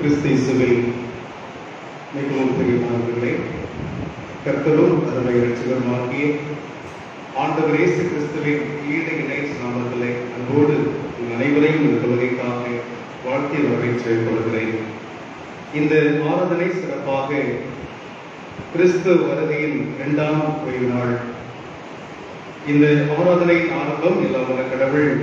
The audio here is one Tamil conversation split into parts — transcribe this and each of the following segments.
கிறிஸ்தேசுவில் மிகவும் பிரியமானவர்களே, கர்த்தரும் அருமை இரட்சகருமாகிய ஆண்டவர் இயேசு கிறிஸ்துவின் ஈடு இணை நாமத்திலே அன்போடு அனைவரையும் இந்த தொழுகைக்காக வாழ்த்தி வரவேற்றுக் கொள்கிறேன். இந்த ஆராதனை சிறப்பாக கிறிஸ்து வருகையின் 2ஆம் ஓய்வு நாள். இந்த ஆராதனை ஆரம்பம் எல்லாம் கடவுள்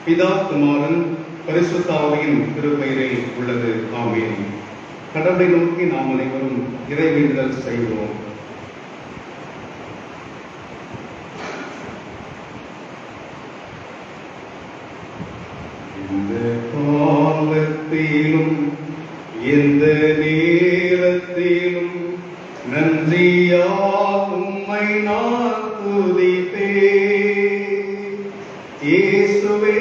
பிதா, குமாரன், பரிசுத்த ஆவியின் திருப்பெயரில் உள்ளது. ஆமென். கடவுளை நோக்கி நாம் அனைவரும் இறைவேண்டுதல் செய்வோம். இந்த காலத்திலும் எந்த நேரத்திலும் நன்றியால் உம்மை நான் துதிப்பேன். இயேசுவே,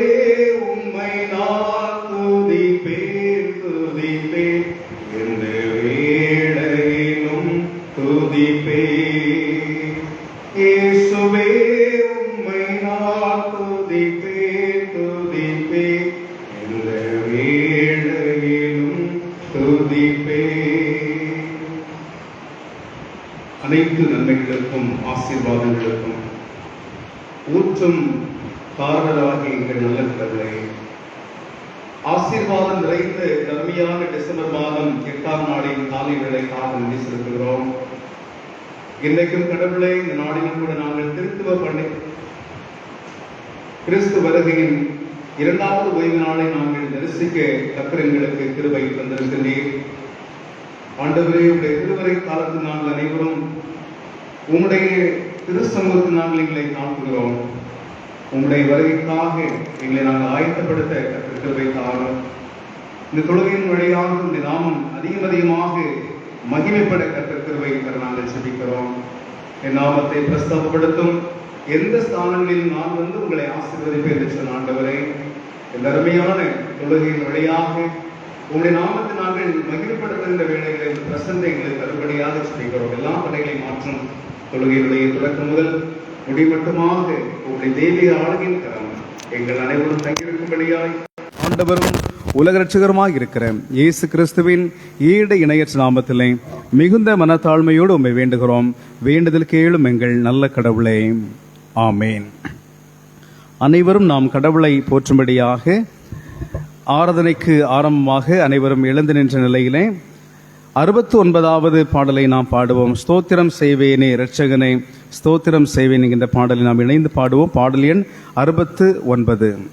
உம்மை நான் துதிப்பேன், துதிப்பேன், எந்த வேளையிலும் துதிப்பேன். இயேசுவே, உம்மை நான் துதிப்பேன், துதிப்பேன், எந்த வேளையிலும் துதிப்பேன். அனைத்து நன்மைகளுக்கும் ஆசீர்வாதங்களுக்கும் ஊற்றும் காரணராகி எங்கள் நல்ல கடவுளே, ஆசீர்வாதம் நிறைந்த நன்மையான டிசம்பர் மாதம் 8ஆம் நாளின் காலை வேளைக்காக நன்றி செலுத்துகிறோம். இன்றைக்கும் கடவுளே, இந்த நாளிலும் கூட நாங்கள் திருத்துவ பண்ணி கிறிஸ்து வருகையின் 2வது ஓய்வு நாளை நாங்கள் தரிசிக்க கர்த்தருக்கு கிருபை தந்திருக்கிறீர். ஆண்டவரே, உடைய திருவரை காலத்தில் நாங்கள் அனைவரும் உம்முடைய திருச்சமூகத்தில் நாங்கள் எங்களை தாழ்த்துகிறோம். உம்முடைய வருகைக்காக எங்களை நாங்கள் ஆயத்தப்படுத்த கர்த்தர் தாரும். இந்த தொழுகையின் வழியாக இந்த நாமம் அதிகமாக மகிமைப்பட கர்த்தர் கிருபை தர நாங்கள் செபிக்கிறோம். என் நாமத்தை பிரஸ்தாபப்படுத்தும் எந்த ஸ்தானங்களில் நான் வந்து உங்களை ஆசீர்வதிப்பேன் என்று சொன்ன ஆண்டவரே, இந்த அருமையான தொழுகையின் வழியாக உங்களுடைய நாமத்தை நாங்கள் மகிழ்ப்படுத்துகின்ற வேளைகளில் பிரசன்னை எங்களுக்கு தருபடியாக செபிக்கிறோம். எல்லா படைகளை மாற்றும் தொழுகையினுடைய தொடக்கம் முதல் முடிமட்டுமாக உங்களுடைய தெய்வீக ஆளுகையின் கரம் எங்கள் அனைவரும் தங்கியிருக்கும்படியாய் ஆண்டவரும் உலக ரட்சகருமாக இருக்கிற இயேசு கிறிஸ்துவின் ஈடு இணையற்ற நாமத்திலே மிகுந்த மனத்தாழ்மையோடு உம்மை வேண்டுகிறோம். வேண்டுதல் கேளும் எங்கள் நல்ல கடவுளே. ஆமேன். அனைவரும் நாம் கடவுளை போற்றும்படியாக ஆராதனைக்கு ஆரம்பமாக அனைவரும் எழுந்து நின்ற நிலையிலே 69வது பாடலை நாம் பாடுவோம். ஸ்தோத்திரம் செய்வேனே இரட்சகனே, ஸ்தோத்திரம் செய்வேன் என்கின்ற பாடலை நாம் இணைந்து பாடுவோம். பாடல் எண் 69.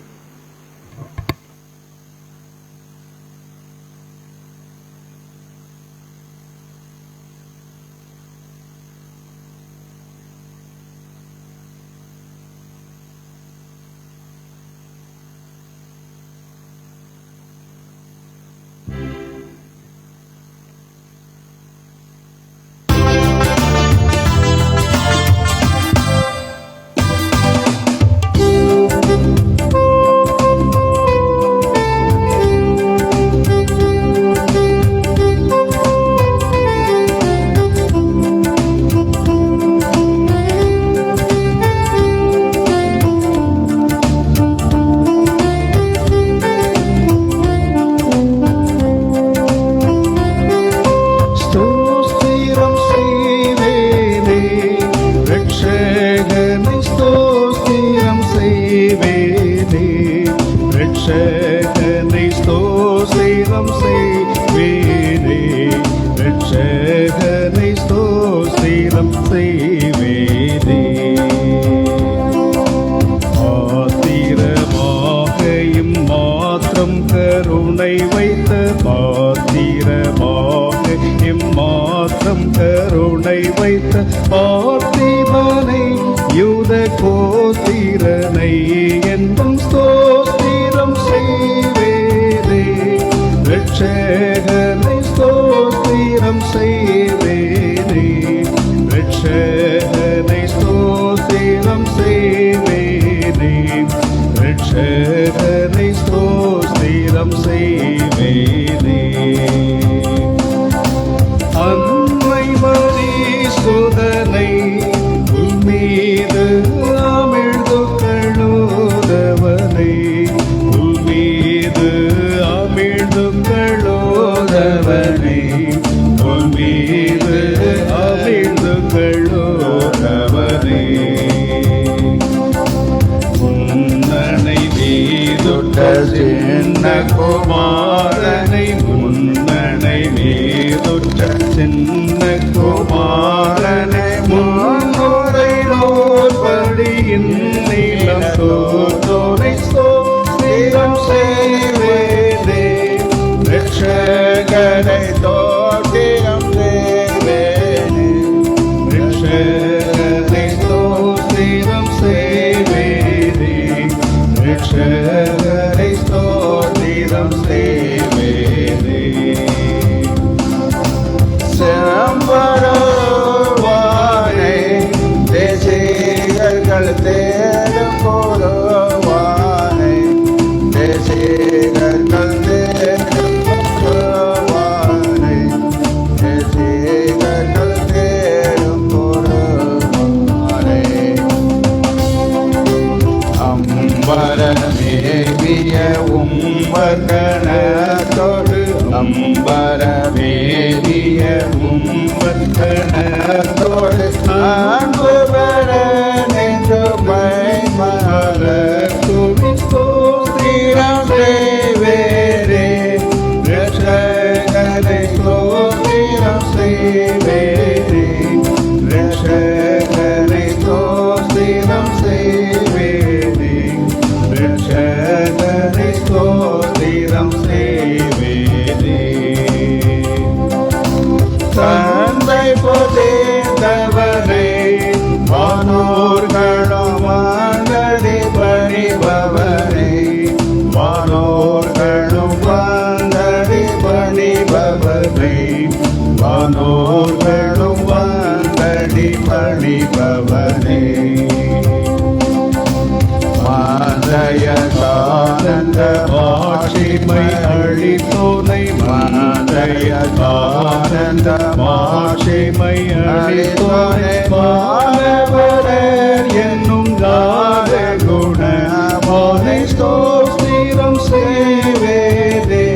அன்னை மரி சுதனை உம்மீது அமிழ்து கழுதவனை, உம்மீது அமிழ்து கழுத ஆண்டவனை உன் மீது அவிழ்ந்து கொள்ளோரவனே. முன்னனை மீதுட்ட சின்ன குமாரனை முன்னனை மீதுட்ட சின்ன குமாரனை முன்னுரை நோர்படியின் நீளம் தோரை ஸ்தோத்திரம் செய்வேனே. ரட்சகரை தோத்திரம் செய்வேனே. ரட்சகரை தோத்திரம் செய்வேனே. ரட்சகரை தோத்திரம் செய்வேனே. செம்பருவானை தேசிகர்கள் தேடும் போருவானை தேசிகர்கள் தேடும் போருவானை தேசிகர்கள் தேடும் போருவானை. அம்பரமேவிய உம்பர்கணத்தோடு அம்பரமேவிய உம்பர்கணத்தோடு அன்பு பெற நின்று மலர் துணி ஸ்தோத்திரம் செய்வேனே. ரட்சகரை ஸ்தோத்திரம் செய்வேனே. ரட்சகரை ஸ்தோத்திரம் செய்வேனே. ரட்சகரை ஸ்தோத்திரம் செய்வேனே. தந்தை பொதிந்தவனை வானோர்களும் வாங்கடி பணிபவனை வானோர்களும் வாங்கடி பணிபவனை வானோர்களும் வாங்கடி பணிபவனை. மாதயதானந்த மாட்சிமை அளித்தோனை மாதயதானந்த மாட்சிமை அளித்தோனை மாணவரர் என்னும் தார குண மோனை ஸ்தோத்திரம் செய்வேனே.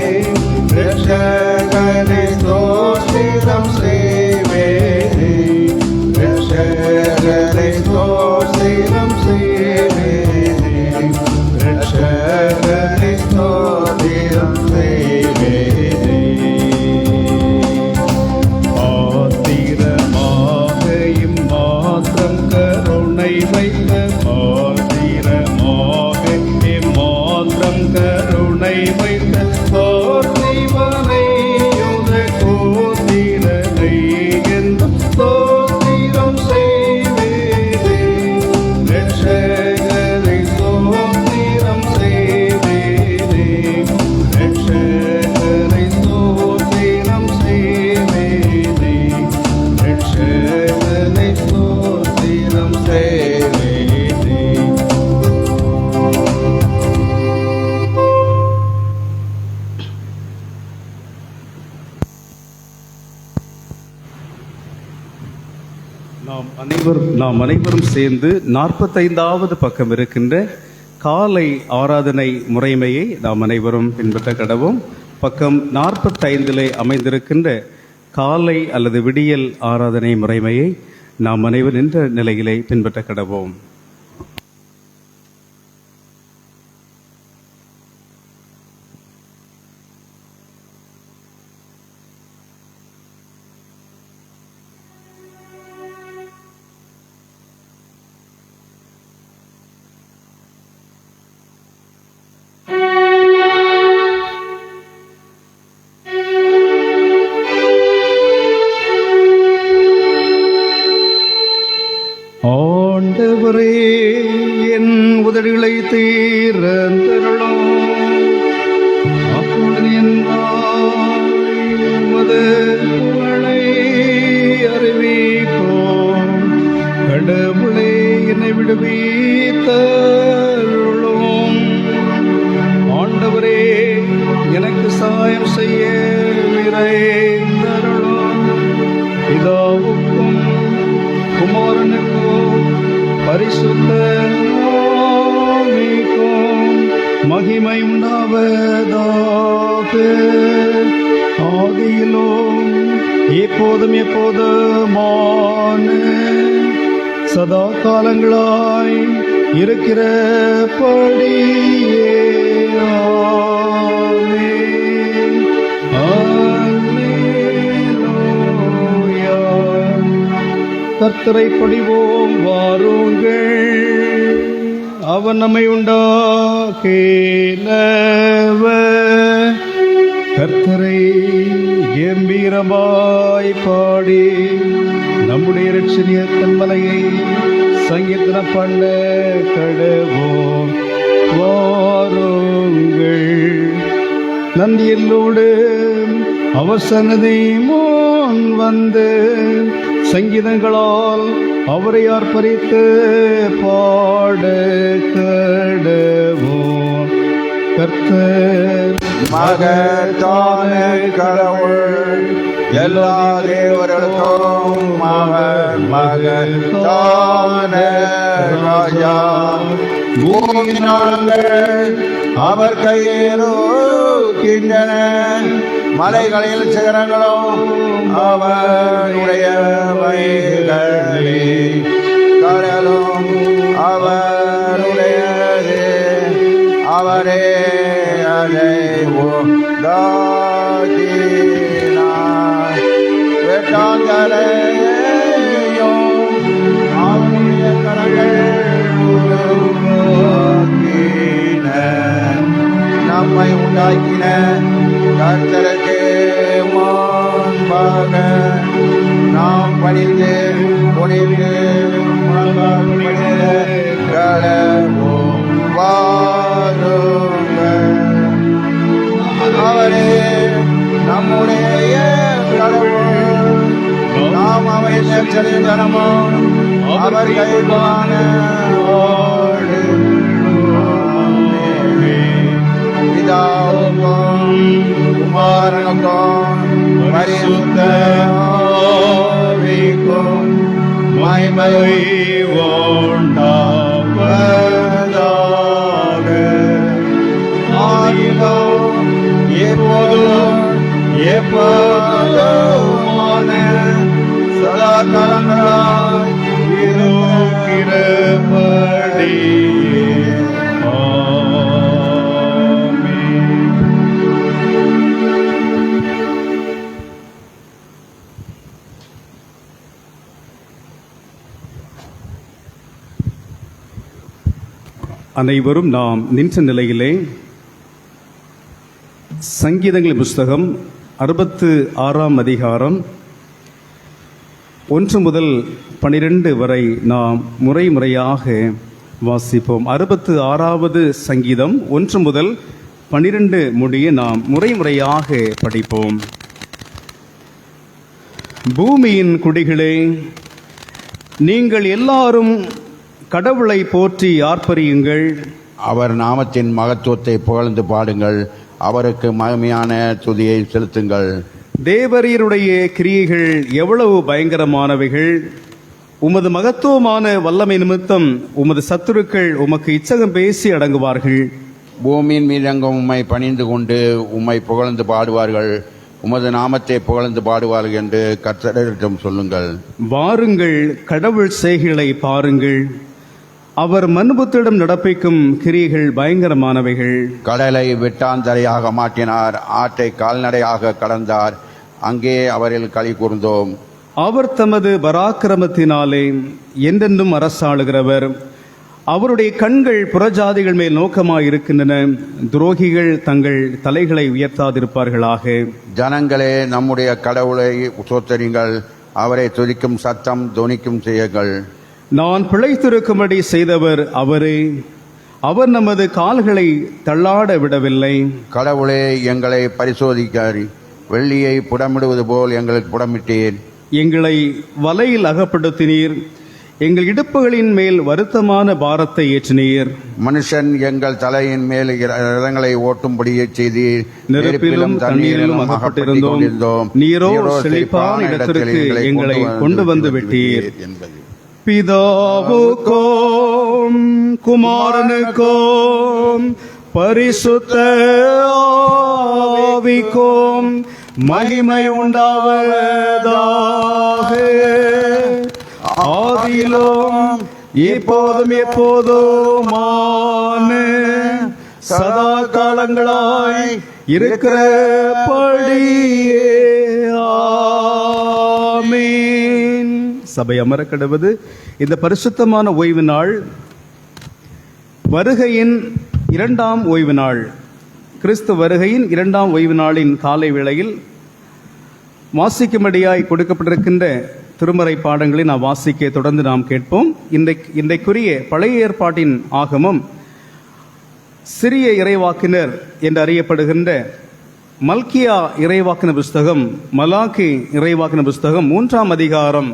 ரட்சகரை ஸ்தோத்திரம் செய்வேனே. ரட்சகரை ஸ்தோத்திரம் செய்வேனே. ரட்சகரை ஸ்தோத்திரம் செய்வேனே. ஆத்திரமாக இம்மாத்திரம் கருணை வைத்த ஆத்திரமாக இம்மாத்திரம் கருணை வைத்த தோர்த்திவனை யுத கோத்திரனை என்று ஸ்தோத்திரம் செய்வேனே. ரட்சகரை ஸ்தோத்திரம் செய்வேனே. ரட்சகரை ஸ்தோத்திரம் செய்வேனே. ரட்சகரை ஸ்தோத்திரம் செய்வேனே. நாம் அனைவரும் சேர்ந்து 45வது பக்கம் இருக்கின்ற காலை ஆராதனை முறைமையை நாம் அனைவரும் பின்பற்ற கடவோம். பக்கம் 45 அமைந்திருக்கின்ற காலை அல்லது விடியல் ஆராதனை முறைமையை நாம் அனைவரும் நின்ற நிலையிலே பின்பற்ற கடவோம். ஆண்டவரே, என் உதடுகளை தீர்ந்தருளும். அப்பொழுது என் வாய் உமது புகழை அறிவிக்கும். கடவுளே, என்னை விடுவித்தருளும். ஆண்டவரே, எனக்கு சாயம் செய்ய விரைந்தருளும். பிதாவுக்கும் குமாரனுக்கும் பரிசுத்த ஆவிக்கும் மகிமை உண்டாவதாக. ஆதியிலும் எப்போதும் எப்போதுமான சதா காலங்களாய் இருக்கிறபடியே ஆமென். அல்லேலூயா. கர்த்தரை பணிவோம் வாருங்கள். அவன் நம்மை உண்டாக்கினவர். கர்த்தரை கம்பீரமாய் பாடி நம்முடைய இரட்சணிய கண்மலையை சங்கீதம் பண்ண கடவோம் வாருங்கள். நன்றியல்லோடு அவர் சன்னதி முன் வந்து சங்கீதங்களால் அவரை ஆர்ப்பரித்து பாட கடவோம். கர்த்தர் மகத்தான கடவுள், எல்லா தேவர்களுக்கும் அவர் மகத்தான ராஜா. பூமியின் ஆழங்கள் அவர் கையேறுகின்றன, மலைகளில் சிகரங்களும் அவருடைய வயல்களே. கடலும் அவருடையது, அவரே அதை உண்டாக்கினார். வெட்டாந்தரையும் அவருடைய கரங்கள் உருவாக்கின. நம்மை உண்டாக்கின கர்த்தருக்கு முன்பாக நாம் பணிந்து குனிந்து கடவோம் வாருங்கள். அவரே நம்முடைய கடவுள், நாம் அவரை நெச்சரித்தனமும் அவர் கைவான பிதாவுக்கும் குமாரனுக்கும் பரிசுத்த ஆவிக்கும் மகிமை உண்டாவதாக. ஆதியிலும் எப்போதும் எப்போதுமான சதா காலங்களாய் இருக்கிறபடியே ஆமென். அனைவரும் நாம் நின்ற நிலையிலே சங்கீதங்களின் புஸ்தகம் 66 அதிகாரம் 1 முதல் 12 வரை நாம் முறையாக வாசிப்போம். 66வது சங்கீதம் 1 முதல் 12 முடிய நாம் முறையாக படிப்போம். பூமியின் குடிகளே, நீங்கள் எல்லாரும் கடவுளை போற்றி ஆர்ப்பரியுங்கள். அவர் நாமத்தின் மகத்துவத்தை புகழ்ந்து பாடுங்கள். அவருக்கு மகிமையான துதியை செலுத்துங்கள். தேவரீருடைய கிரியைகள் எவ்வளவு பயங்கரமானவைகள்! உமது மகத்துவமான வல்லமை நிமித்தம் உமது சத்துருக்கள் உமக்கு இச்சகம் பேசி அடங்குவார்கள். பூமியின் மீதெங்கும் உம்மை பணிந்து கொண்டு உம்மை புகழ்ந்து பாடுவார்கள். உமது நாமத்தை புகழ்ந்து பாடுவார்கள் என்று கர்த்தரிடம் சொல்லுங்கள். வாருங்கள், கடவுள் செய்கைகளை பாருங்கள். அவர் மனுபுத்திடம் நடப்பிக்கும் கிரியைகள் பயங்கரமானவைகள். கடலை வெட்டாந்தரையாக மாற்றினார், ஆற்றை கால்நடையாக கடந்தார். அங்கே அவரில் களி கூர்ந்தோம். அவர் தமது பராக்கிரமத்தினாலே என்றென்றும் அரசாளுகிறவர். அவருடைய கண்கள் புறஜாதிகள் மேல் நோக்கமாய் இருக்கின்றன. துரோகிகள் தங்கள் தலைகளை உயர்த்தாதிருப்பார்களாக. ஜனங்களே, நம்முடைய கடவுளை சோத்தரிங்கள். அவரை துதிக்கும் சத்தம் தொனிக்கும் செய்யுங்கள். நான் பிழைத்திருக்கும்படி செய்தவர் அவரே. அவர் நமது கால்களை தள்ளாட விடவில்லை. கடவுளே, எங்களை பரிசோதிக்கார். வெள்ளியை புடமிடுவது போல் எங்களுக்கு புடமிட்டீர். எங்களை வலையில் அகப்படுத்தினீர். எங்கள் இடுப்புகளின் மேல் வருத்தமான பாரத்தை ஏற்றினீர். மனுஷன் எங்கள் தலையின் மேல் ரதங்களை ஓட்டும்படியே செய்தீர். நெருப்பிலும் தண்ணீரிலும் அகப்பட்டிருந்தோம். நீரோ செழிப்பான இடத்திற்கு எங்களை கொண்டு வந்து விட்டீர். என்பது பிதாவுக்கும் குமாரனுக்கும் பரிசுத்த ஆவிக்கும் மகிமை உண்டாவதாக. ஆதியிலும் இப்போதும் எப்போதுமான சதா காலங்களாய் இருக்கிறபடியே. ஆமென். சபை அமர கடவது. இந்த பரிசுத்தமான ஓய்வு நாள் வருகையின் இரண்டாம் ஓய்வு நாள். கிறிஸ்து வருகையின் இரண்டாம் ஓய்வு நாளின் காலை வேளையில் வாசிக்கும்படியாய் கொடுக்கப்பட்டிருக்கின்ற திருமறை பாடங்களை நாம் வாசிக்க தொடர்ந்து நாம் கேட்போம். இன்றைக்குரிய பழைய ஏற்பாட்டின் ஆகமம் சிறிய இறைவாக்கினர் என்று அறியப்படுகின்ற மல்கியா இறைவாக்கின புஸ்தகம், மலாக்கி இறைவாக்கின புஸ்தகம் 3ஆம் அதிகாரம்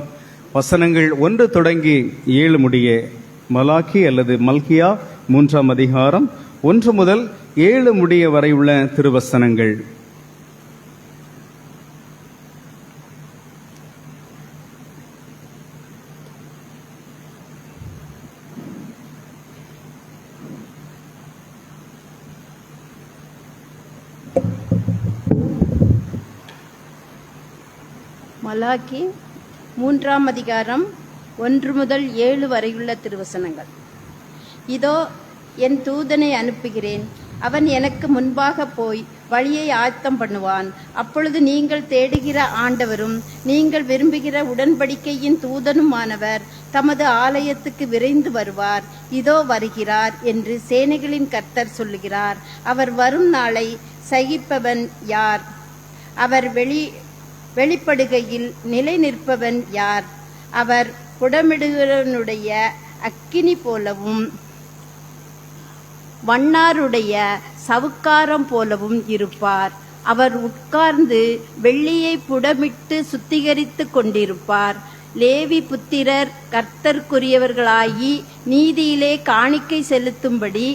வசனங்கள் 1 தொடங்கி 7 முடிய. மலாக்கி அல்லது மல்கியா 3ஆம் அதிகாரம் 1 முதல் 7 முடிய வரை உள்ள திருவசனங்கள். மலாக்கி 3ஆம் அதிகாரம் 1 முதல் 7 வரையுள்ள திருவசனங்கள். இதோ என் தூதனை அனுப்புகிறேன், அவன் எனக்கு முன்பாக போய் வழியை ஆயத்தம் பண்ணுவான். அப்பொழுது நீங்கள் தேடுகிற ஆண்டவரும் நீங்கள் விரும்புகிற உடன்படிக்கையின் தூதனுமானவர் தமது ஆலயத்துக்கு விரைந்து வருவார். இதோ வருகிறார் என்று சேனைகளின் கர்த்தர் சொல்லுகிறார். அவர் வரும் நாளை சகிப்பவன் யார்? அவர் வெளிப்படுகையில் நிலை நிற்பவன் யார்? அவர் புடமிடுகிறவனுடைய அக்கினி போலவும் வண்ணாருடைய சவுக்காரம் போலவும் இருப்பார். அவர் உட்கார்ந்து வெள்ளியை புடமிட்டு சுத்திகரித்து கொண்டிருப்பார். லேவி புத்திரர் கர்த்தர்க்குரியவர்களாகி நீதியிலே காணிக்கை செலுத்தும்படி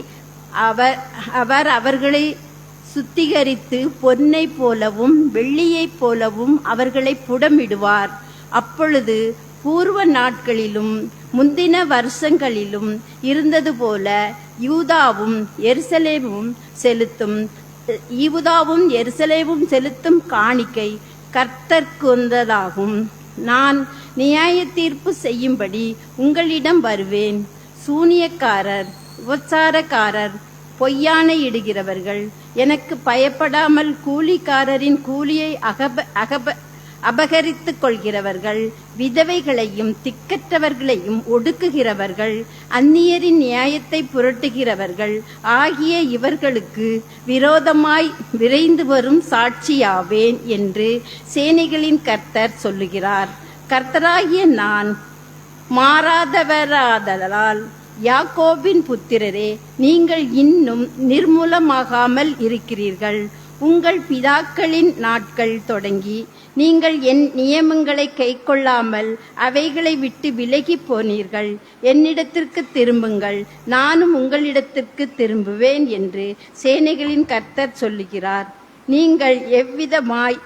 அவர் அவர்களை சுத்திகரித்து பொன்னை போலவும் வெள்ளியைப் போலவும் அவர்களை புடமிடுவார். அப்பொழுது பூர்வ நாட்களிலும் முந்தின வருஷங்களிலும் இருந்தது போல யூதாவும் எருசலேமும் செலுத்தும் காணிக்கை கர்த்தர்க்குந்ததாகும். நான் நியாய தீர்ப்பு செய்யும்படி உங்களிடம் வருவேன். சூனியக்காரர், உபசாரக்காரர், பொய்யானை இடுகிறவர்கள், எனக்கு பயப்படாமல் கூலிக்காரரின் கூலியை அபகரித்துக் கொள்கிறவர்கள், விதவைகளையும் திக்கற்றவர்களையும் ஒடுக்குகிறவர்கள், அந்நியரின் நியாயத்தை புரட்டுகிறவர்கள் ஆகிய இவர்களுக்கு விரோதமாய் விரைந்து வரும் சாட்சியாவேன் என்று சேனைகளின் கர்த்தர் சொல்லுகிறார். கர்த்தராகிய நான் மாறாதவராதலால் யாக்கோபின் புத்திரரே, நீங்கள் இன்னும் நிர்மூலமாகாமல் இருக்கிறீர்கள். உங்கள் பிதாக்களின் நாட்கள் தொடங்கி நீங்கள் என் நியமங்களை கைக்கொள்ளாமல் அவைகளை விட்டு விலகி போனீர்கள். என்னிடத்திற்கு திரும்புங்கள், நானும் உங்களிடத்திற்கு திரும்புவேன் என்று சேனைகளின் கர்த்தர் சொல்லுகிறார். நீங்கள் எவ்விதமாய்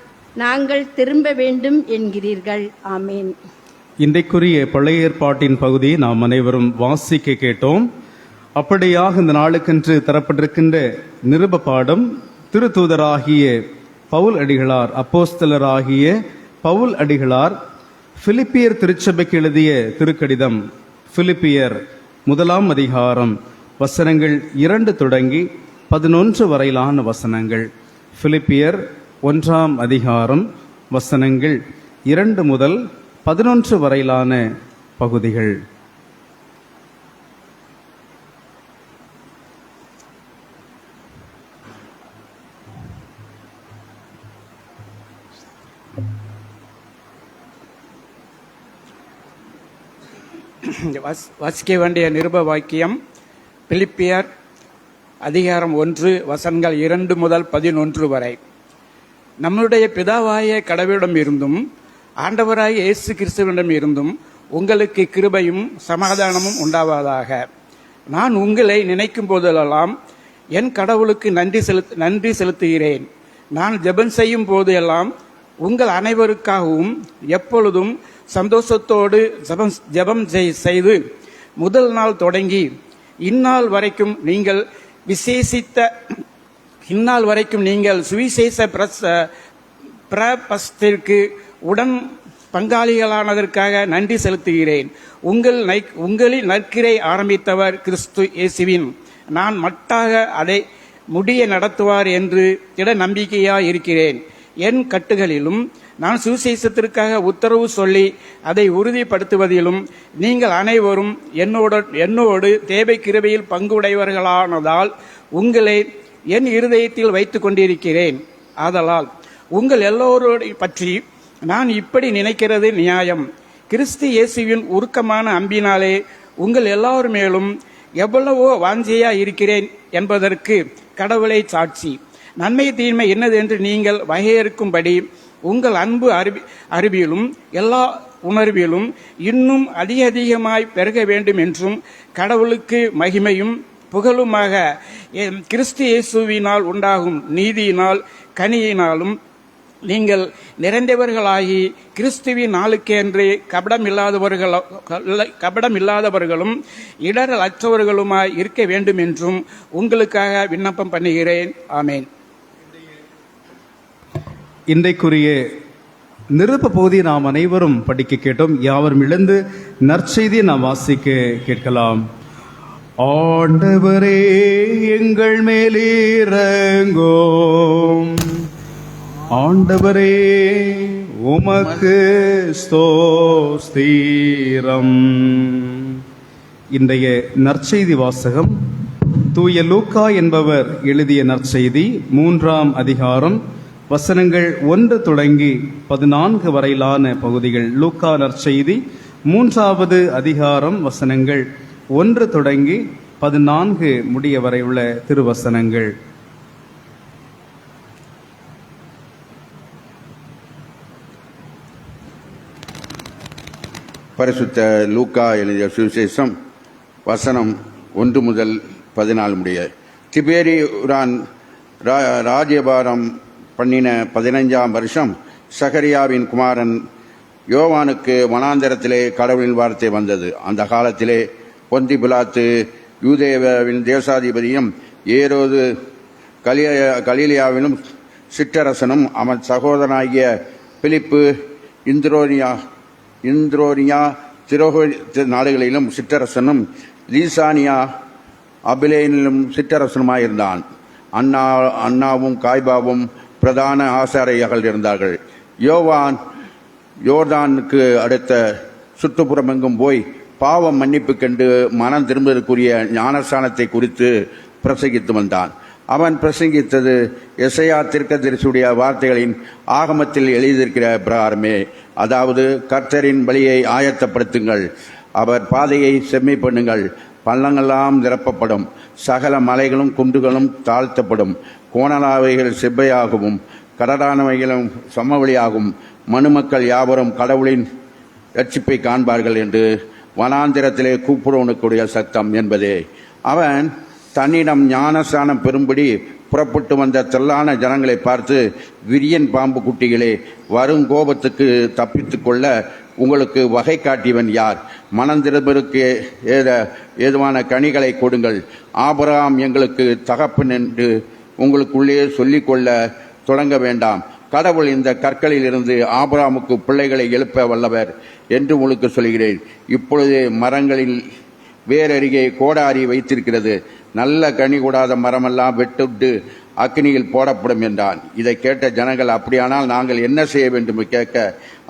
நாங்கள் திரும்ப வேண்டும் என்கிறீர்கள்? ஆமேன். இன்றைக்குரிய பழைய ஏற்பாட்டின் பகுதியை நாம் அனைவரும் வாசிக்க கேட்டோம். அப்படியாக இந்த நாளுக்கென்று தரப்பட்டிருக்கின்ற நிருப பாடம் திருத்தூதராகிய பவுல் அடிகளார், அப்போஸ்தலராகிய பவுல் அடிகளார் பிலிப்பியர் திருச்சபைக்கு எழுதிய திருக்கடிதம். பிலிப்பியர் 1ஆம் அதிகாரம் வசனங்கள் 2 தொடங்கி 11 வரையிலான வசனங்கள். பிலிப்பியர் 1ஆம் அதிகாரம் வசனங்கள் 2 முதல் 11 வரையிலான பகுதிகள். வாசிக்க வேண்டிய நிருப வாக்கியம் பிலிப்பியர் அதிகாரம் 1 வசனங்கள் 2 முதல் 11 வரை. நம்முடைய பிதாவாய கடவுளிடம் இருந்தும் ஆண்டவராய் இயேசு கிறிஸ்துவிடம் இருந்தும் உங்களுக்கு கிருபையும் சமாதானமும் உண்டாவதாக. நான் உங்களை நினைக்கும் போதெல்லாம் என் கடவுளுக்கு நன்றி செலுத்துகிறேன். நான் ஜெபம் செய்யும் போதெல்லாம் உங்கள் அனைவருக்காகவும் எப்பொழுதும் சந்தோஷத்தோடு ஜெபம் செய்து முதல் நாள் தொடங்கி இந்நாள் வரைக்கும் நீங்கள் விசேஷித்த இந்நாள் வரைக்கும் நீங்கள் சுவிசேஷ பிரபஸ்திற்கு உடன் பங்காளிகளானதற்காக நன்றி செலுத்துகிறேன். உங்களில் நற்கிரை ஆரம்பித்தவர் கிறிஸ்து இயேசுவின் நான் மட்டாக அதை முடிய நடத்துவார் என்று திட நம்பிக்கையாய் இருக்கிறேன். என் கட்டுகளிலும் நான் சுவிசேஷத்திற்காக உத்தரவு சொல்லி அதை உறுதிப்படுத்துவதிலும் நீங்கள் அனைவரும் என்னோடு தேவை கிருபையில் பங்குடையவர்களானதால் உங்களை என் இருதயத்தில் வைத்துக் கொண்டிருக்கிறேன். ஆதலால் உங்கள் எல்லோரோடு பற்றி நான் இப்படி நினைக்கிறது நியாயம். கிறிஸ்து இயேசுவின் உருக்கமான அன்பினாலே உங்கள் எல்லார் மேலும் எவ்வளவோ வாஞ்சையா இருக்கிறேன் என்பதற்கு கடவுளை சாட்சி. நன்மை தீன்மை என்னதென்று நீங்கள் வகையறுக்கும்படி உங்கள் அன்பு அறிவிலும் எல்லா உணர்விலும் இன்னும் அதிகமாய் பெருக வேண்டும் என்றும் கடவுளுக்கு மகிமையும் புகழுமாக கிறிஸ்து இயேசுவினால் உண்டாகும் நீதியினால் கனியினாலும் நீங்கள் நிறைந்தவர்களாகி கிறிஸ்துவின் நாளுக்கென்று கபடமில்லாதவர்களும் இடரல் அற்றவர்களுமாய் இருக்க வேண்டும் என்றும் உங்களுக்காக விண்ணப்பம் பண்ணுகிறேன். ஆமேன். இன்றைக்குரிய நிருப பகுதியை நாம் அனைவரும் படிக்க கேட்டோம். யாவரும் எழுந்து நற்செய்தியை நாம் வாசிக்க கேட்கலாம். ஆண்டவரே எங்கள் மேலிறங்கும். ஆண்டவரே உமக்கு ஸ்தோத்திரம். இன்றைய நற்செய்தி வாசகம் தூய லூக்கா என்பவர் எழுதிய நற்செய்தி 3ஆம் அதிகாரம் வசனங்கள் 1 தொடங்கி 14 வரையிலான பகுதிகள். லூக்கா நற்செய்தி 3ஆவது அதிகாரம் வசனங்கள் 1 தொடங்கி 14 முடிய வரை உள்ள திருவசனங்கள். பரிசுத்த லூக்கா எழுதிய சுவிசேஷம் வசனம் 1 முதல் 14 முடிய. திபேரியுரான் ராஜ்யபாரம் பண்ணின 15ஆம் வருஷம் சகரியாவின் குமாரன் யோவானுக்கு வனாந்தரத்திலே கடவுளின் வார்த்தை வந்தது. அந்த காலத்திலே பொந்தி பிலாத்து யூதேயாவின் தேசாதிபதியும் ஏரோது கலிலியாவிலும் சிற்றரசனும் அவன் சகோதரனாகிய பிலிப்பு இந்திரோனியா திரோக நாடுகளிலும் சிற்றரசனும் லீசானியா அபிலேனிலும் சிற்றரசனுமாயிருந்தான். அண்ணாவும் காய்பாவும் பிரதான ஆசாரியர்கள் இருந்தார்கள். யோவான் யோர்தானுக்கு அடுத்த சுற்றுப்புறமெங்கும் போய் பாவம் மன்னிப்பு கண்டு மனம் திரும்புவதற்குரிய ஞானஸ்தானத்தை குறித்து பிரசங்கித்து வந்தான். அவன் பிரசங்கித்தது எசையா தீர்க்கதரிசியுடைய வார்த்தைகளின் ஆகமத்தில் எழுதியிருக்கிற பிரகாரமே. அதாவது, கர்த்தரின் வழியை ஆயத்தப்படுத்துங்கள், அவர் பாதையை செம்மை பண்ணுங்கள், பள்ளங்கள்லாம் நிரப்பப்படும், சகல மலைகளும் குன்றுகளும் தாழ்த்தப்படும், கோணலாவைகள் செவ்வையாகவும் கடலானவைகளும் சமவெளியாகும், மனுமக்கள் யாவரும் கடவுளின் ரட்சிப்பை காண்பார்கள் என்று வனாந்திரத்திலே கூப்பிடுவனுக்குடைய சத்தம் என்பதே. அவன் தன்னிடம் ஞானஸ்தானம் பெறும்படி புறப்பட்டு வந்த திரளான ஜனங்களை பார்த்து, விரியன் பாம்பு குட்டிகளே, வரும் கோபத்துக்கு தப்பித்துக் கொள்ள உங்களுக்கு வகை காட்டியவன் யார்? மனந்திருப்பதற்கு ஏதுவான கனிகளை கொடுங்கள். ஆபிரகாம் எங்களுக்கு தகப்பன் என்று உங்களுக்குள்ளே சொல்லிக்கொள்ள தொடங்க வேண்டாம். கடவுள் இந்த கற்களில் இருந்து ஆபிரகாமுக்கு பிள்ளைகளை எழுப்ப வல்லவர் என்று உங்களுக்கு சொல்கிறேன். இப்பொழுது மரங்களில் வேறருகே கோடாரி வைத்திருக்கிறது. நல்ல கனி கூடாத மரமெல்லாம் வெட்டுட்டு அக்னியில் போடப்படும் என்றான். இதை கேட்ட ஜனங்கள், அப்படியானால் நாங்கள் என்ன செய்ய வேண்டும் கேட்க,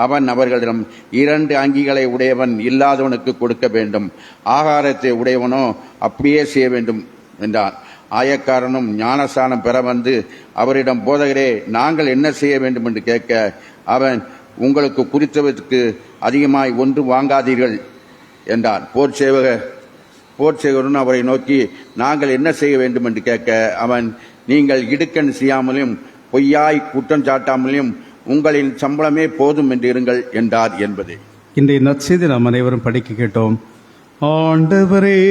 அவன் அவர்களிடம், 2 அங்கிகளை உடையவன் இல்லாதவனுக்கு கொடுக்க வேண்டும், ஆகாரத்தை உடையவனோ அப்படியே செய்ய வேண்டும் என்றான். ஆயக்காரனும் ஞானஸ்தானம் பெற வந்து அவரிடம், போதகரே, நாங்கள் என்ன செய்ய வேண்டும் என்று கேட்க, அவன், உங்களுக்கு குறித்தவதற்கு அதிகமாய் ஒன்று வாங்காதீர்கள் என்றான். போர்ச்சேவகன் அவரை நோக்கி, நாங்கள் என்ன செய்ய வேண்டும் என்று கேட்க, அவன், நீங்கள் இடுக்கண் செய்யாமலும் பொய்யாய் குற்றம் சாட்டாமலும் உங்களின் சம்பளமே போதும் என்று இருங்கள் என்றார் என்பது. இன்றைய நற்செய்தி நாம் அனைவரும் படிக்க கேட்டோம். ஆண்டவரே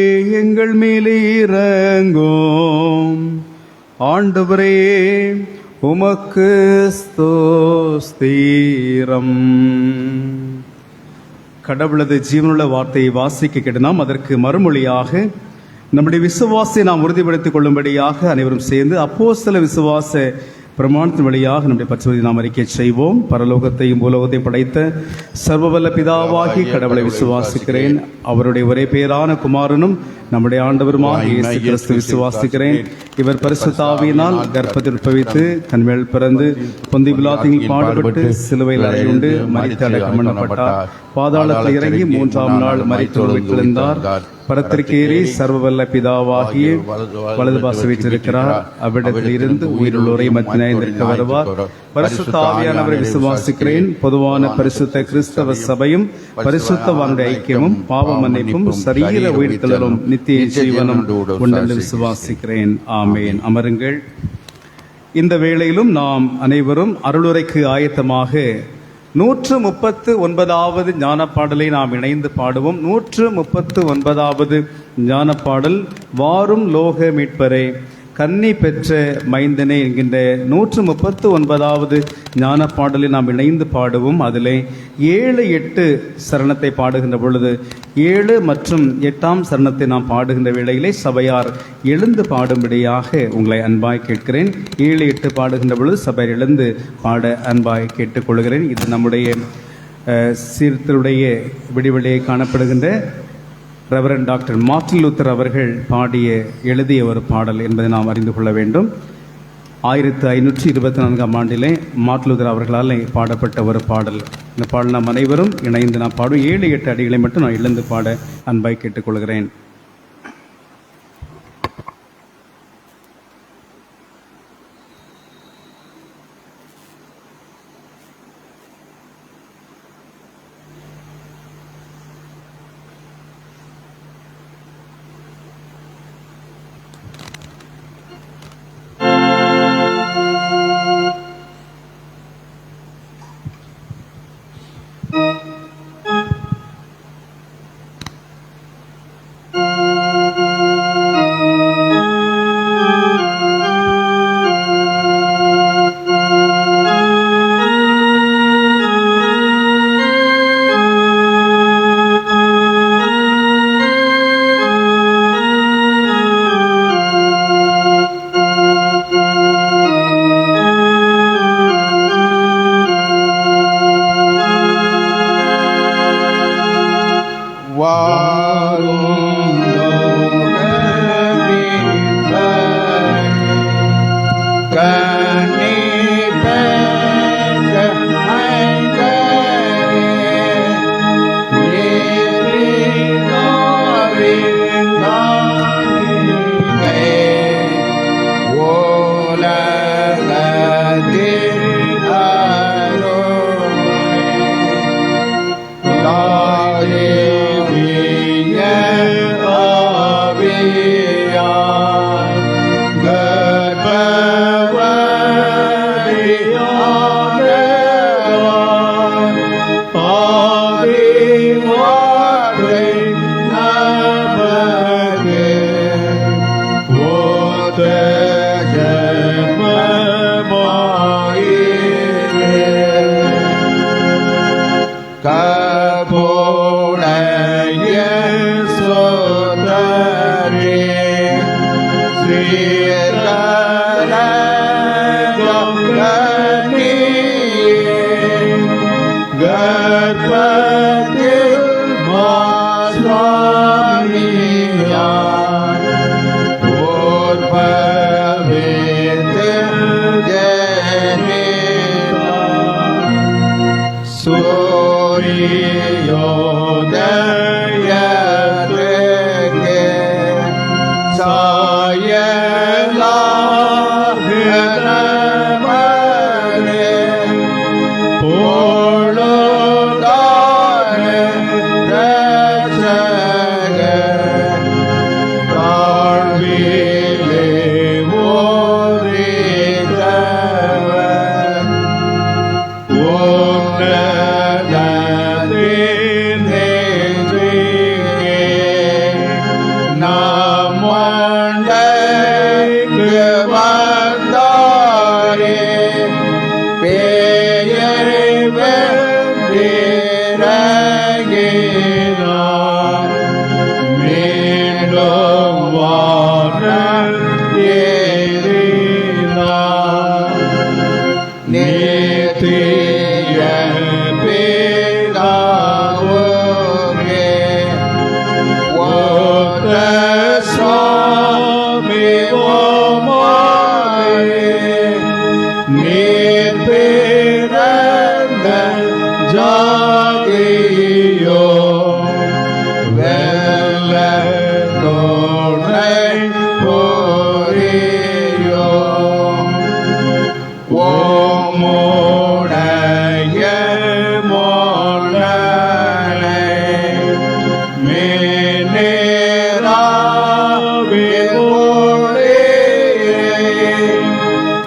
எங்கள் மேலே இறங்கும். ஆண்டவரே உமக்கு ஸ்தோத்திரம். கடவுளது ஜீவனுள்ள வார்த்தையை வாசிக்க கேட்டோம். அதற்கு மறுமொழியாக நம்முடைய விசுவாசத்தை நாம் உறுதிப்படுத்திக் கொள்ளும்படியாக அனைவரும் சேர்ந்து அப்போஸ்தல விசுவாச பிரமாணத்தின் வழியாக நம்முடைய பற்றுவதை நாம் அறிக்கை செய்வோம். பரலோகத்தையும் பூலோகத்தையும் படைத்த சர்வவல்ல பிதாவாகி கடவுளை விசுவாசிக்கிறேன். அவருடைய ஒரே பேரான குமாரனும் நம்முடைய ஆண்டவருமாக இயேசு கிறிஸ்து விசுவாசிக்கிறேன். இவர் பரிசுத்த ஆவியினால் கர்ப்பத்தில் உட்பவித்து கண்மேல் பிறந்து பொந்தி பிலாத்தியில் பாடுபட்டு சிலுவையில் அறையுண்டு மரித்து அடக்கம் பண்ணப்பட்டார். பாதாளத்தில் இறங்கி 3ஆம் நாள் மரித்து உயிர்த்தெழுந்தார். பரத்திற்கேறி சர்வவல்ல பிதாவாகிய வலது பாச வீற்றிருக்கிறார். அவ்விடத்தில் இருந்து உயிருள்ளோரை மத்தினாயிருக்க வருவார். பரிசுத்த ஆவியானவரை விசுவாசிக்கிறேன். பொதுவான பரிசுத்த கிறிஸ்தவ சபையும் பரிசுத்தவானுடைய ஐக்கியமும் பாவ மன்னிப்பும் சரீர உயிர்த்தெழுதலும் நித்திய ஜீவனும் உண்டென்று விசுவாசிக்கிறேன். ஆமேன். அமருங்கள். இந்த வேளையிலும் நாம் அனைவரும் அருளுரைக்கு ஆயத்தமாக 139வது ஞானப்பாடலை நாம் இணைந்து பாடுவோம். 139வது ஞானப்பாடல் வாரும் லோக மீட்பரே கன்னி பெற்ற மைந்தனே என்கின்ற 139வது ஞானப்பாடலை நாம் இணைந்து பாடுவோம். அதிலே 7, 8 சரணத்தை பாடுகின்ற பொழுது 7 மற்றும் 8ஆம் சரணத்தை நாம் பாடுகின்ற வேளையிலே சபையார் எழுந்து பாடும்படியாக உங்களை அன்பாய் கேட்கிறேன். 7, 8 பாடுகின்ற பொழுது சபையார் எழுந்து பாட அன்பாய் கேட்டுக்கொள்கிறேன். இது நம்முடைய சீர்திருடைய விடிவெளியை காணப்படுகின்ற ரெவரண்ட் டாக்டர் மார்ட்டின் லூத்தர் அவர்கள் எழுதிய ஒரு பாடல் என்பதை நாம் அறிந்து கொள்ள வேண்டும். 1524ஆம் ஆண்டிலே மார்ட்டின் லூத்தர் அவர்களால் பாடப்பட்ட ஒரு பாடல். இந்த பாடல் நாம் அனைவரும் இணைந்து நாம் பாடும் 7, 8 அடிகளை மட்டும் நான் எழுந்து பாட அன்பாய் கேட்டுக்கொள்கிறேன். Om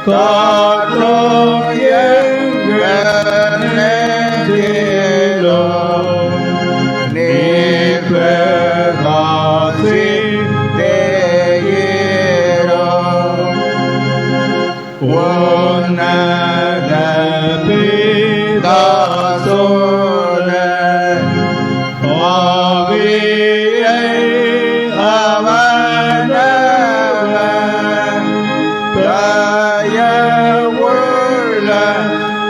காற்றும் எங்கள் நெஞ்சிலும் நீர் பிரகாசித்தேயிரும். உன்னத பிதாசோன ஆவியை அவனவன் தயவுள்ள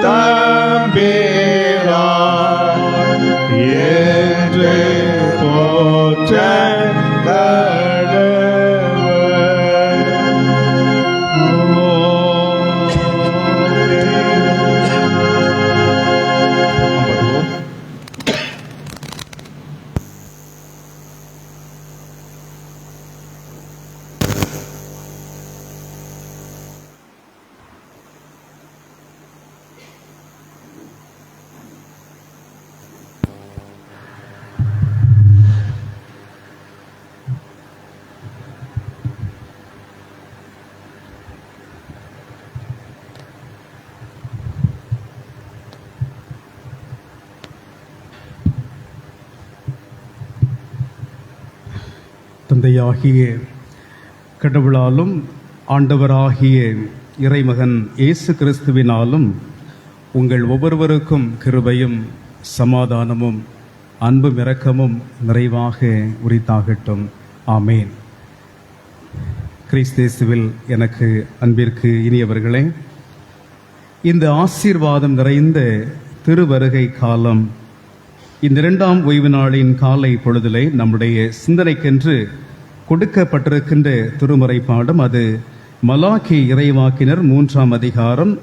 தம்பிரான் என்று போற்ற தந்தையாகிய கடவுளாலும் ஆண்டவராகிய இறைமகன் இயேசு கிறிஸ்துவினாலும் உங்கள் ஒவ்வொருவருக்கும் கிருபையும் சமாதானமும் அன்பும் இரக்கமும் நிறைவாக உரித்தாகட்டும். ஆமேன். கிறிஸ்தேசுவில் எனக்கு அன்பிற்கு இனியவர்களே, இந்த ஆசீர்வாதம் நிறைந்த திருவருகை காலம், இந்த இரண்டாம் ஓய்வு நாளின் காலை பொழுதிலே நம்முடைய சிந்தனைக்கென்று கொடுக்கப்பட்டிருக்கின்ற திருமறை பாடம் அது மலாக்கி இறைவாக்கினர் 3ஆம் அதிகாரம்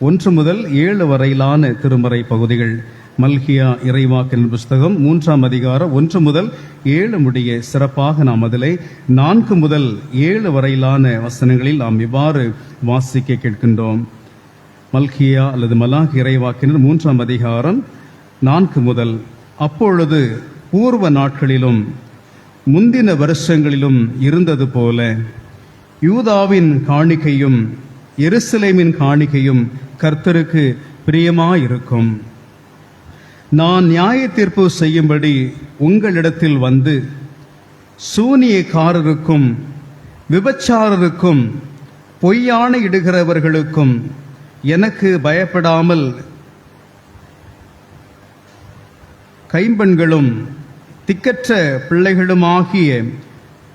1 முதல் 7 வரையிலான திருமறை பகுதிகள். மல்கியா இறைவாக்கினர் புஸ்தகம் 3ஆம் அதிகாரம் 1 முதல் 7 முடிய சிறப்பாக நாம் அதிலே 4 முதல் 7 வரையிலான வசனங்களில் நாம் இவ்வாறு வாசிக்க கேட்கின்றோம். மல்கியா அல்லது மலாக்கி இறைவாக்கினர் 3ஆம் அதிகாரம் 4 முதல். அப்பொழுது பூர்வ நாட்களிலும் முந்தின வருஷங்களிலும் இருந்தது போல யூதாவின் காணிக்கையும் எருசலேமின் காணிக்கையும் கர்த்தருக்கு பிரியமாயிருக்கும். நான் நியாய தீர்ப்பு செய்யும்படி உங்களிடத்தில் வந்து சூனியக்காரருக்கும் விபச்சாரருக்கும் பொய்யானை இடுகிறவர்களுக்கும் எனக்கு பயப்படாமல் கைம்பெண்களும் திக்கற்ற பிள்ளைகளுமாகிய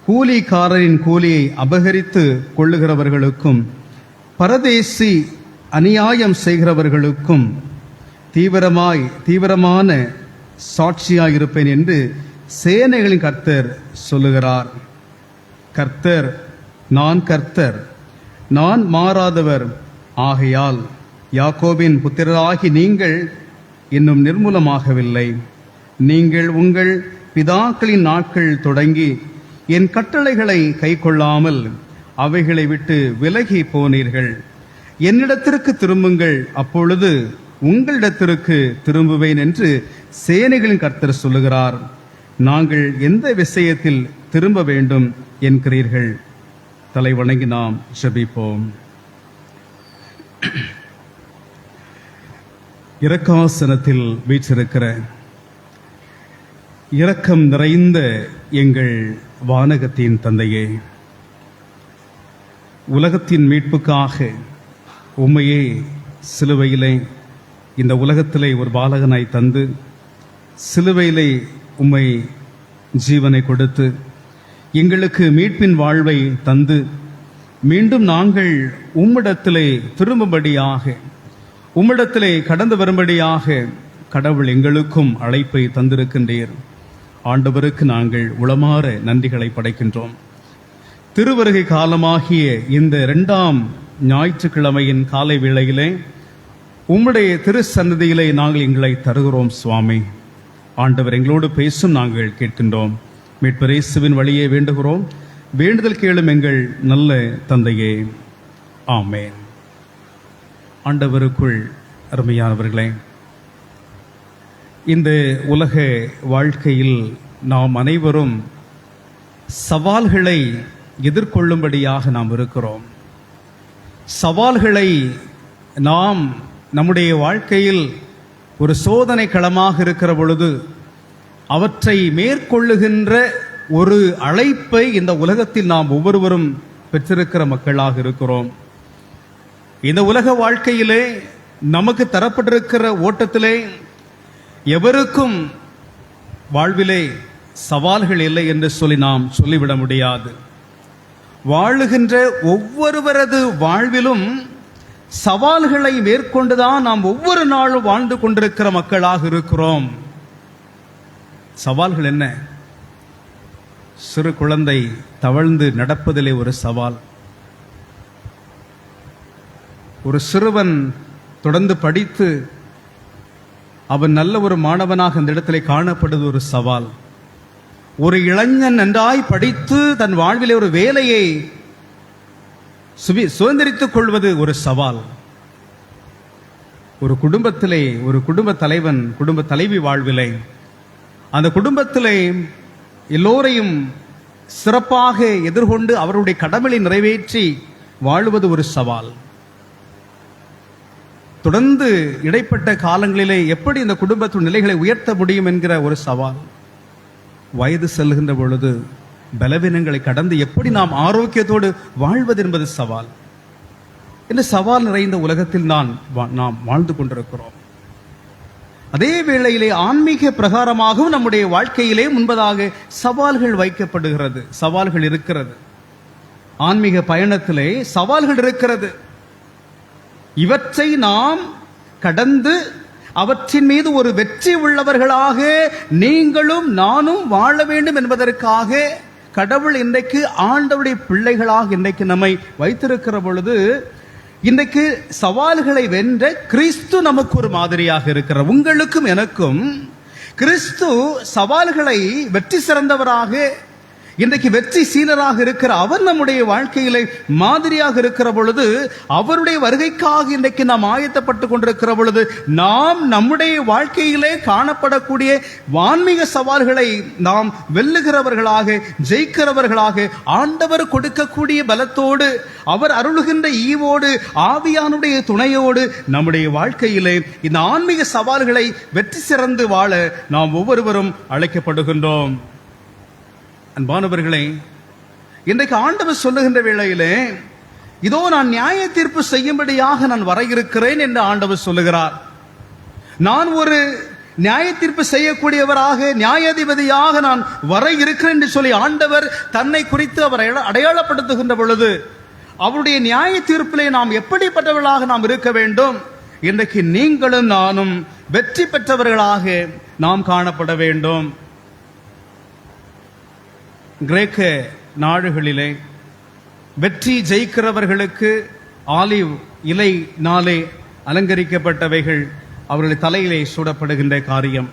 கூலிக்காரரின் கூலியை அபகரித்து கொள்ளுகிறவர்களுக்கும் பரதேசி அநியாயம் செய்கிறவர்களுக்கும் தீவிரமான சாட்சியாயிருப்பேன் என்று சேனைகளின் கர்த்தர் சொல்லுகிறார். கர்த்தர், நான் மாறாதவர் ஆகையால் யாக்கோபின் புத்திரராகி நீங்கள் இன்னும் நிர்மூலமாகவில்லை. நீங்கள் உங்கள் பிதாக்களின் நாட்கள் தொடங்கி என் கட்டளைகளை கைக்கொள்ளாமல் அவைகளை விட்டு விலகி போனீர்கள். என்னிடத்திற்கு திரும்புங்கள், அப்பொழுது உங்களிடத்திற்கு திரும்புவேன் என்று சேனைகளின் கர்த்தர் சொல்லுகிறார். நாங்கள் எந்த விஷயத்தில் திரும்ப வேண்டும் என்கிறீர்கள்? தலை வணங்கி நாம் ஜெபிப்போம். இரக்காசனத்தில் வீற்றிருக்கிற இரக்கம் நிறைந்த எங்கள் வானகத்தின் தந்தையே, உலகத்தின் மீட்புக்காக உம்மையே சிலுவையிலே இந்த உலகத்திலே ஒரு பாலகனாய் தந்து சிலுவையிலே உம்மை ஜீவனை கொடுத்து எங்களுக்கு மீட்பின் வாழ்வை தந்து மீண்டும் நாங்கள் உம்மிடத்திலே திரும்பும்படியாக உம்மிடத்திலே கடந்து வரும்படியாக கடவுள் எங்களுக்கும் அழைப்பை தந்திருக்கின்றீர். ஆண்டவருக்கு நாங்கள் உளமாற நன்றிகளை படைக்கின்றோம். திருவருகை காலமாகிய இந்த 2ஆம் ஞாயிற்றுக்கிழமையின் காலை வேளையிலே உம்முடைய திருச்சன்னதியிலே நாங்கள் எங்களை தருகிறோம் சுவாமி. ஆண்டவர் எங்களோடு பேசும் நாங்கள் கேட்கின்றோம். மீட்பர் இயேசுவின் வழியே வேண்டுகிறோம். வேண்டுதல் கேளும் எங்கள் நல்ல தந்தையே. ஆமென். ஆண்டவருக்குள் அருமையானவர்களே, இந்த உலக வாழ்க்கையில் நாம் அனைவரும் சவால்களை எதிர்கொள்ளும்படியாக நாம் இருக்கிறோம். சவால்களை நாம் நம்முடைய வாழ்க்கையில் ஒரு சோதனை களமாக இருக்கிற பொழுது அவற்றை மேற்கொள்ளுகின்ற ஒரு அழைப்பை இந்த உலகத்தில் நாம் ஒவ்வொருவரும் பெற்றிருக்கிற மக்களாக இருக்கிறோம். இந்த உலக வாழ்க்கையிலே நமக்கு தரப்பட்டிருக்கிற ஓட்டத்திலே எவருக்கும் வாழ்விலே சவால்கள் இல்லை என்று சொல்லி நாம் சொல்லிவிட முடியாது. வாழுகின்ற ஒவ்வொருவரது வாழ்விலும் சவால்களை மேற்கொண்டுதான் நாம் ஒவ்வொரு நாளும் வாழ்ந்து கொண்டிருக்கிற மக்களாக இருக்கிறோம். சவால்கள் என்ன? சிறு குழந்தை தவழ்ந்து நடப்பதிலே ஒரு சவால். ஒரு சிறுவன் தொடர்ந்து படித்து அவன் நல்ல ஒரு மாணவனாக அந்த இடத்திலே காணப்படுவது ஒரு சவால். ஒரு இளைஞன் நன்றாய் படித்து தன் வாழ்விலே ஒரு வேலையை சுதந்திரித்துக் கொள்வது ஒரு சவால். ஒரு குடும்பத்திலே ஒரு குடும்ப தலைவன் குடும்ப தலைவி வாழ்விலே அந்த குடும்பத்திலே எல்லோரையும் சிறப்பாக எதிர்கொண்டு அவருடைய கடமையை நிறைவேற்றி வாழுவது ஒரு சவால். தொடர்ந்து இடைப்பட்ட காலங்களிலே எப்படி இந்த குடும்பத்தின் நிலைகளை உயர்த்த முடியும் என்கிற ஒரு சவால். வயது செல்கின்ற பொழுது பலவீனங்களை கடந்து எப்படி நாம் ஆரோக்கியத்தோடு வாழ்வது என்பது சவால். இந்த சவால் நிறைந்த உலகத்தில் நாம் வாழ்ந்து கொண்டிருக்கிறோம். அதே வேளையிலே ஆன்மீக பிரகாரமாகவும் நம்முடைய வாழ்க்கையிலே முன்பதாக சவால்கள் வைக்கப்படுகிறது. சவால்கள் இருக்கிறது. ஆன்மீக பயணத்திலே சவால்கள் இருக்கிறது. இவற்றை நாம் கடந்து அவற்றின் மீது ஒரு வெற்றி உள்ளவர்களாக நீங்களும் நானும் வாழ வேண்டும் என்பதற்காக கடவுள் இன்றைக்கு ஆண்டவருடைய பிள்ளைகளாக இன்றைக்கு நம்மை வைத்திருக்கிற பொழுது இன்றைக்கு சவால்களை வென்ற கிறிஸ்து நமக்கு ஒரு மாதிரியாக இருக்கிறார். உங்களுக்கும் எனக்கும் கிறிஸ்து சவால்களை வெற்றி சிறந்தவராக இன்றைக்கு வெற்றி சீலராக இருக்கிற அவர் நம்முடைய வாழ்க்கையிலே மாதிரியாக இருக்கிற பொழுது அவருடைய வருகைக்காக இன்றைக்கு நாம் ஆயத்தப்பட்டு கொண்டிருக்கிற பொழுது நாம் நம்முடைய வாழ்க்கையிலே காணப்படக்கூடிய ஆன்மீக சவால்களை நாம் வெல்லுகிறவர்களாக ஜெயிக்கிறவர்களாக ஆண்டவர் கொடுக்கக்கூடிய பலத்தோடு அவர் அருளுகின்ற ஈவோடு ஆவியானுடைய துணையோடு நம்முடைய வாழ்க்கையிலே இந்த ஆன்மீக சவால்களை வெற்றி சிறந்து வாழ நாம் ஒவ்வொருவரும் அழைக்கப்படுகின்றோம். அன்பானவர்களே, இன்றைக்கு ஆண்டவர் சொல்லுகின்ற வேளையிலே இதோ நான் நியாய தீர்ப்பு செய்யும்படியாக நான் வர இருக்கிறேன் என்று ஆண்டவர் சொல்லுகிறார். நான் ஒரு நியாய தீர்ப்பு செய்யக்கூடியவராக நியாயாதிபதியாக நான் வர இருக்கிறேன் என்று சொல்லி ஆண்டவர் தன்னை குறித்து அவர் அடையாளப்படுத்துகின்ற பொழுது அவருடைய நியாய தீர்ப்பிலே நாம் எப்படிப்பட்டவர்களாக நாம் இருக்க வேண்டும்? இன்றைக்கு நீங்களும் நானும் வெற்றி பெற்றவர்களாக நாம் காணப்பட வேண்டும். கிரேக்க நாடுகளிலே வெற்றி ஜெயிக்கிறவர்களுக்கு ஆலிவ் இலை நாளே அலங்கரிக்கப்பட்டவைகள் அவர்களுடைய தலையிலே சூடப்படுகின்ற காரியம்.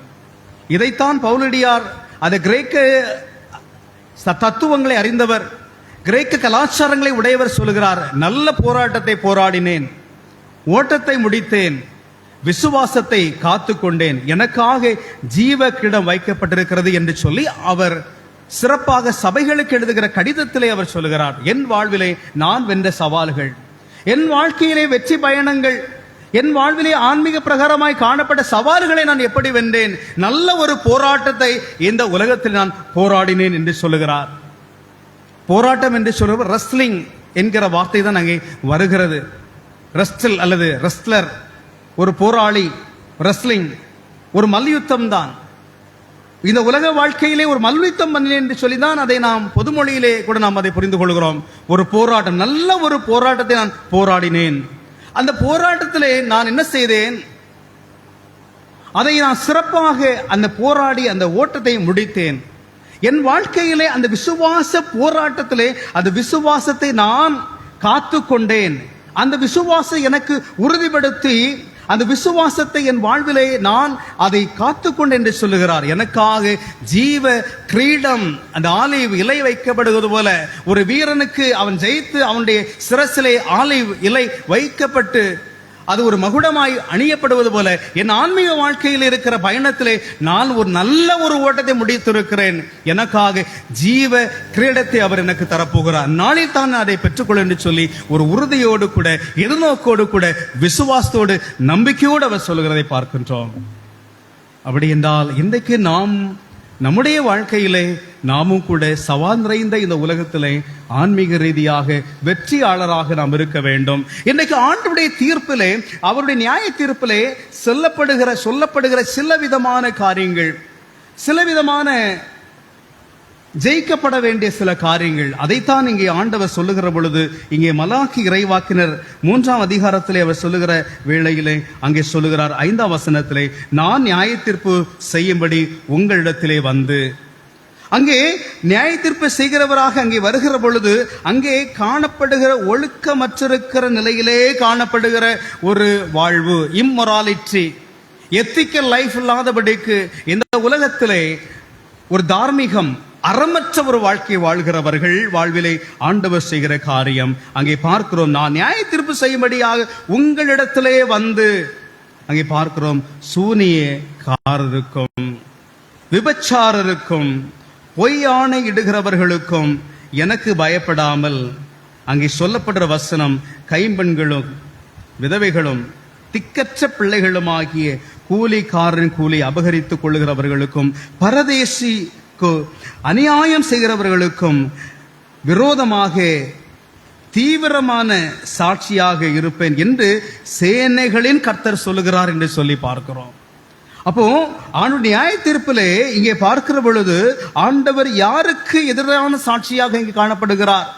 இதைத்தான் பவுலடியார் அது கிரேக்க தத்துவங்களை அறிந்தவர், கிரேக்க கலாச்சாரங்களை உடையவர் சொல்லுகிறார். நல்ல போராட்டத்தை போராடினேன், ஓட்டத்தை முடித்தேன், விசுவாசத்தை காத்து கொண்டேன், எனக்காக ஜீவ கிரீடம் வைக்கப்பட்டிருக்கிறது என்று சொல்லி அவர் சிறப்பாக சபைகளுக்கு எழுதுகிற கடிதத்திலே அவர் சொல்லுகிறார். என் வாழ்விலே நான் வென்ற சவால்கள், என் வாழ்க்கையிலே வெற்றி பயணங்கள், என் வாழ்விலே ஆன்மீக பிரகாரமாய் காணப்பட்ட சவால்களை நான் எப்படி வென்றேன், நல்ல ஒரு போராட்டத்தை இந்த உலகத்தில் நான் போராடினேன் என்று சொல்லுகிறார். போராட்டம் என்று சொல்லுவது ரெஸ்லிங் என்கிற வார்த்தை தான் அங்கே வருகிறது. ரெஸ்டில் அல்லது ரெஸ்லர் ஒரு போராளி, ரெஸ்லிங் ஒரு மல்யுத்தம் தான். இந்த உலக வாழ்க்கையிலே ஒரு மல்யுத்தம் பண்ணினேன் என்று சொல்லிதான் அதை நாம் பொதுமொழியிலே கூட நாம் அதை புரிந்து கொள்கிறோம். ஒரு போராட்டம், நல்ல ஒரு போராட்டத்தை நான் போராடினேன். அந்த போராட்டத்திலே நான் என்ன செய்தேன்? அதை நான் சிறப்பாக அந்த போராடி அந்த ஓட்டத்தை முடித்தேன். என் வாழ்க்கையிலே அந்த விசுவாச போராட்டத்திலே அந்த விசுவாசத்தை நான் காத்து கொண்டேன். அந்த விசுவாசத்தை எனக்கு உறுதிப்படுத்தி அந்த விசுவாசத்தை என் வாழ்விலே நான் அதை காத்துக்கொண்டு என்று சொல்லுகிறார். எனக்காக ஜீவ கிரீடம் அந்த ஆலிவ் இலை வைக்கப்படுவது போல ஒரு வீரனுக்கு அவன் ஜெயித்து அவனுடைய சிரசிலே ஆலிவ் இலை வைக்கப்பட்டு அது ஒரு மகுடமாய் அணியப்படுவது போல என் ஆன்மீக வாழ்க்கையில் இருக்கிற பயணத்திலே நான் ஒரு நல்ல ஒரு ஓட்டத்தை முடித்திருக்கிறேன். எனக்காக ஜீவ கிரீடத்தை அவர் எனக்கு தரப்போகிறார். நாளில் தான் அதை பெற்றுக்கொள்ள என்று சொல்லி ஒரு உறுதியோடு கூட, எதிர்நோக்கோடு கூட, விசுவாசத்தோடு, நம்பிக்கையோடு அவர் சொல்லுகிறதை பார்க்கின்றோம். அப்படி என்றால் இன்றைக்கு நாம் நம்முடைய வாழ்க்கையிலே நாமும் கூட சவால் நிறைந்த இந்த உலகத்திலே ஆன்மீக ரீதியாக வெற்றியாளராக நாம் இருக்க வேண்டும். இன்றைக்கு ஆண்டவருடைய தீர்ப்பிலே, அவருடைய நியாய தீர்ப்பிலே சொல்லப்படுகிற சில விதமான காரியங்கள், சில விதமான ஜெயிக்கப்பட வேண்டிய சில காரியங்கள், அதைத்தான் இங்கே ஆண்டவர் சொல்லுகிற பொழுது, இங்கே மலாக்கி இறைவாக்கினர் 3ஆம் அதிகாரத்திலே அவர் சொல்லுகிற வேளையிலே அங்கே சொல்லுகிறார் 5ஆம் வசனத்திலே, நான் நியாய தீர்ப்பு செய்யும்படி உங்களிடத்திலே வந்து. அங்கே நியாய தீர்ப்பு செய்கிறவராக அங்கே வருகிற பொழுது அங்கே காணப்படுகிற ஒழுக்கமற்றிருக்கிற நிலையிலே காணப்படுகிற ஒரு வாழ்வு, இம்மொராலிட்டி, எத்திக்கல் லைஃப் இல்லாதபடிக்கு இந்த உலகத்திலே ஒரு தார்மீகம், அறமற்ற ஒரு வாழ்க்கை வாழ்கிறவர்கள் வாழ்விலே ஆண்டவர் செய்கிற காரியம் அங்கே பார்க்கிறோம். நான் நியாய தீர்ப்பு செய்யும்படியாக உங்களிடத்திலே வந்து. அங்கே பார்க்கிறோம், சூனியக்காரருக்கும், விபச்சாரருக்கும், பொய் ஆணை இடுகிறவர்களுக்கும் எனக்கு பயப்படாமல். அங்கே சொல்லப்படுற வசனம், கைம்பெண்களும் விதவைகளும் திக்கற்ற பிள்ளைகளுமாகிய கூலிக்காரன் கூலி அபகரித்துக் கொள்ளுகிறவர்களுக்கும் பரதேசிக்கு அநியாயம் செய்கிறவர்களுக்கும் விரோதமாக தீவிரமான சாட்சியாக இருப்பேன் என்று சேனைகளின் கர்த்தர் சொல்லுகிறார் என்று சொல்லி பார்க்கிறோம். அப்போ ஆண்டவர் நியாய தீர்ப்பிலே இங்கே பார்க்கிற பொழுது ஆண்டவர் யாருக்கு எதிரான சாட்சியாக இங்கே காணப்படுகிறார்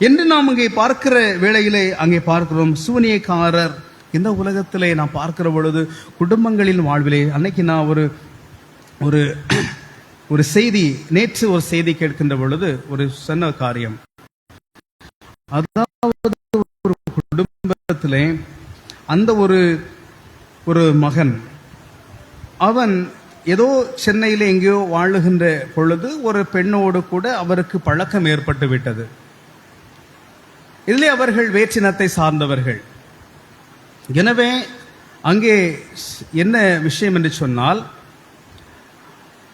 என்று நாம் இங்கே பார்க்கிற வேளையிலே அங்கே பார்க்கிறோம், சூனியக்காரர். இந்த உலகத்திலே நாம் பார்க்கிற பொழுது குடும்பங்களின் வாழ்விலே, அன்னைக்கு நான் ஒரு செய்தி, நேற்று ஒரு செய்தி கேட்கின்ற பொழுது ஒரு சொன்ன காரியம், அதாவது ஒரு குடும்பத்திலே அந்த ஒரு மகன், அவன் ஏதோ சென்னையில் எங்கேயோ வாழுகின்ற பொழுது ஒரு பெண்ணோடு கூட அவருக்கு பழக்கம் ஏற்பட்டு விட்டது. இதிலே அவர்கள் வேற்றினத்தை சார்ந்தவர்கள். எனவே அங்கே என்ன விஷயம் என்று சொன்னால்,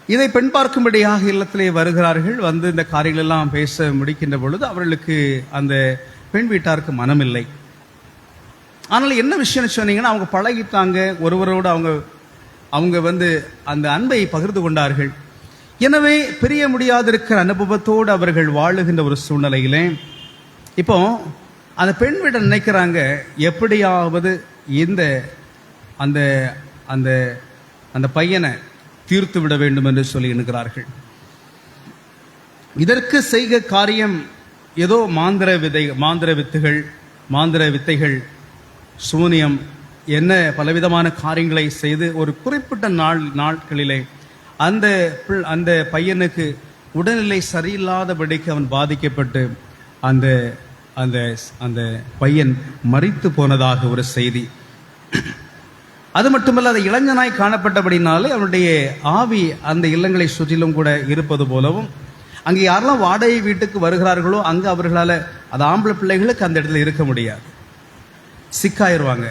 இதை பெண் பார்க்கும்படியாக இல்லத்திலே வருகிறார்கள். வந்து இந்த காரியங்கள் எல்லாம் பேச முடிக்கின்ற பொழுது அவர்களுக்கு அந்த பெண் வீட்டாருக்கு மனமில்லை. ஆனால் என்ன விஷயம் சொன்னீங்கன்னா, அவங்க பழகிட்டாங்க ஒருவரோடு, அவங்க வந்து அந்த அன்பை பகிர்ந்து கொண்டார்கள். எனவே பிரிய முடியாதிருக்கிற அனுபவத்தோடு அவர்கள் வாழுகின்ற ஒரு சூழ்நிலையிலே இப்போ அந்த பெண் வீட்டை நினைக்கிறாங்க, எப்படியாவது அந்த அந்த அந்த பையனை தீர்த்து விட வேண்டும் என்று சொல்லி எண்ணுகிறார்கள். இதற்கு செய்க காரியம் ஏதோ மாந்திர வித்தைகள், சூனியம், என்ன பலவிதமான காரியங்களை செய்து ஒரு குறிப்பிட்ட நாட்களிலே அந்த பையனுக்கு உடல்நிலை சரியில்லாதபடிக்கு அவன் பாதிக்கப்பட்டு அந்த அந்த அந்த பையன் மரித்து போனதாக ஒரு செய்தி. அது மட்டுமல்ல, அந்த இளைஞனாய் காணப்பட்டபடினாலே அவனுடைய ஆவி அந்த இல்லங்களை சுற்றிலும் கூட இருப்பது போலவும், அங்கே யாரெல்லாம் வாடகை வீட்டுக்கு வருகிறார்களோ அங்கே அவர்களால், அது ஆம்பளை பிள்ளைகளுக்கு அந்த இடத்துல இருக்க முடியாது, சிக்காயிருவாங்க.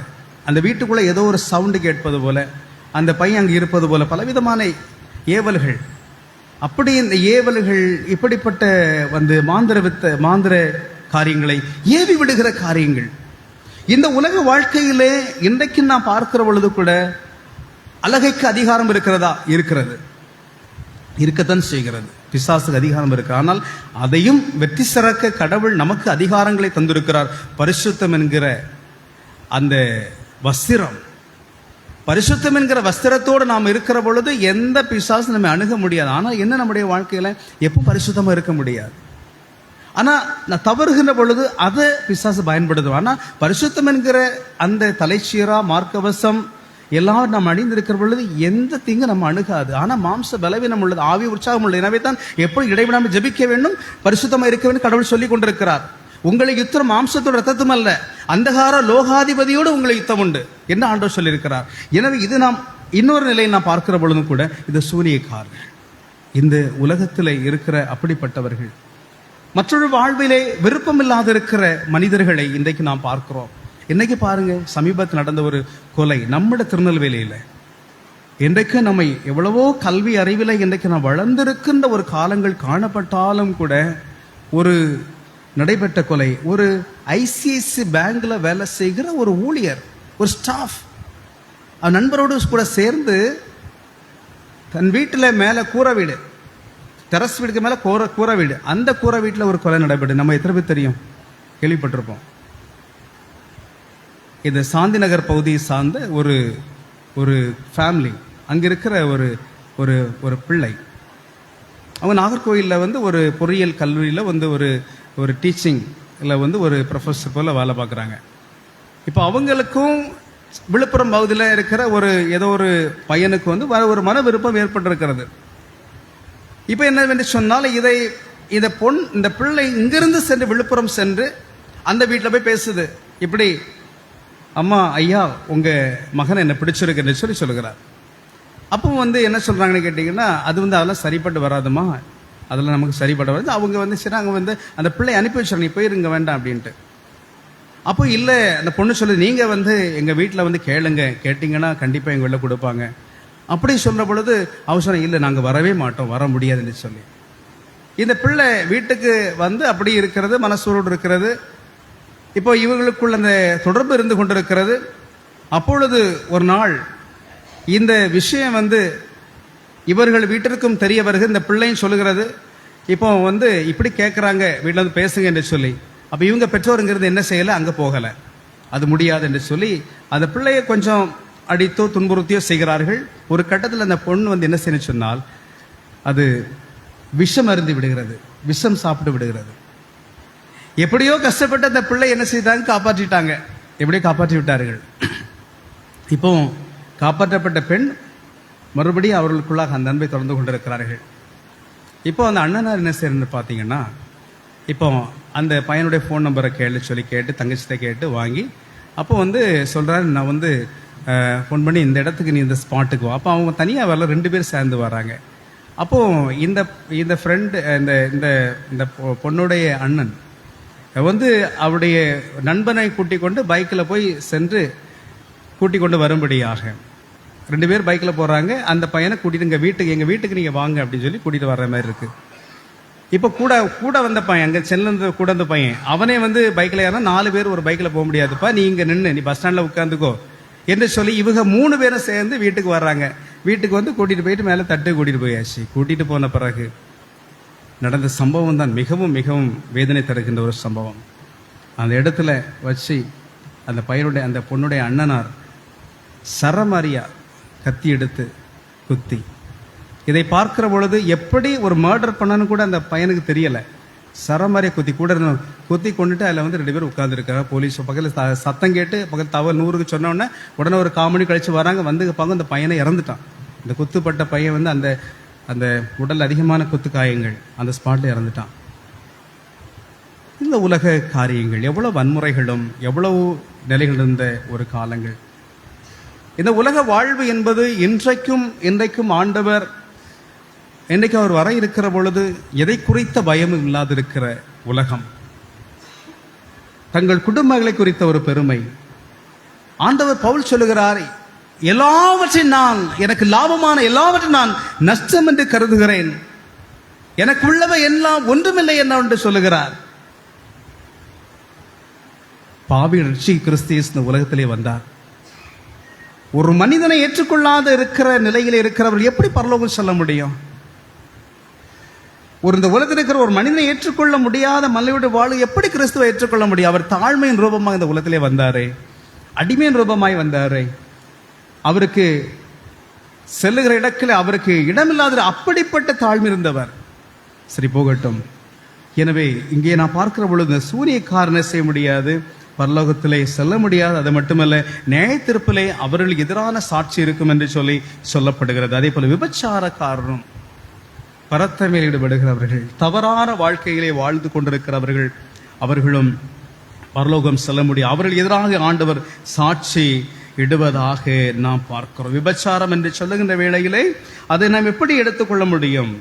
அந்த வீட்டுக்குள்ள ஏதோ ஒரு சவுண்டு கேட்பது போல, அந்த பையன் அங்கே இருப்பது போல பலவிதமான ஏவல்கள். அப்படி இந்த ஏவல்கள், இப்படிப்பட்ட மாந்திர காரியங்களை ஏவி விடுகிற காரியங்கள் இந்த உலக வாழ்க்கையிலே இன்றைக்கு நான் பார்க்கிற பொழுது கூட அழகைக்கு அதிகாரம் இருக்கத்தான் செய்கிறது. பிசாசுக்கு அதிகாரம் இருக்கு. ஆனால் அதையும் வெற்றி சிறக்க கடவுள் நமக்கு அதிகாரங்களை தந்திருக்கிறார். பரிசுத்தம் என்கிற அந்த வஸ்திரம், பரிசுத்தம் என்கிற வஸ்திரத்தோடு நாம் இருக்கிற பொழுது எந்த பிசாசு நம்ம அணுக முடியாது. ஆனால் என்ன, நம்முடைய வாழ்க்கையில எப்போ பரிசுத்தமா இருக்க முடியாது. ஆனா நான் தவறுகின்ற பொழுது அதை பிசாசு பயன்படுத்தும். ஆனா பரிசுத்தம் என்கிற அந்த தலைச்சீரா மார்க்கவசம் எல்லாரும் நாம் அணிந்திருக்கிற பொழுது எந்த தீங்கு நம்ம அணுகாது. ஆனா மாம்ச பலவீனம் உள்ளது, ஆவி உற்சாகம் உள்ளது. எனவே தான் எப்படி இடைவிடாமல் ஜெபிக்க வேண்டும், பரிசுத்தமா இருக்க வேண்டும் கடவுள் சொல்லி கொண்டிருக்கிறார். உங்களை யுத்தம் மாம்சத்தோட ரத்தத்தும் அல்ல, அந்தகார லோகாதிபதியோடு உங்களை யுத்தம் உண்டு என்று ஆண்டவர் சொல்லியிருக்கிறார். எனவே இது நாம் இன்னொரு நிலையை நாம் பார்க்கிற பொழுதும் கூட இது சூனியக்காரர்கள், இந்த உலகத்தில் இருக்கிற அப்படிப்பட்டவர்கள், மற்றொரு வாழ்விலே விருப்பம் இல்லாத இருக்கிற மனிதர்களை இன்றைக்கு நாம் பார்க்கிறோம். இன்னைக்கு பாருங்க, சமீபத்தில் நடந்த ஒரு கொலை நம்மட திருநெல்வேலியில். இன்றைக்கு நம்மை எவ்வளவோ கல்வி அறிவில் இன்றைக்கு நாம் வளர்ந்திருக்கின்ற ஒரு காலங்கள் காணப்பட்டாலும் கூட ஒரு நடைபெற்ற கொலை, ஒரு ஐசிஐசி பேங்க்ல வேலை செய்கிற ஒரு ஊழியர், ஒரு ஸ்டாஃப், அவன் நண்பரோடு கூட சேர்ந்து தன் வீட்டில் மேலே கூரை வீடு, டெரஸ் வீடுக்கு மேலே கூரை வீடு, அந்த கூரை வீட்டில் ஒரு கொலை நடைபெற்று நம்ம எத்தனை பேர் தெரியும், கேள்விப்பட்டிருப்போம். இது சாந்தி நகர் பகுதியை சார்ந்த ஒரு ஃபேமிலி. அங்கே இருக்கிற ஒரு பிள்ளை, அவங்க நாகர்கோயிலில் ஒரு பொறியியல் கல்லூரியில் ஒரு டீச்சிங் இல்லை ஒரு ப்ரொஃபஸர் போல் வேலை பார்க்குறாங்க. இப்போ அவங்களுக்கும் விழுப்புரம் பகுதியில் இருக்கிற ஏதோ ஒரு பையனுக்கு ஒரு மன விருப்பம் ஏற்பட்டிருக்கிறது. இப்போ என்னவென்று சொன்னால், இந்த பிள்ளை இங்கிருந்து சென்று விழுப்புரம் சென்று அந்த வீட்டில் போய் பேசுது. இப்படி, அம்மா ஐயா உங்க மகன் என்ன பிடிச்சிருக்குன்னு சொல்லுகிறார். அப்போ என்ன சொல்றாங்கன்னு கேட்டீங்கன்னா, அது அதெல்லாம் சரிப்பட்டு வராதுமா, அதெல்லாம் நமக்கு சரிப்பட்டு வராது. அவங்க சரி, அங்கே அந்த பிள்ளை அனுப்பி வச்சிடணும், நீ போயிருங்க வேண்டாம் அப்படின்ட்டு. அப்போ இல்லை, அந்த பொண்ணு சொல்லு, நீங்க எங்க வீட்டில் கேளுங்க, கேட்டீங்கன்னா கண்டிப்பா எங்க வீட்டில் கொடுப்பாங்க அப்படி சொல்ற பொழுது அவங்க சொன்ன, இல்லை நாங்க வரவே மாட்டோம், வர முடியாதுன்னு சொல்லி. இந்த பிள்ளை வீட்டுக்கு அப்படி இருக்கிறது, மனசூரோடு இருக்கிறது. இப்போ இவங்களுக்குள்ள அந்த தொடர்பு இருந்து கொண்டிருக்கிறது. அப்பொழுது ஒரு நாள் இந்த விஷயம் இவர்கள் வீட்டிற்கும் தெரிய வருகிறது. இந்த பிள்ளையும் சொல்லுகிறது, இப்போ இப்படி கேட்குறாங்க, வீட்டில் பேசுங்க என்று சொல்லி. அப்போ இவங்க பெற்றோருங்கிறது என்ன செய்யலை, அங்கே போகலை, அது முடியாது என்று சொல்லி அந்த பிள்ளையை கொஞ்சம் அடித்தோ துன்புறுத்தியோ செய்கிறார்கள். ஒரு கட்டத்தில் அந்த பொண்ணு என்ன செய்யணும் சொன்னால், அது விஷம் அருந்தி விடுகிறது, விஷம் சாப்பிட்டு விடுகிறது. எப்படியோ கஷ்டப்பட்டு அந்த பிள்ளை என்ன செய்தாங்க, காப்பாற்றிட்டாங்க, எப்படியோ காப்பாற்றி விட்டார்கள். இப்போ காப்பாற்றப்பட்ட பெண் மறுபடியும் அவர்களுக்குள்ளாக அந்த அன்பை தொடர்ந்து கொண்டிருக்கிறார்கள். இப்போ அந்த அண்ணனார் என்ன செய்யணும்னு பார்த்தீங்கன்னா, இப்போ அந்த பையனுடைய ஃபோன் நம்பரை கேட்டு தங்கச்சிட்ட கேட்டு வாங்கி, அப்போ சொல்கிறாரு, நான் ஃபோன் பண்ணி இந்த இடத்துக்கு நீ இந்த ஸ்பாட்டுக்கு வா. அப்போ அவங்க தனியாக வரல, 2 பேர் சேர்ந்து வராங்க. அப்போது இந்த ஃப்ரெண்டு, இந்த பொண்ணுடைய அண்ணன் அவருடைய நண்பனை கூட்டிக் கொண்டு பைக்கில் போய் சென்று கூட்டிக் கொண்டு வரும்படியாக 2 பேர் பைக்கில் போகிறாங்க. அந்த பையனை கூட்டிட்டு எங்கள் வீட்டுக்கு நீங்கள் வாங்க அப்படின்னு சொல்லி கூட்டிகிட்டு வர்ற மாதிரி இருக்குது. இப்போ கூட வந்த பையன், அங்கே செல்ல கூட வந்த பையன், அவனே பைக்கில் ஏறினா 4 பேர் ஒரு பைக்கில் போக முடியாதுப்பா, நீ இங்கே நின்று நீ பஸ் ஸ்டாண்டில் உட்காந்துக்கோ என்று சொல்லி இவங்க 3 பேரும் சேர்ந்து வீட்டுக்கு வர்றாங்க. வீட்டுக்கு கூட்டிகிட்டு போயிட்டு மேலே தட்டு கூட்டிகிட்டு போயாச்சு. கூட்டிகிட்டு போன பிறகு நடந்த சம்பவம் தான் மிகவும் மிகவும் வேதனை தருகின்ற ஒரு சம்பவம். அந்த இடத்துல வச்சு அந்த பொண்ணுடைய அண்ணனார் சரமாரியா கத்தி எடுத்து குத்தி, இதை பார்க்கிற பொழுது எப்படி ஒரு மர்டர் பண்ணனு கூட அந்த பையனுக்கு தெரியல. சரமாரியா குத்தி கொண்டுட்டு அதில் 2 பேர் உட்கார்ந்துருக்காங்க. போலீஸ் பக்கத்தில் சத்தம் கேட்டு பக்கத்தில் தவறு 100க்கு சொன்ன உடனே ஒரு 1/4 மணி கழிச்சு வராங்க. பார்க்க அந்த பையனை இறந்துட்டான். இந்த குத்துப்பட்ட பையன் அந்த உடல் அதிகமான குத்து காயங்கள், அந்த ஸ்பாட்ல இறந்துட்டான். இந்த உலக காரியங்கள் எவ்வளவு வன்முறைகளும் எவ்வளவு நிலைகள் இருந்த ஒரு காலங்கள். இந்த உலக வாழ்வு என்பது இன்றைக்கும் ஆண்டவர் இன்றைக்கு அவர் வர இருக்கிற பொழுது எதை குறித்த பயமும் இல்லாதிருக்கிற உலகம். தங்கள் குடும்பங்களை குறித்த ஒரு பெருமை. ஆண்டவர் பவுல் சொல்லுகிறார், எல்லாவற்றையும் எனக்கு லாபமான எல்லாவற்றையும் நான் நஷ்டம் என்று கருதுகிறேன், எனக்கு உள்ளவை எல்லாம் ஒன்றுமில்லை என்று சொல்லுகிறார். பாவி ரட்சி கிறிஸ்து இந்த உலகத்திலே வந்தார். ஒரு மனிதனை ஏற்றுக்கொள்ளாத இருக்கிற நிலையில் இருக்கிறவர்கள் எப்படி பரலோகம் செல்ல முடியும்? இந்த உலகத்தில் இருக்கிற ஒரு மனிதனை ஏற்றுக்கொள்ள முடியாத மலையோடு வாழ எப்படி கிறிஸ்துவை ஏற்றுக்கொள்ள முடியும்? அவர் தாழ்மையின் ரூபமாக இந்த உலகத்திலே வந்தாரே, அடிமையின் ரூபமாய் வந்தாரே, அவருக்கு செல்லுகிற இடத்தில் அவருக்கு இடமில்லாத அப்படிப்பட்ட தாழ்மை இருந்தவர். சரி, போகட்டும். எனவே இங்கே நான் பார்க்கிற பொழுது சூரியக்காரனை செய்ய முடியாது, பரலோகத்திலே செல்ல முடியாது. அது மட்டுமல்ல, நியாயத்தீர்ப்பிலே அவர்களுக்கு எதிரான சாட்சி இருக்கும் என்று சொல்லப்படுகிறது. அதே போல விபச்சாரக்காரரும், பரத்தமையில் ஈடுபடுகிறவர்கள், தவறான வாழ்க்கையிலே வாழ்ந்து கொண்டிருக்கிறவர்கள், அவர்களும் பரலோகம் செல்ல முடியும். அவர்கள் எதிராக ஆண்டவர் சாட்சி இடுவதாக நாம் பார்க்கிறோம். விபச்சாரம் என்று சொல்லுகின்ற வேளையிலே அதை நாம் எப்படி எடுத்துக்கொள்ள முடியும்?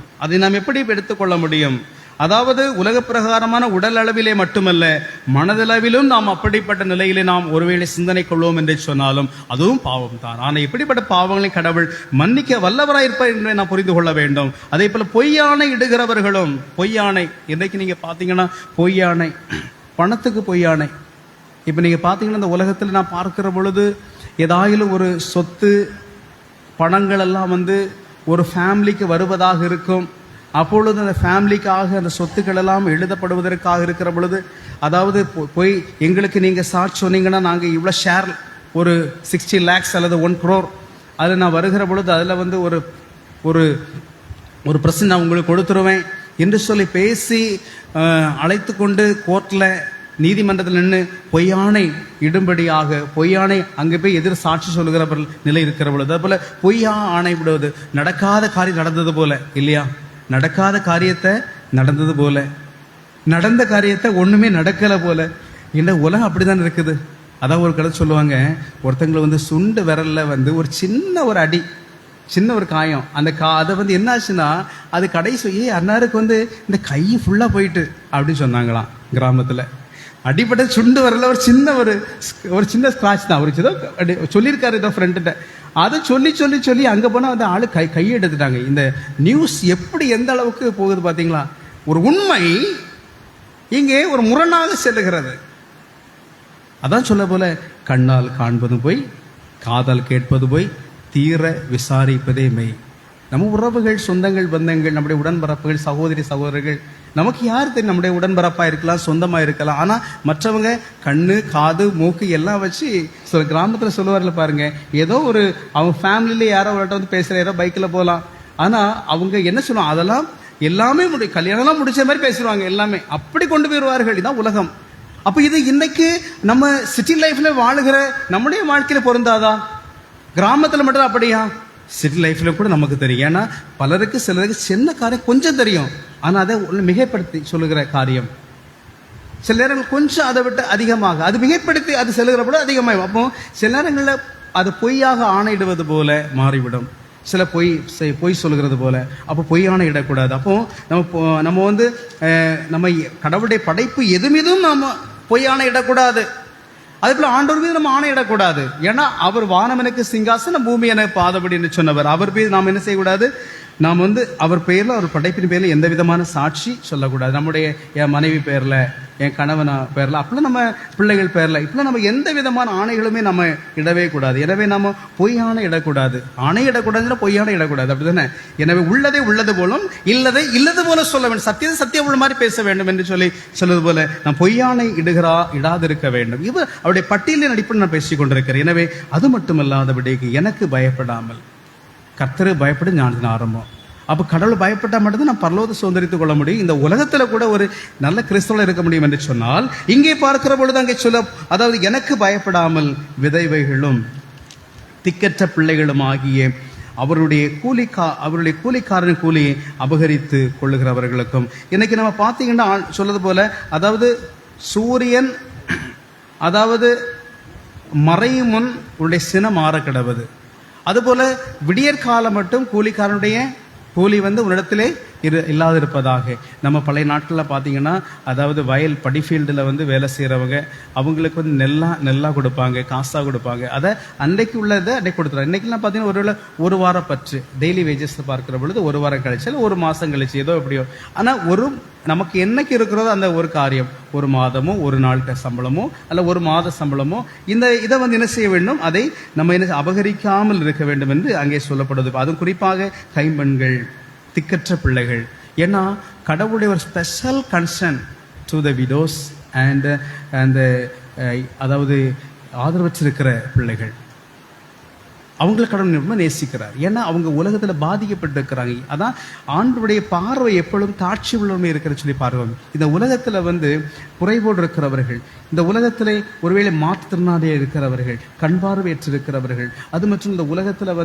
அதாவது உலக பிரகாரமான உடல் அளவிலே மட்டுமல்ல, மனதளவிலும் நாம் அப்படிப்பட்ட நிலையிலே நாம் ஒருவேளை சிந்தனை கொள்வோம் என்று சொன்னாலும் அதுவும் பாவம் தான். ஆனால் இப்படிப்பட்ட பாவங்களை கடவுள் மன்னிக்க வல்லவராயிருப்பார் என்பதை நாம் புரிந்து கொள்ள வேண்டும். அதே போல பொய்யானை இடுகிறவர்களும், பொய்யானை இன்றைக்கு நீங்க பாத்தீங்கன்னா பொய்யானை, பணத்துக்கு பொய்யானை. இப்ப நீங்க பாத்தீங்கன்னா இந்த உலகத்தில் நான் பார்க்கிற பொழுது ஏதாயிலும் ஒரு சொத்து பணங்கள் எல்லாம் ஒரு ஃபேமிலிக்கு வருவதாக இருக்கும். அப்பொழுது அந்த ஃபேமிலிக்காக அந்த சொத்துக்கள் எல்லாம் எழுதப்படுவதற்காக இருக்கிற பொழுது, அதாவது போய் எங்களுக்கு நீங்க சாட்சி சொன்னீங்கன்னா நாங்க இவ்வளவு ஷேர், ஒரு 60 lakhs அல்லது 1 crore அதில் நான் வருகிற பொழுது அதில் ஒரு ஒரு ஒரு பிரச்சனை நான் உங்களுக்கு கொடுத்துருவேன் என்று சொல்லி பேசி அழைத்து கொண்டு கோர்ட்டில் நீதிமன்றத்தில் நின்று பொய்யானை இடும்படியாக, பொய்யானை அங்கே போய் எதிர் சாட்சி சொல்லுகிறவர்கள் நிலை இருக்கிற பொழுது, அதுபோல பொய்யா ஆணை விடுவது, நடக்காத காரியம் நடந்தது போல இல்லையா, நடக்காத காரியத்தை நடந்தது போல, நடந்த காரியத்தை ஒண்ணுமே நடக்கல போல. இந்த உலகம் அப்படிதான் இருக்குது. அதான் ஒரு கதை சொல்லுவாங்க, ஒருத்தங்களை சுண்டு விரல்ல ஒரு சின்ன ஒரு அடி, சின்ன ஒரு காயம், அந்த அதை என்னாச்சுன்னா அது கடைசி அன்னாருக்கு இந்த கை ஃபுல்லா போயிட்டு அப்படின்னு சொன்னாங்களாம் கிராமத்துல. அடிப்பட்ட சுண்டு வரல ஒரு சின்ன ஒரு சின்ன ஸ்கிராச் தான், ஒரு சொல்லியிருக்காரு ஏதோ ஃப்ரெண்ட்ட. அதை சொல்லி சொல்லி சொல்லி அங்க போனா அந்த ஆளு கையை எடுத்துட்டாங்க. இந்த நியூஸ் எப்படி எந்த அளவுக்கு போகுது பாத்தீங்களா? ஒரு உண்மை இங்கே ஒரு முரணாக செல்லுகிறது. அதான் சொல்ல போல, கண்ணால் காண்பது போய், காதால் கேட்பது போய், தீர விசாரிப்பதே மெய். நம்ம உறவுகள், சொந்தங்கள், பந்தங்கள், நம்முடைய உடன்பரப்புகள், சகோதரி சகோதரர்கள், நமக்கு யார் தெரியும்? நம்முடைய உடன்பரப்பா இருக்கலாம், சொந்தமா இருக்கலாம். ஆனா மற்றவங்க கண்ணு, காது, மூக்கு எல்லாம் வச்சு சில கிராமத்துல சொல்லுவார்ல பாருங்க, ஏதோ ஒரு அவங்க ஃபேமிலியில யாரோ ஒரு பேசுற, யாரோ பைக்ல போகலாம். ஆனா அவங்க என்ன சொல்லுவாங்க, அதெல்லாம் எல்லாமே கல்யாணம் முடிச்ச மாதிரி பேசுவாங்க, எல்லாமே அப்படி கொண்டு போயிருவார்கள். இதான் உலகம். அப்ப இது இன்னைக்கு நம்ம சிட்டி லைஃப்ல வாழுகிற நம்முடைய வாழ்க்கையில பொருந்தாதா? கிராமத்துல மட்டும் அப்படியா? சிட்டி லைஃப்ல கூட நமக்கு தெரியும். ஏன்னா பலருக்கு சிலருக்கு சின்ன காரியம் கொஞ்சம் தெரியும், ஆனா அதை மிகைப்படுத்தி சொல்லுகிற காரியம் சில நேரங்கள் கொஞ்சம் அதை விட்டு அதிகமாக அது மிகைப்படுத்தி அது செல்லுகிற போல அதிகமாகும். அப்போ சில நேரங்களில் அது பொய்யாக ஆணையிடுவது போல மாறிவிடும், சில பொய் சொல்லுகிறது போல. அப்போ பொய்யான இடக்கூடாது. அப்போ நம்ம நம்ம கடவுளுடைய படைப்பு எது மீதும் நாம பொய்யான இடக்கூடாது. அதே போல ஆண்டவர் மீது நம்ம ஆணையிடக்கூடாது. ஏன்னா அவர் வானம் எனக்கு சிங்காசனம், பூமி என பாதபடின்னு சொன்னவர். அவர் மீது நாம் என்ன செய்யக்கூடாது? நாம் அவர் பெயர்ல, அவர் படைப்பின் பேர்ல எந்த விதமான சாட்சி சொல்லக்கூடாது. நம்முடைய என் மனைவி பேர்ல, என் கணவன் பேர்ல, அப்படிலாம் நம்ம பிள்ளைகள் பேர்ல, இப்பெல்லாம் நம்ம எந்த விதமான ஆணைகளுமே நம்ம இடவே கூடாது. எனவே நம்ம பொய்யான இடக்கூடாது. ஆணை இடக்கூடாதுன்னா பொய்யான இடக்கூடாது, அப்படிதானே? எனவே உள்ளதை உள்ளது போலும், இல்லதை இல்லது போல சொல்ல வேண்டும், சத்தியத்தை சத்தியம் உள்ள மாதிரி பேச வேண்டும் என்று சொல்லி சொல்வது போல நாம் பொய்யானை இடாதிருக்க வேண்டும். இவர் அவருடைய பட்டியலின் அடிப்படையில் நான் பேசிக் கொண்டிருக்கிறேன். எனவே அது மட்டுமல்லாதபடிக்கு எனக்கு பயப்படாமல், கர்த்தரை பயப்பட ஞானத்தின் ஆரம்பம். அப்ப கடவுளை பயப்பட்டா மட்டும்தான் நான் பரலோக சுதந்திரித்துக் கொள்ள முடியும். இந்த உலகத்துல கூட ஒரு நல்ல கிறிஸ்தவ இருக்க முடியும் என்று சொன்னால், இங்கே பார்க்கிற பொழுது அங்கே அதாவது எனக்கு பயப்படாமல் விதைவைகளும் திக்கற்ற பிள்ளைகளும் ஆகிய அவருடைய கூலிக்காரன் கூலியை அபகரித்து கொள்ளுகிறவர்களுக்கும். இன்னைக்கு நம்ம பார்த்தீங்கன்னா சொல்றது போல, அதாவது சூரியன் அதாவது மறையும் முன் உன்னுடைய சினம் மாற கிடவது. அதுபோல விடியற்காலம் மட்டும் கூலிக்காரனுடைய கூலி உன்னிடத்திலே இல்லாதிருப்பதாக. நம்ம பழைய நாட்களில் பார்த்தீங்கன்னா, அதாவது வயல் படிஃபீல்டில் வேலை செய்கிறவங்க அவங்களுக்கு நெல்லா கொடுப்பாங்க, காசாக கொடுப்பாங்க. அதை அன்றைக்கு உள்ளதை அன்றைக்கு கொடுத்துருவாங்க. இன்றைக்கெல்லாம் பார்த்தீங்கன்னா ஒரு வாரம் பற்று டெய்லி வேஜஸ் பார்க்குற பொழுது ஒரு வாரம் கழிச்சு, இல்லை ஒரு மாதம் கழிச்சு, ஏதோ எப்படியோ. ஆனால் நமக்கு என்னைக்கு இருக்கிறதோ அந்த ஒரு காரியம், ஒரு மாதமோ ஒரு நாள் சம்பளமோ அல்ல ஒரு மாத சம்பளமோ, இதை என்ன செய்ய வேண்டும்? அதை நம்ம என்ன அபகரிக்காமல் இருக்க வேண்டும் என்று அங்கே சொல்லப்படுது. அதுவும் குறிப்பாக கைம்பெண்கள், திக்கற்ற பிள்ளைகள். ஏன்னா கடவுளுடைய ஒரு special concern to the widows and அதாவது ஆதரவற்றிருக்கிற பிள்ளைகள், அவங்களை கடவுள் ரொம்ப நேசிக்கிறார். ஏன்னா அவங்க உலகத்துல பாதிக்கப்பட்டு இருக்கிறாங்க. அதான் ஆண்டவருடைய பார்வை எப்பொழுதும் தாட்சி உள்ளவமே இருக்கிற சொல்லி பார்வை. இந்த உலகத்துல குறைவோடு இருக்கிறவர்கள், இந்த உலகத்திலே ஒருவேளை மாற்றுத்திறனாளியாக இருக்கிறவர்கள், கண் பார்வையற்றிருக்கிறவர்கள், அது மற்றும் இந்த உலகத்துல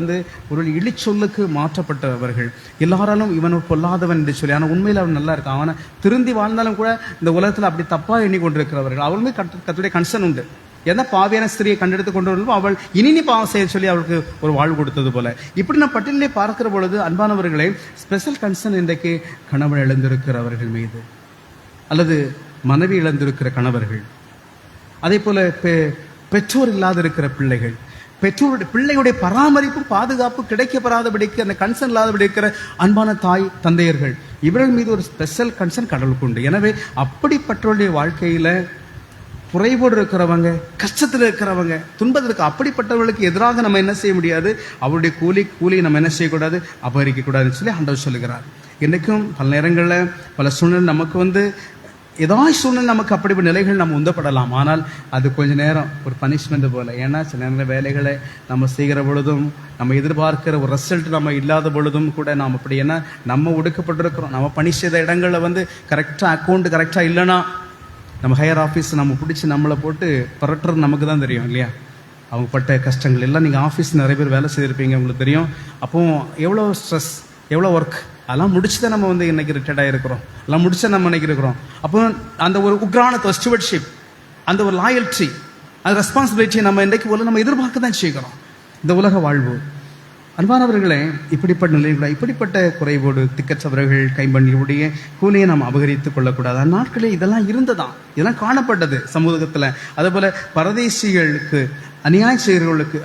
ஒரு இழிச்சொல்லுக்கு மாற்றப்பட்டவர்கள், எல்லாராலும் இவன் பொல்லாதவன் என்று சொல்லி, ஆனால் உண்மையில் அவன் நல்லா இருக்கான், அவனை திருந்தி வாழ்ந்தாலும் கூட இந்த உலகத்துல அப்படி தப்பா எண்ணிக்கொண்டிருக்கிறவர்கள், அவர்களுமே கர்த்தருடைய கன்சர்ன் உண்டு. எந்த பாவியான ஸ்திரியை கண்டெடுத்து கொண்டு வரணும் அவள் இனி பாவம் செய்ய சொல்லி அவளுக்கு ஒரு வாழ்வு கொடுத்தது போல. இப்படி நான் பட்டியலே பார்க்கிற பொழுது அன்பானவர்களை, ஸ்பெஷல் கன்சர்ன் இன்றைக்கு கணவன் இழந்திருக்கிறவர்கள் மீது, அல்லது மனைவி இழந்திருக்கிற கணவர்கள், அதே போல பெற்றோர் இல்லாத இருக்கிற பிள்ளைகள், பெற்றோருடைய பிள்ளையுடைய பராமரிப்பு பாதுகாப்பு கிடைக்கப்படாதபடிக்கு அந்த கன்சர்ன் இல்லாதபடி இருக்கிற அன்பான தாய் தந்தையர்கள், இவர்கள் மீது ஒரு ஸ்பெஷல் கன்சர்ன் கடவுளுக்கு உண்டு. எனவே அப்படிப்பட்டவருடைய வாழ்க்கையில குறைவோடு இருக்கிறவங்க, கஷ்டத்தில் இருக்கிறவங்க, துன்பத்திற்கு அப்படிப்பட்டவர்களுக்கு எதிராக நம்ம என்ன செய்ய முடியாது, அவருடைய கூலி நம்ம என்ன செய்யக்கூடாது, அபகரிக்க கூடாதுன்னு சொல்லி ஆண்டவர் சொல்லுகிறார். இன்றைக்கும் பல நேரங்களில் பல சூழ்நிலை நமக்கு ஏதாவது சூழ்நிலை நமக்கு அப்படிப்பட்ட நிலைகள் நம்ம உந்தப்படலாம். ஆனால் அது கொஞ்ச நேரம் ஒரு பனிஷ்மெண்ட் போல. ஏன்னா சில நேரம் வேலைகளை நம்ம செய்கிற பொழுதும், நம்ம எதிர்பார்க்கிற ஒரு ரிசல்ட் நம்ம இல்லாத பொழுதும் கூட நாம் அப்படி, ஏன்னா நம்ம ஒடுக்கப்பட்டிருக்கிறோம். நம்ம பணி செய்த இடங்களில் கரெக்டாக அக்கௌண்ட் கரெக்டாக இல்லைன்னா நம்ம ஹையர் ஆஃபீஸ் நம்ம பிடிச்சி நம்மளை போட்டு பரட்டுறது நமக்கு தான் தெரியும் இல்லையா? அவங்க பட்ட கஷ்டங்கள் எல்லாம் நீங்கள் ஆஃபீஸ் நிறைய பேர் வேலை செய்திருப்பீங்க, உங்களுக்கு தெரியும். அப்போ எவ்வளோ ஸ்ட்ரெஸ், எவ்வளோ ஒர்க், அதெல்லாம் முடிச்சு தான் நம்ம இன்னைக்கு ரிட்டையர்ட் ஆகிருக்கிறோம், எல்லாம் முடிச்சு நம்ம இன்னைக்கு இருக்கிறோம். அப்போ அந்த ஒரு உக்ரானத்தை, ஸ்டூவர்ட்ஷிப், அந்த ஒரு லாயல்ட்டி, அந்த ரெஸ்பான்சிபிலிட்டியை நம்ம இன்றைக்கு நம்ம எதிர்பார்க்க தான் செய்கிறோம் இந்த உலக வாழ்வு. அன்பானவர்களே, இப்படிப்பட்ட நிலைகளை, இப்படிப்பட்ட குறைவோடு திக்கற்றவர்கள் கைம்பண்ணியுடைய கூலியை நாம் அபகரித்துக் கொள்ளக்கூடாது. அந்த நாட்களே இதெல்லாம் இருந்ததான், இதெல்லாம் காணப்பட்டது சமூகத்தில். அதே போல பரதேசிகளுக்கு அநியாயம் செய்கிறவர்களுக்கு,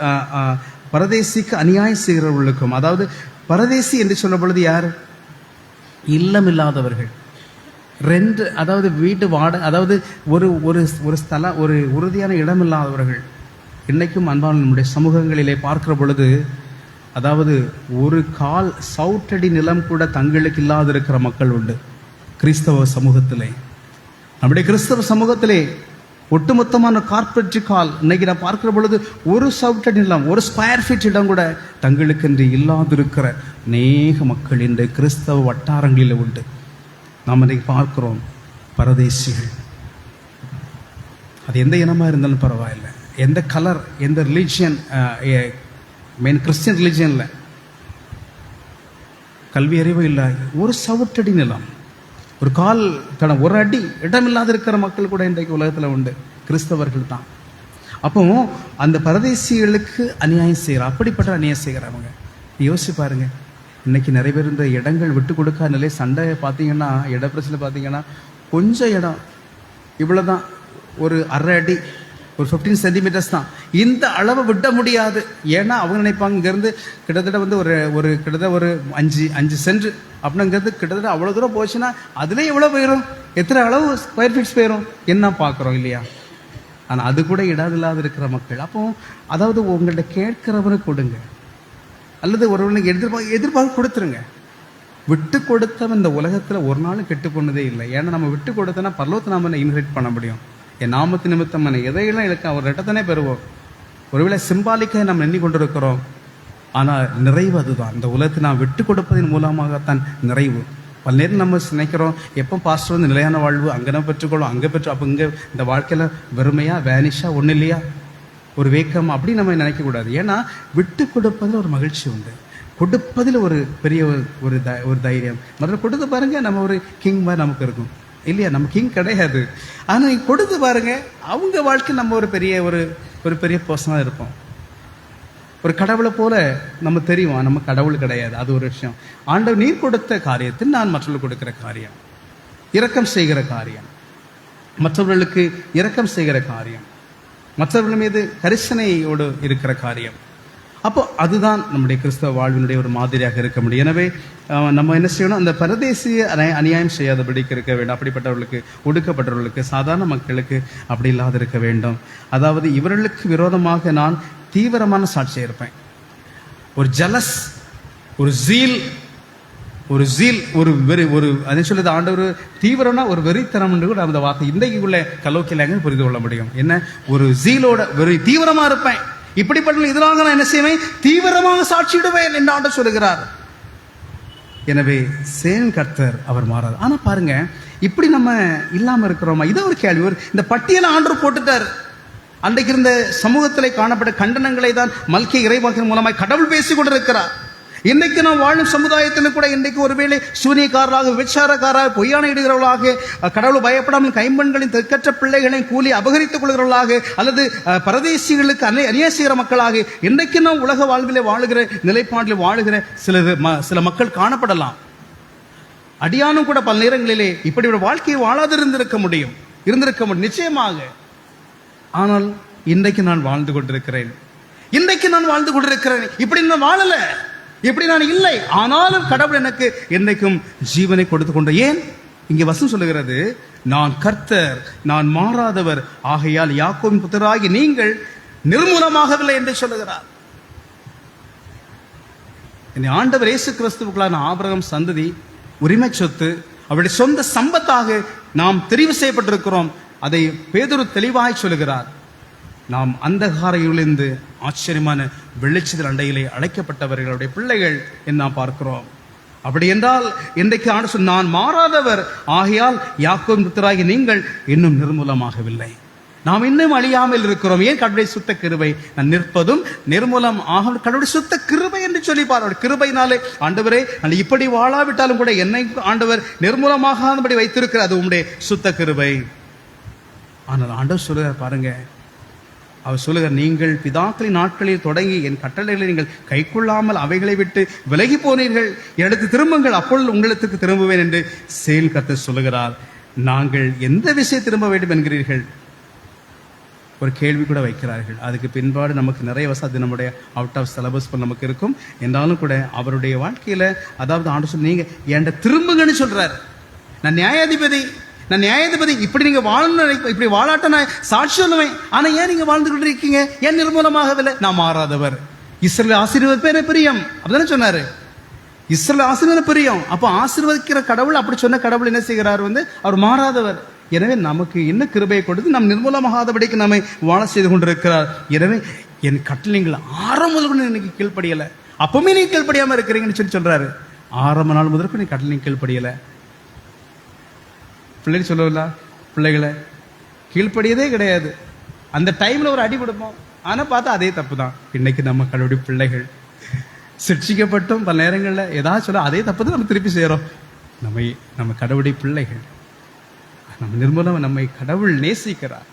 பரதேசிக்கு அநியாயம் செய்கிறவர்களுக்கும், அதாவது பரதேசி என்று சொல்லும் பொழுது யார்? இல்லம் இல்லாதவர்கள், ரெண்டு, அதாவது வீட்டு அதாவது ஒரு ஸ்தலம், ஒரு உறுதியான இடம் இல்லாதவர்கள். இன்னைக்கும் அன்பான நம்முடைய சமூகங்களிலே பார்க்கிற பொழுது, அதாவது ஒரு கால் சவுட்டடி நிலம் கூட தங்களுக்கு இல்லாத இருக்கிற மக்கள் உண்டு கிறிஸ்தவ சமூகத்திலே. நம்முடைய கிறிஸ்தவ சமூகத்திலே ஒட்டுமொத்தமான கார்பரேட் கால் இன்னைக்கு நான் பார்க்கிற பொழுது ஒரு சவுட்டடி நிலம், ஒரு ஸ்கொயர் ஃபீட் இடம் கூட தங்களுக்கென்று இல்லாதிருக்கிற அநேக மக்கள் இந்த கிறிஸ்தவ வட்டாரங்களில் உண்டு. நாம் இன்னைக்கு பார்க்கிறோம் பரதேசிகள். அது எந்த இனமாக இருந்தாலும் பரவாயில்லை, எந்த கலர், எந்த ரிலீஜியன், மெயின் கிறிஸ்டியன் ரிலிஜியனில் கல்வி அறிவு இல்லை, ஒரு சவுட்டடி நிலம், ஒரு கால் தடம், ஒரு அடி இடமில்லாத இருக்கிற மக்கள் கூட இன்றைக்கு உலகத்தில் உண்டு, கிறிஸ்தவர்கள் தான். அப்போ அந்த பரதேசிகளுக்கு அநியாயம் செய்கிற, அப்படிப்பட்ட அநியாயம் செய்கிறவங்க யோசிச்சு பாருங்க. இன்னைக்கு நிறைய பேர் இந்த இடங்கள் விட்டு கொடுக்காத நிலை, சண்டை பார்த்தீங்கன்னா, இட பிரச்சனை பார்த்தீங்கன்னா, கொஞ்சம் இடம் இவ்வளோதான், ஒரு அரை அடி, ஒரு 15 சென்டிமீட்டர்ஸ் தான், இந்த அளவை விட முடியாது. ஏன்னா அவங்க நினைப்பாங்க இங்கேருந்து கிட்டத்தட்ட ஒரு கிட்டத்தட்ட ஒரு 5 சென்ட் அப்படிங்கிறது கிட்டத்தட்ட அவ்வளோ தூரம் போச்சுன்னா அதுலேயே எவ்வளோ போயிடும், எத்தனை அளவு ஸ்கொயர் ஃபீட்ஸ் போயிடும் என்ன பார்க்குறோம் இல்லையா? ஆனால் அது கூட இடாதில்லாத இருக்கிற மக்கள். அப்போ அதாவது உங்கள்கிட்ட கேட்கிறவரை கொடுங்க, அல்லது ஒருவனுக்கு எதிர்பார்த்து கொடுத்துருங்க. விட்டு கொடுத்தவன் இந்த உலகத்தில் ஒரு நாளும் கெட்டு போனதே இல்லை. ஏன்னா நம்ம விட்டு கொடுத்தனா பரலோகத்தை நாம இன்ஹெரிட் பண்ண முடியும். என் நாமத்து நிமித்தம் எதையெல்லாம் இழக்க அவர் ரெட்டத்தனே பெறுவோம். ஒருவேளை சிம்பாலிக்காக நம்ம எண்ணி கொண்டிருக்கிறோம், ஆனால் நிறைவு அதுதான். இந்த உலகத்தை நாம் விட்டு கொடுப்பதன் மூலமாகத்தான் நிறைவு. பல நேரம் நம்ம நினைக்கிறோம், எப்போ பாஸ்டர் நிலையான வாழ்வு அங்கே நம்ம பெற்றுக்கொள்ளும், அங்கே பெற்று, அப்போ இங்கே இந்த வாழ்க்கையில் வெறுமையா வேனிஷா ஒன்றும் இல்லையா, ஒரு வேக்கம் அப்படி நம்ம நினைக்கக்கூடாது. ஏன்னா விட்டு கொடுப்பதில் ஒரு மகிழ்ச்சி உண்டு, கொடுப்பதில் ஒரு பெரிய ஒரு தைரியம். முதல்ல கொடுத்து பாருங்க, நம்ம ஒரு கிங் மாதிரி நமக்கு இருக்கும் இல்லையா? நம்ம கிங் கிடையாது, ஆனால் நீ கொடுத்து பாருங்க, அவங்க வாழ்க்கை நம்ம ஒரு பெரிய பர்சனாக இருப்போம். ஒரு கடவுளை போல நம்ம தெரியும், நம்ம கடவுள் கிடையாது, அது ஒரு விஷயம். ஆண்டவர் நீர் கொடுத்த காரியத்தில் நான் மற்றவர்களுக்கு கொடுக்கிற காரியம், இரக்கம் செய்கிற காரியம், மற்றவர்களுக்கு இரக்கம் செய்கிற காரியம், மற்றவர்கள் மீது கரிசனையோடு இருக்கிற காரியம். அப்போ அதுதான் நம்முடைய கிறிஸ்தவ வாழ்வினுடைய ஒரு மாதிரியாக இருக்க முடியும். எனவே நம்ம என்ன செய்யணும், அந்த பரதேசிய அநியாயம் செய்யாதபடிக்கு இருக்க வேண்டும். அப்படிப்பட்டவர்களுக்கு, ஒடுக்கப்பட்டவர்களுக்கு, சாதாரண மக்களுக்கு அப்படி இல்லாத இருக்க வேண்டும். அதாவது இவர்களுக்கு விரோதமாக நான் தீவிரமான சாட்சியாக இருப்பேன். ஒரு ஜலஸ், ஒரு ஜீல், ஒரு அதை சொல்லுது ஆண்டவர், தீவிரம்னா ஒரு வெறித்தனம் என்று கூட அந்த வார்த்தை இன்றைக்குள்ள கலோக்கியலாக புரிந்து கொள்ள முடியும். என்ன, ஒரு ஜீலோட வெறி தீவிரமா இருப்பேன், இப்படிப்பட்ட எதிராக நான் என்ன செய்வேன், தீவிரமாக சாட்சியிடுவேன் என்று ஆண்டவர் சொல்லுகிறார். எனவே சேன் கர்த்தர் அவர் மாறாது. ஆனா பாருங்க, இப்படி நம்ம இல்லாம இருக்கிறோமா? இதை ஒரு கேள்வி. இந்த பட்டியலை ஆண்டவர் போட்டுட்டார். அன்றைக்கு இருந்த சமூகத்திலே காணப்பட்ட கண்டனங்களை தான் மல்கியா இறைவாக்கின் மூலமாய் கடவுள் பேசிக் கொண்டிருக்கிறார். இன்றைக்கு நாம் வாழும் சமுதாயத்தில் கூட இன்றைக்கு ஒருவேளை சூனியக்காரராக, விபச்சாரக்காராக, பொய்யான இடுகிறவர்களாக, கடவுள் பயப்படாமல் கைம்பெண்களின் தெற்கற்ற பிள்ளைகளின் கூலி அபகரித்துக் கொள்கிறவர்களாக, அல்லது பரதேசிகளுக்கு அநியாய செய்கிற மக்களாக இன்றைக்கு நாம் உலக வாழ்விலே வாழுகிற நிலைப்பாட்டில் வாழுகிற சில மக்கள் காணப்படலாம். அடியானும் கூட பல நேரங்களிலே இப்படி ஒரு வாழ்க்கையை வாழாதிருந்திருக்க முடியும், நிச்சயமாக. ஆனால் இன்றைக்கு நான் வாழ்ந்து கொண்டிருக்கிறேன். இப்படி நான் வாழல, இப்படி நான் இல்லை. ஆனாலும் கடவுள் எனக்கு என்றைக்கும் ஜீவனை கொடுத்து கொண்டு. ஏன் இங்கே வசனம் சொல்லுகிறது, நான் கர்த்தர், நான் மாறாதவர், ஆகையால் யாக்கோபின் புத்திரராகி நீங்கள் நிர்மூலமாகவில்லை என்று சொல்லுகிறார். ஆண்டவர் இயேசு கிறிஸ்துவுக்குள்ளான ஆபிரகாம் சந்ததி உரிமை சொத்து, அவருடைய சொந்த சம்பத்தாக நாம் தெரிவு செய்யப்பட்டிருக்கிறோம். அதை பேதுரு தெளிவாய் சொல்லுகிறார். நாம் அந்தகார இருளிலிருந்து ஆச்சரியமான வெளிச்சத்தில் அண்டையிலே அழைக்கப்பட்டவர்களுடைய பிள்ளைகள் என்று நாம் பார்க்கிறோம். அப்படி என்றால் இன்றைக்கு ஆண்டு நான் மாறாதவர், ஆகையால் யாக்கோபின் புத்திரராகி நீங்கள் இன்னும் நிர்மூலமாகவில்லை, நாம் இன்னும் அழியாமல் இருக்கிறோம். ஏன்? கடவுளுடைய சுத்த கிருபை. நான் நிற்பதும் நிர்மூலம் ஆக கடவுளுடைய சுத்த கிருபை என்று சொல்லிப்பார். கிருபையினாலே ஆண்டவரே, நான் இப்படி வாழாவிட்டாலும் கூட என்னை ஆண்டவர் நிர்மூலமாகாதபடி வைத்திருக்கிறார், அது உம்முடைய சுத்த கிருபை. ஆனால் ஆண்டவர் சொல்லுகிறார் பாருங்க, அவர் சொல்லுகிறார், நீங்கள் பிதாக்களின் நாட்களில் தொடங்கி என் கட்டளைகளை நீங்கள் கைக்கொள்ளாமல் அவைகளை விட்டு விலகி போனீர்கள், எடுத்து திரும்புங்கள், அப்பொழுது உங்களுக்கு திரும்புவேன் என்று செயல் கர்த்தர் சொல்லுகிறார். நாங்கள் எந்த விஷயம் திரும்ப வேண்டும் என்கிறீர்கள்? ஒரு கேள்வி கூட வைக்கிறார்கள். அதுக்கு பின்பாடு நமக்கு நிறைய வசதி நம்முடைய அவுட் ஆஃப் சிலபஸ் நமக்கு இருக்கும். என்றாலும் கூட அவருடைய வாழ்க்கையில, அதாவது ஆண்டு சொல்லி நீங்க என்கிட்ட திரும்புங்கன்னு சொல்றாரு. நான் நியாயாதிபதி, இப்படி நீங்க வாழணும், இப்படி வாழாட்ட நான் சாட்சி சொல்லுவேன். ஆனா ஏன் நீங்க வாழ்ந்து கொண்டு இருக்கீங்க? ஏன் நிர்மூலமாகவில்லை? நான் மாறாதவர், இஸ்ரவேல் ஆசீர்வாத பேர பிரியம், அப்படிதானே சொன்னாரு. இஸ்ரவேல் ஆசீர்வாத பிரியம். அப்ப ஆசீர்வதிக்கிற கடவுள், அப்படி சொன்ன கடவுள் என்ன செய்கிறார்? அவர் மாறாதவர். எனவே நமக்கு என்ன கிருபையை கொடுத்து நம் நிர்மூலமாகாதபடிக்கு நம்மை வாழ செய்து கொண்டிருக்கிறார். எனவே என் கட்டளை நீங்கள் ஆரம்ப முதல் எனக்கு கீழ்ப்படியல, அப்பவுமே நீங்க கீழ்ப்படியாம இருக்கிறீங்கன்னு சொல்றாரு. ஆரம்ப நாள் முதற்கு நீ கட்டளை கீழ்ப்படியல. பிள்ளைகள் சொல்லல, பிள்ளைகளை கீழ்ப்படியதே கிடையாது. அந்த டைம்ல ஒரு அடி கொடுப்போம், ஆனா பார்த்தா அதே தப்பு தான். இன்னைக்கு நம்ம கடவுளுடைய பிள்ளைகள் சிக்ஷிக்கப்பட்டும் பல நேரங்களில் ஏதாவது சொல்ல அதே தப்பு தான் நம்ம திருப்பி செய்யறோம். நம்ம கடவுளுடைய பிள்ளைகள், நம்ம நிர்மூலம், நம்மை கடவுள் நேசிக்கிறார்.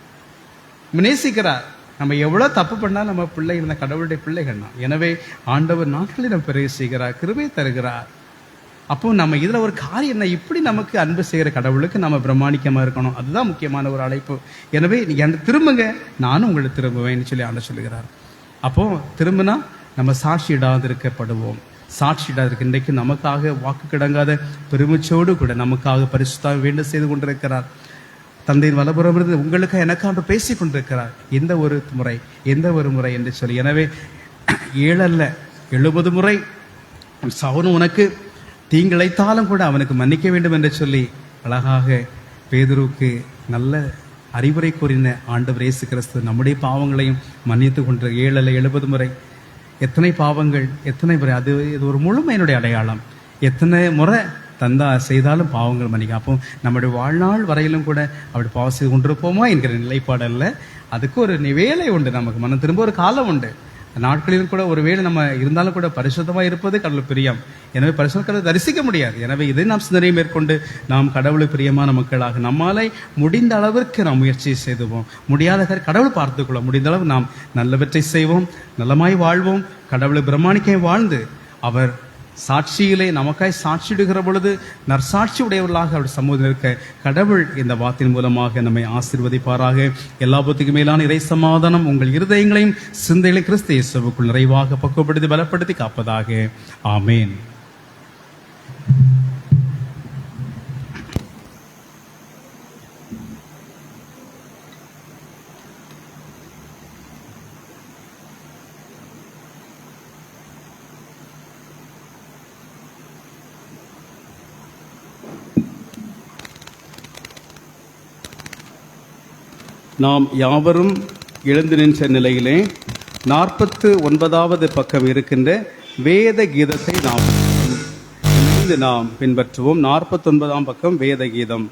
நம்ம எவ்வளவு தப்பு பண்ணாலும் நம்ம பிள்ளைகள், கடவுளுடைய பிள்ளைகள் தான். எனவே ஆண்டவர் நாட்களில் நம்ம பெரிய செய்கிறார், கிருபை தருகிறார். அப்போ நம்ம இதுல ஒரு காரியம் என்ன, இப்படி நமக்கு அன்பு செய்கிற கடவுளுக்கு நம்ம பிரமாணிக்கமா இருக்கணும். அதுதான் முக்கியமான ஒரு அழைப்பு. எனவே நீங்க திரும்புங்க, நானும் உங்களை திரும்புவேன்னு சொல்லி ஆண்டவர் சொல்லுகிறார். அப்போ திரும்பினா நம்ம சாட்சியிடாதிருக்கப்படுவோம். சாட்சியிடாதிருக்க இன்றைக்கு நமக்காக வாக்கு கிடங்காத பெருமிச்சோடு கூட நமக்காக பரிசுத்தாக வேண்டும் செய்து கொண்டிருக்கிறார். தந்தையின் வலப்புறம் இருந்து உங்களுக்கு எனக்காக பேசி கொண்டிருக்கிறார். எந்த ஒரு முறை என்று சொல்லி. எனவே 7 அல்ல 70 முறை அவனும் உனக்கு தீங்கிழைத்தாலும் கூட அவனுக்கு மன்னிக்க வேண்டும் என்று சொல்லி அழகாக பேதுருவுக்கு நல்ல அறிவுரை கூறின ஆண்டவர் இயேசு கிறிஸ்து நம்முடைய பாவங்களையும் மன்னித்து கொண்டு 7 அல்ல 70 முறை. எத்தனை பாவங்கள், எத்தனை முறை, அது இது ஒரு முழுமையினுடைய அடையாளம். எத்தனை முறை செய்தாலும் பாவங்கள் மன்னிக்க. அப்போ நம்முடைய வாழ்நாள் வரையிலும் கூட அப்படி பாவம் செய்து கொண்டிருப்போமா என்கிற நிலைப்பாடு அல்ல. அதுக்கு ஒரு வேலை உண்டு, நமக்கு மனம் திரும்ப ஒரு காலம் உண்டு. நாட்களிலும் கூட ஒரு வேளை நம்ம இருந்தாலும் கூட பரிசுத்தமாக இருப்பது கடவுள் பிரியம். எனவே பரிசுத்த கடவுளை தரிசிக்க முடியாது. எனவே இதை நாம் சிந்தனை மேற்கொண்டு நாம் கடவுளுக்கு பிரியமான மக்களாக நம்மாலே முடிந்த அளவிற்கு நாம் முயற்சி செய்துவோம். முடியாத கடவுள் பார்த்துக்கொள்ள முடிந்த அளவு நாம் நல்லவற்றை செய்வோம், நலமாய் வாழ்வோம். கடவுளை பிரமாணிக்க வாழ்ந்து அவர் சாட்சியிலே நமக்காய் சாட்சியிடுகிற பொழுது நற்சாட்சி உடையவர்களாக அவர் சமூகத்தில் இருக்க கடவுள் இந்த வார்த்தையின் மூலமாக நம்மை ஆசீர்வதிப்பாராக. எல்லாபத்துக்கும் மேலான இறை சமாதானம் உங்கள் இருதயங்களையும் சிந்தைகளை கிறிஸ்து இயேசுவுக்குள் நிறைவாக பக்குவப்படுத்தி பலப்படுத்தி காப்பதாக. ஆமேன். நாம் யாவரும் எழுந்து நின்ற நிலையிலே 49வது பக்கம் இருக்கின்ற வேத கீதத்தை நாம் பின்பற்றுவோம். 49ஆம் பக்கம் வேத கீதம்.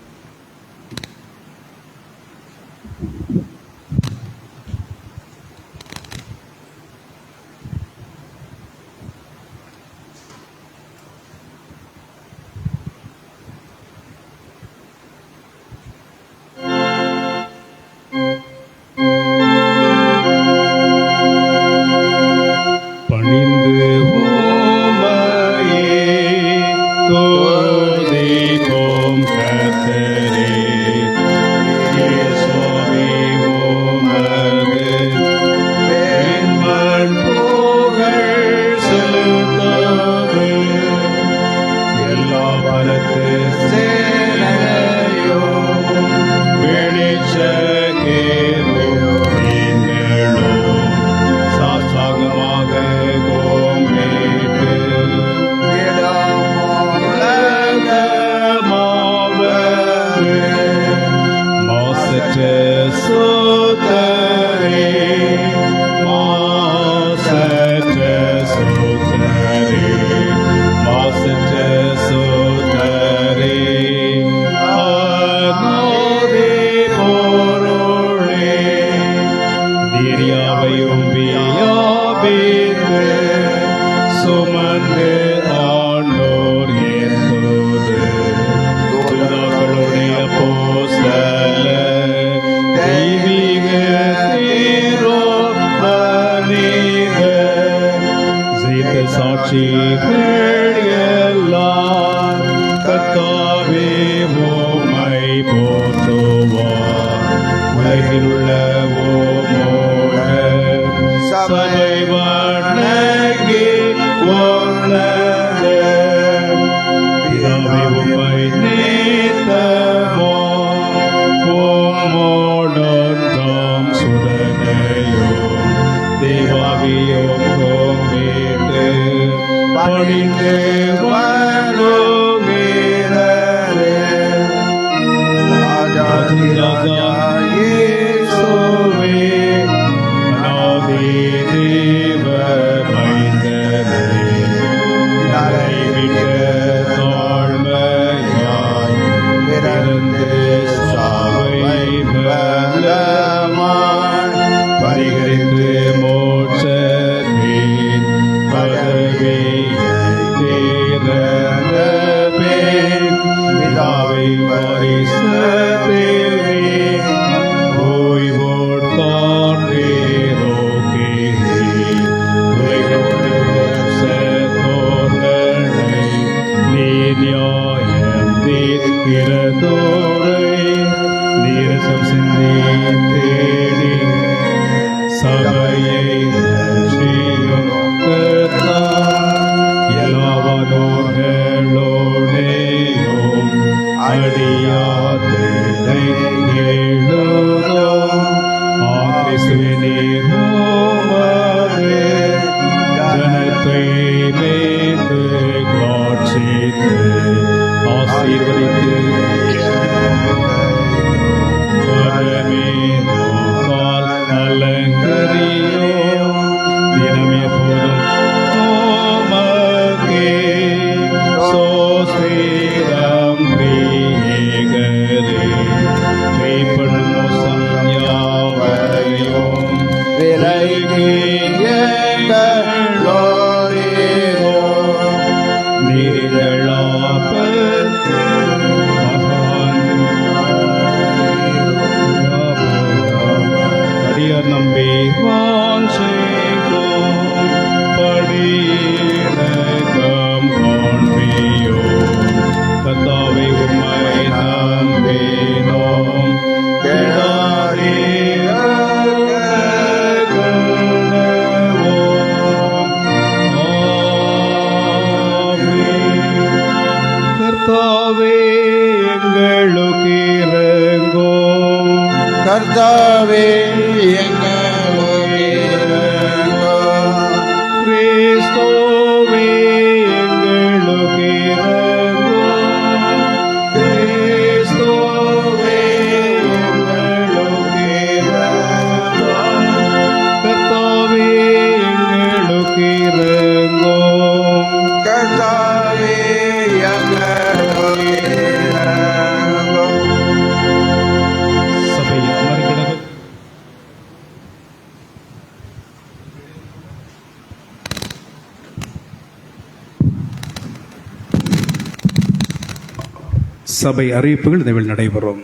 சபை அறிவிப்புகள் இந்த நடைபெறும்.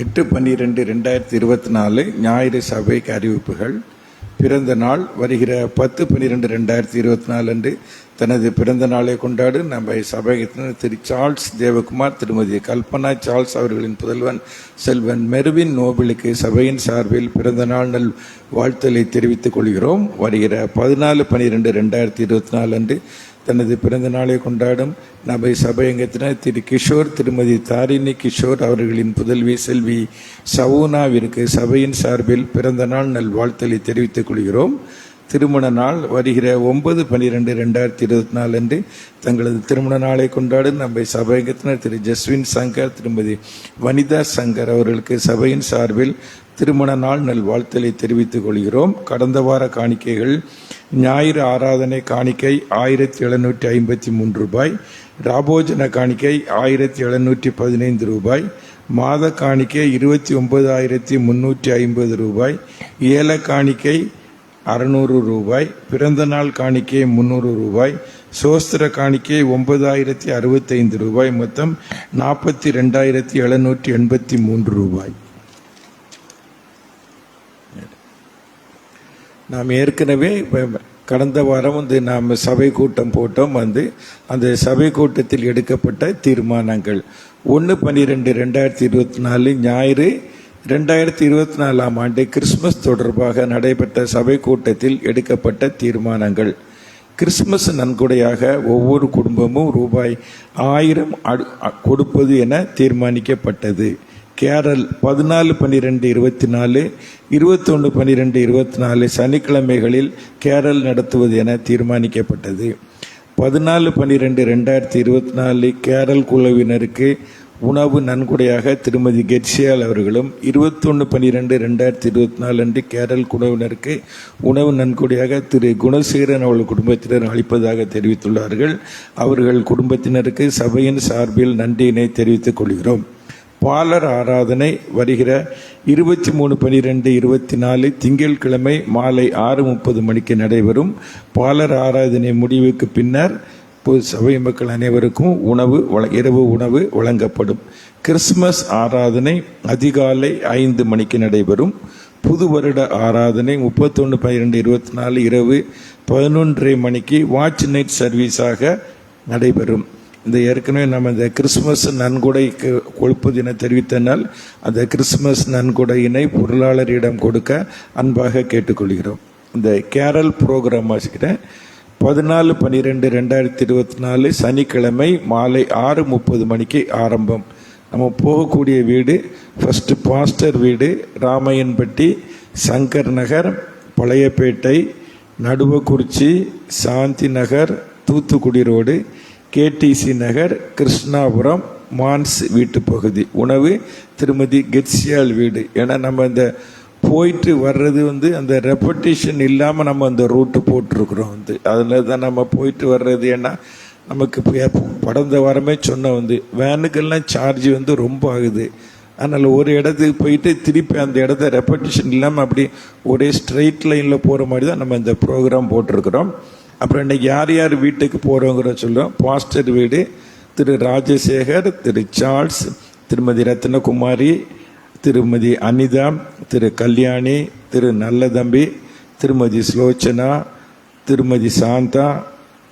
(8/12/2024) ஞாயிறு சபைக்கு அறிவிப்புகள். பிறந்த நாள் வருகிற 10/12/2024 அன்று தனது பிறந்த நாளை கொண்டாடும் நம்ம சபையினர் திரு சார்ல்ஸ் தேவகுமார், திருமதி கல்பனா சார்ல்ஸ் அவர்களின் புதல்வன் செல்வன் மெர்வின் நோபலுக்கு சபையின் சார்பில் பிறந்த நாள் நல் வாழ்த்தலை தெரிவித்துக் கொள்கிறோம். வருகிற 14/12/2024 அன்று தனது பிறந்த நாளை கொண்டாடும் நம்ம சபையங்கத்தினர் திரு கிஷோர், திருமதி தாரிணி கிஷோர் அவர்களின் புதல்வி செல்வி சவுனாவிற்கு சபையின் சார்பில் பிறந்த நாள் நல் வாழ்த்தலை தெரிவித்துக் கொள்கிறோம். திருமண நாள் வருகிற 9/12/2024 அன்று தங்களது திருமண நாளை கொண்டாடும் நம்ம சபையங்கத்தினர் திரு ஜஸ்வின் சங்கர், திருமதி வனிதா சங்கர் அவர்களுக்கு சபையின் சார்பில் திருமண நாள் நல் வாழ்த்தலை தெரிவித்துக் கொள்கிறோம். கடந்த வார காணிக்கைகள்: ஞாயிறு ஆராதனை காணிக்கை 1753 ரூபாய், ராபோஜன காணிக்கை 1715 ரூபாய், மாத காணிக்கை 29,350 ரூபாய், ஏல காணிக்கை 600 ரூபாய், பிறந்த நாள் காணிக்கை 300 ரூபாய், சோஸ்திர காணிக்கை 9,065 ரூபாய், மொத்தம் 42,783 ரூபாய். நாம் ஏற்கனவே கடந்த வாரம் நாம் சபை கூட்டம் போட்டோம். அந்த சபை கூட்டத்தில் எடுக்கப்பட்ட தீர்மானங்கள்: 1/12/2024 ஞாயிறு 2024 ஆண்டு கிறிஸ்துமஸ் தொடர்பாக நடைபெற்ற சபை கூட்டத்தில் எடுக்கப்பட்ட தீர்மானங்கள்: கிறிஸ்துமஸ் நன்கொடையாக ஒவ்வொரு குடும்பமும் ரூபாய் 1000 கொடுப்பது என தீர்மானிக்கப்பட்டது. கேரல் 14/12/24, 21/12/24 சனிக்கிழமைகளில் கேரல் நடத்துவது என தீர்மானிக்கப்பட்டது. 14/12/2024 கேரல் குழுவினருக்கு உணவு நன்கொடையாக திருமதி கெட்சியால் அவர்களும், 21/12/2024 அன்று கேரல் குழுவினருக்கு உணவு நன்கொடையாக திரு குணசேகரன் அவர்கள் குடும்பத்தினர் அளிப்பதாக தெரிவித்துள்ளார்கள். அவர்கள் குடும்பத்தினருக்கு சபையின் சார்பில் நன்றியினை தெரிவித்துக் கொள்கிறோம். பாலர் ஆராதனை வருகிற 23/12/24 திங்கட்கிழமை மாலை 6:30 மணிக்கு நடைபெறும். பாலர் ஆராதனை முடிவுக்கு பின்னர் சபை மக்கள் அனைவருக்கும் இரவு உணவு வழங்கப்படும். கிறிஸ்துமஸ் ஆராதனை அதிகாலை 5 மணிக்கு நடைபெறும். புது வருட ஆராதனை 31/12/24 இரவு 11:30 மணிக்கு வாட்ச் நைட் சர்வீஸாக நடைபெறும். இந்த ஏற்கனவே நம்ம இந்த கிறிஸ்துமஸ் நன்கொடை கொடுப்பது என தெரிவித்தனால் அந்த கிறிஸ்துமஸ் நன்கொடையினை பொருளாளரிடம் கொடுக்க அன்பாக கேட்டுக்கொள்கிறோம். இந்த கேரல் ப்ரோக்ராம் வாசிக்கிறேன். 14/12/2024 சனிக்கிழமை மாலை 6:30 மணிக்கு ஆரம்பம். நம்ம போகக்கூடிய வீடு ஃபர்ஸ்ட் பாஸ்டர் வீடு, ராமையன்பட்டி, சங்கர் நகர், பழையப்பேட்டை, நடுவக்குறிச்சி, சாந்தி நகர், தூத்துக்குடி ரோடு, கேடிசி நகர், கிருஷ்ணாபுரம், மான்ஸ் வீட்டு பகுதி. உணவு திருமதி கெட்சியால் வீடு. ஏன்னா நம்ம இந்த போயிட்டு வர்றது அந்த ரெப்படேஷன் இல்லாமல் நம்ம அந்த ரூட்டு போட்டிருக்கிறோம். அதில் தான் நம்ம போயிட்டு வர்றது. ஏன்னா நமக்கு கடந்த வாரமே சொன்ன வேனுக்கெல்லாம் சார்ஜ் ரொம்ப ஆகுது. அதனால் ஒரு இடத்துக்கு போயிட்டு திருப்பி அந்த இடத்த ரெப்படேஷன் இல்லாமல் அப்படி ஒரே ஸ்ட்ரெயிட் லைனில் போகிற மாதிரி தான் நம்ம இந்த ப்ரோக்ராம் போட்டிருக்கிறோம். அப்புறம் இன்னைக்கு யார் யார் வீட்டுக்கு போகிறோங்கிற சொல்லுவோம். பாஸ்டர் வீடு திரு ராஜசேகர், திரு சார்ல்ஸ், திருமதி ரத்னகுமாரி, திருமதி அனிதா, திரு கல்யாணி, திரு நல்லதம்பி, திருமதி ஸ்லோச்சனா, திருமதி சாந்தா,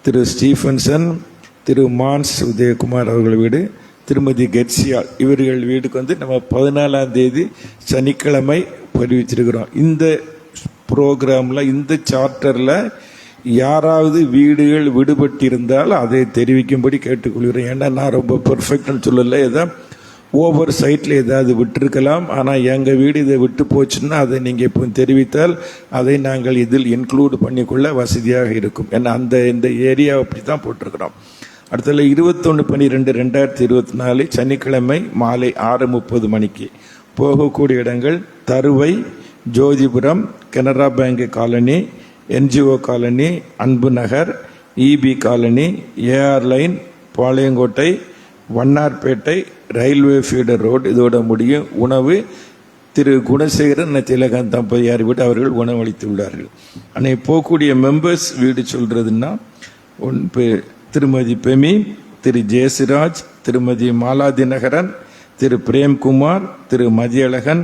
திரு ஸ்டீஃபன்சன், திரு மான்ஸ் உதயகுமார் அவர்கள் வீடு, திருமதி கெட்சியால் இவர்கள் வீட்டுக்கு நம்ம 14ஆம் தேதி சனிக்கிழமை பதிவிச்சிருக்கிறோம். இந்த ப்ரோக்ராமில் இந்த சார்ட்டரில் யாராவது வீடுகள் விடுபட்டிருந்தால் அதை தெரிவிக்கும்படி கேட்டுக்கொள்கிறேன். ஏன்னா நான் ரொம்ப பெர்ஃபெக்ட்னு சொல்லலை, ஏதாவது ஓவர் சைட்டில் ஏதாவது விட்டுருக்கலாம். ஆனால் எங்கள் வீடு இதை விட்டு போச்சுன்னா அதை நீங்கள் இப்போ தெரிவித்தால் அதை நாங்கள் இதில் இன்க்ளூட் பண்ணிக்கொள்ள வசதியாக இருக்கும். ஏன்னா இந்த ஏரியா அப்படி தான் போட்டிருக்கிறோம். அடுத்தது 21/12/2024 சனிக்கிழமை மாலை 6:30 மணிக்கு போகக்கூடிய இடங்கள்: Taruvai, Jothipuram, Canara bank colony, NGO colony, Anbu Nagar, EB colony, AR line, Palayamkottai, Vannarpettai, railway feeder road. இதோட முடியும். உணவு திரு குணசேகரன், திலகன் தம்பதியார் வீடு அவர்கள் உணவளித்து உள்ளார்கள். அன்னைக்கு போகக்கூடிய மெம்பர்ஸ் வீடு சொல்றதுன்னா திருமதி பெமி, திரு ஜெயசிராஜ், திருமதி மாலாதிநகரன், திரு பிரேம்குமார், திரு மதியழகன்,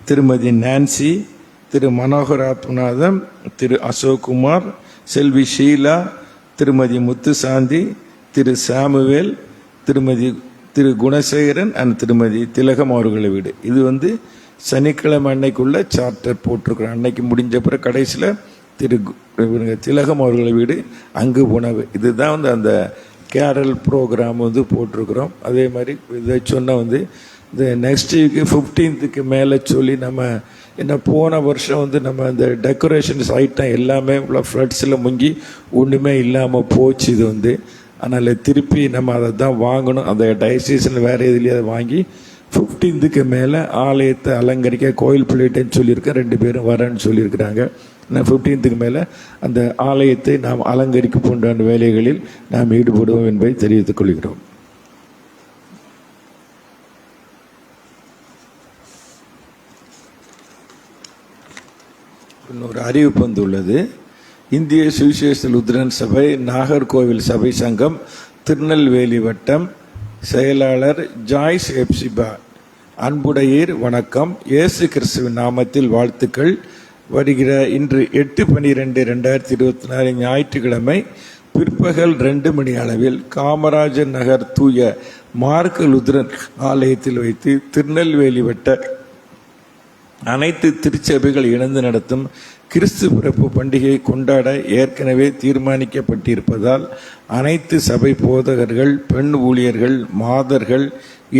திருமதி நான்சி, திரு மனோகர் ஆத்மநாதம், திரு அசோக்குமார், செல்வி ஷீலா, திருமதி முத்துசாந்தி, திரு சாமுவேல், திரு குணசேகரன் அண்ட் திருமதி திலகம் அவர்களை வீடு. இது சனிக்கிழமை அன்னைக்குள்ள சார்ட்டர் போட்டிருக்கிறோம். அன்னைக்கு முடிஞ்ச பிறகு கடைசியில் திலகம் அவர்களை வீடு, அங்கு உணவு. இதுதான் அந்த கேரல் ப்ரோக்ராம் போட்டிருக்கிறோம். அதே மாதிரி இதை சொன்னால் இந்த நெக்ஸ்ட் வீக்கு 15க்கு மேலே சொல்லி நம்ம என்ன போன வருஷம் நம்ம இந்த டெக்கரேஷன்ஸ் ஐட்டம் எல்லாமே ஃப்ளட்ஸில் முங்கி ஒன்றுமே இல்லாமல் போச்சு. இது அதனால் திருப்பி நம்ம அதை தான் வாங்கணும். அந்த டயசிஸில் வேறு எதுலேயே அதை வாங்கி 15க்கு மேலே ஆலயத்தை அலங்கரிக்க கோயில் பிள்ளைகிட்டேன்னு சொல்லியிருக்கேன். 2 பேரும் வரேன்னு சொல்லியிருக்கிறாங்க. நான் 15க்கு மேலே அந்த ஆலயத்தை நாம் அலங்கரிக்க போன்ற வேலைகளில் நாம் ஈடுபடுவோம் என்பதை தெரிவித்துக் கொள்கிறோம். இன்னொரு அறிவிப்பு வந்துள்ளது. இந்திய சுவிசேஷ லுத்ரன் சபை நாகர்கோவில் சபை சங்கம் திருநெல்வேலி வட்டம் செயலாளர் ஜாய்ஸ் எப்சிபா. அன்புடையீர் வணக்கம். இயேசு கிறிஸ்துவின் நாமத்தில் வாழ்த்துக்கள். வருகிற இன்று 8/12/2024 ஞாயிற்றுக்கிழமை பிற்பகல் 2 மணி அளவில் காமராஜர் நகர் தூய மார்க்க லுத்ரன் ஆலயத்தில் வைத்து திருநெல்வேலி வட்ட அனைத்து திருச்சபைகள் இணைந்து நடத்தும் கிறிஸ்து பிறப்பு பண்டிகையை கொண்டாட ஏற்கனவே தீர்மானிக்கப்பட்டிருப்பதால் அனைத்து சபை போதகர்கள், பெண் ஊழியர்கள், மாதர்கள்,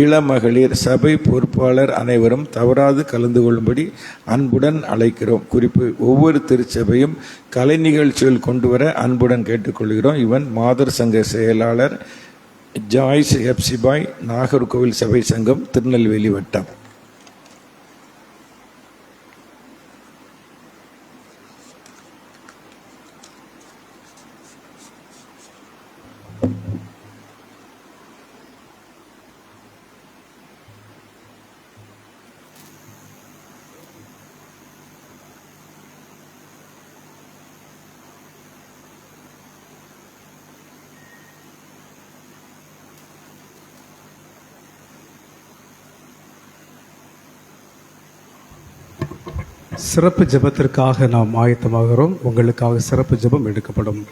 இளமகளிர், சபை பொறுப்பாளர் அனைவரும் தவறாது கலந்து கொள்ளும்படி அன்புடன் அழைக்கிறோம். குறிப்பு: ஒவ்வொரு திருச்சபையும் கலை நிகழ்ச்சிகள் கொண்டு வர அன்புடன் கேட்டுக்கொள்கிறோம். இவன் மாதர் சங்க செயலாளர் ஜாய்ஸ் எப்சிபாய், நாகர்கோவில் சபை சங்கம், திருநெல்வேலி வட்டம். சிறப்பு ஜெபத்திற்காக நாம் ஆயத்தமாகிறோம். உங்களுக்காக சிறப்பு ஜெபம் எடுக்கப்படும்.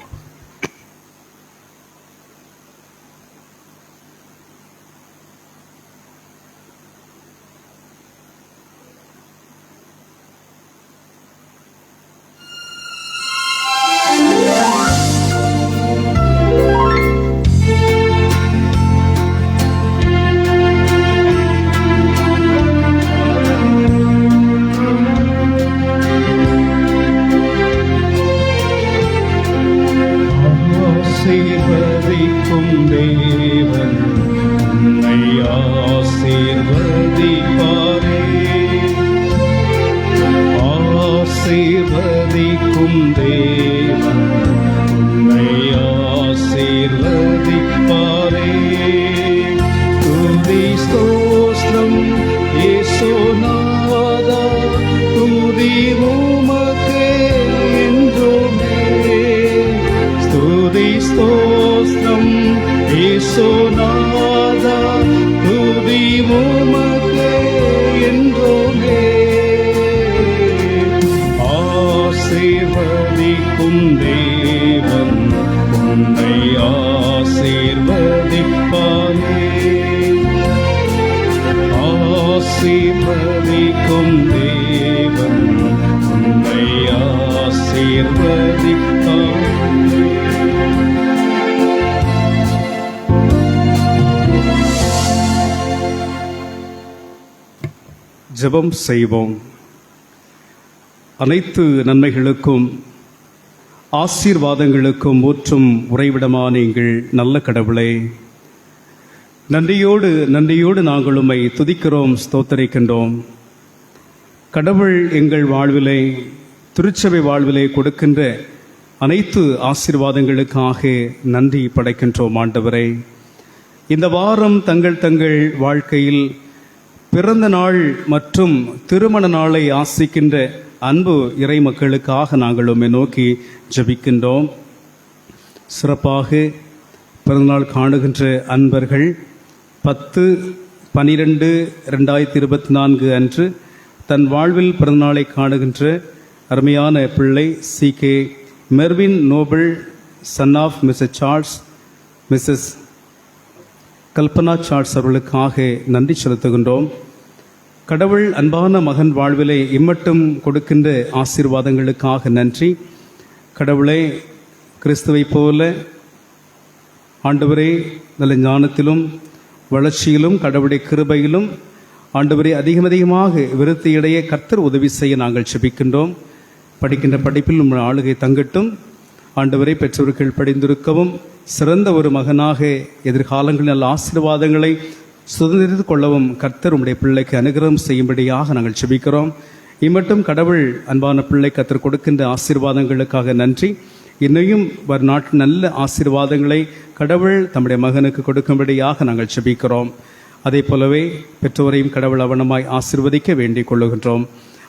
ஜெபம் செய்வோம். அனைத்து நன்மைகளுக்கும் ஆசீர்வாதங்களுக்கும் ஊற்றும் உறைவிடமான எங்கள் நல்ல கடவுளே, நன்றியோடு நாங்கள் உம்மை துதிக்கிறோம், ஸ்தோத்தரிக்கின்றோம். கடவுள் எங்கள் வாழ்விலே, திருச்சபை வாழ்விலே கொடுக்கின்ற அனைத்து ஆசீர்வாதங்களுக்காக நன்றி படைக்கின்றோம். ஆண்டவரே, இந்த வாரம் தங்கள் வாழ்க்கையில் பிறந்த நாள் மற்றும் திருமண நாளை ஆசிக்கின்ற அன்பு இறை மக்களுக்காக நாங்கள் உம்மை நோக்கி ஜெபிக்கின்றோம். சிறப்பாக பிறந்தநாள் காணுகின்ற அன்பர்கள் 10/12/2024 அன்று தன் வாழ்வில் பிறந்தநாளை காணுகின்ற அருமையான பிள்ளை CK Mervin Noble, son of Mrs Charles, Mrs Kalpana Charles அவர்களுக்காக நன்றி செலுத்துகின்றோம். கடவுள் அன்பான மகன் வாழ்விலே இம்மட்டும் கொடுக்கின்ற ஆசீர்வாதங்களுக்காக நன்றி. கடவுளே, கிறிஸ்துவை போல ஆண்டவரே நல்ல ஞானத்திலும் வளர்ச்சியிலும் கடவுளுடைய கிருபையிலும் ஆண்டவரே அதிகமாக விருத்தியடைய கர்த்தர் உதவி செய்ய நாங்கள் செபிக்கின்றோம். படிக்கின்ற படிப்பில் உங்கள் ஆளுகை தங்கட்டும். ஆண்டவரை பெற்றோர்கள் படிந்திருக்கவும் சிறந்த ஒரு மகனாக எதிர்காலங்களில் நல்ல ஆசீர்வாதங்களை சுதந்திரித்துக் கொள்ளவும் கர்த்தர் உம்முடைய பிள்ளைக்கு அனுகிரகம் செய்யும்படியாக நாங்கள் செபிக்கிறோம். இம்மட்டும் கடவுள் அன்பான பிள்ளை கர்த்தர் கொடுக்கின்ற ஆசீர்வாதங்களுக்காக நன்றி. இன்னையும் நாட்டில் நல்ல ஆசீர்வாதங்களை கடவுள் தம்முடைய மகனுக்கு கொடுக்கும்படியாக நாங்கள் செபிக்கிறோம். அதே போலவே பெற்றோரையும் கடவுள் அவனமாய் ஆசீர்வதிக்க வேண்டிக் கொள்ளுகின்றோம்.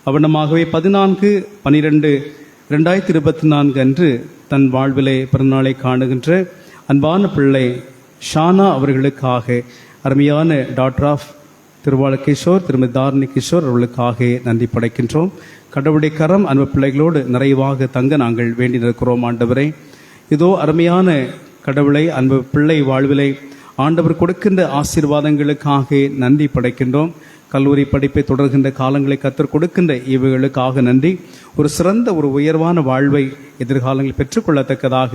அவனமாகவே 14/12/2024 அன்று தன் வாழ்விலே பிறந்தநாளை காணுகின்ற அன்பான பிள்ளை ஷானா அவர்களுக்காக அருமையான டாக்டர் ஆஃப் திருவாள கிஷோர் திருமதி தாரணி கிஷோர் அவர்களுக்காக நன்றி படைக்கின்றோம். கடவுளுடைய கரம் அன்பு பிள்ளைகளோடு நிறைவாக தங்க நாங்கள் வேண்டி நிற்கிறோம். ஆண்டவரே, இதோ அருமையான கடவுளை அன்பு பிள்ளை வாழ்விலை ஆண்டவர் கொடுக்கின்ற ஆசீர்வாதங்களுக்காக நன்றி படைக்கின்றோம். கல்லூரி படிப்பை தொடர்கின்ற காலங்களை கத்தர் கொடுக்கின்ற இவைகளுக்காக நன்றி. ஒரு சிறந்த ஒரு உயர்வான வாழ்வை எதிர்காலங்களில் பெற்றுக்கொள்ளத்தக்கதாக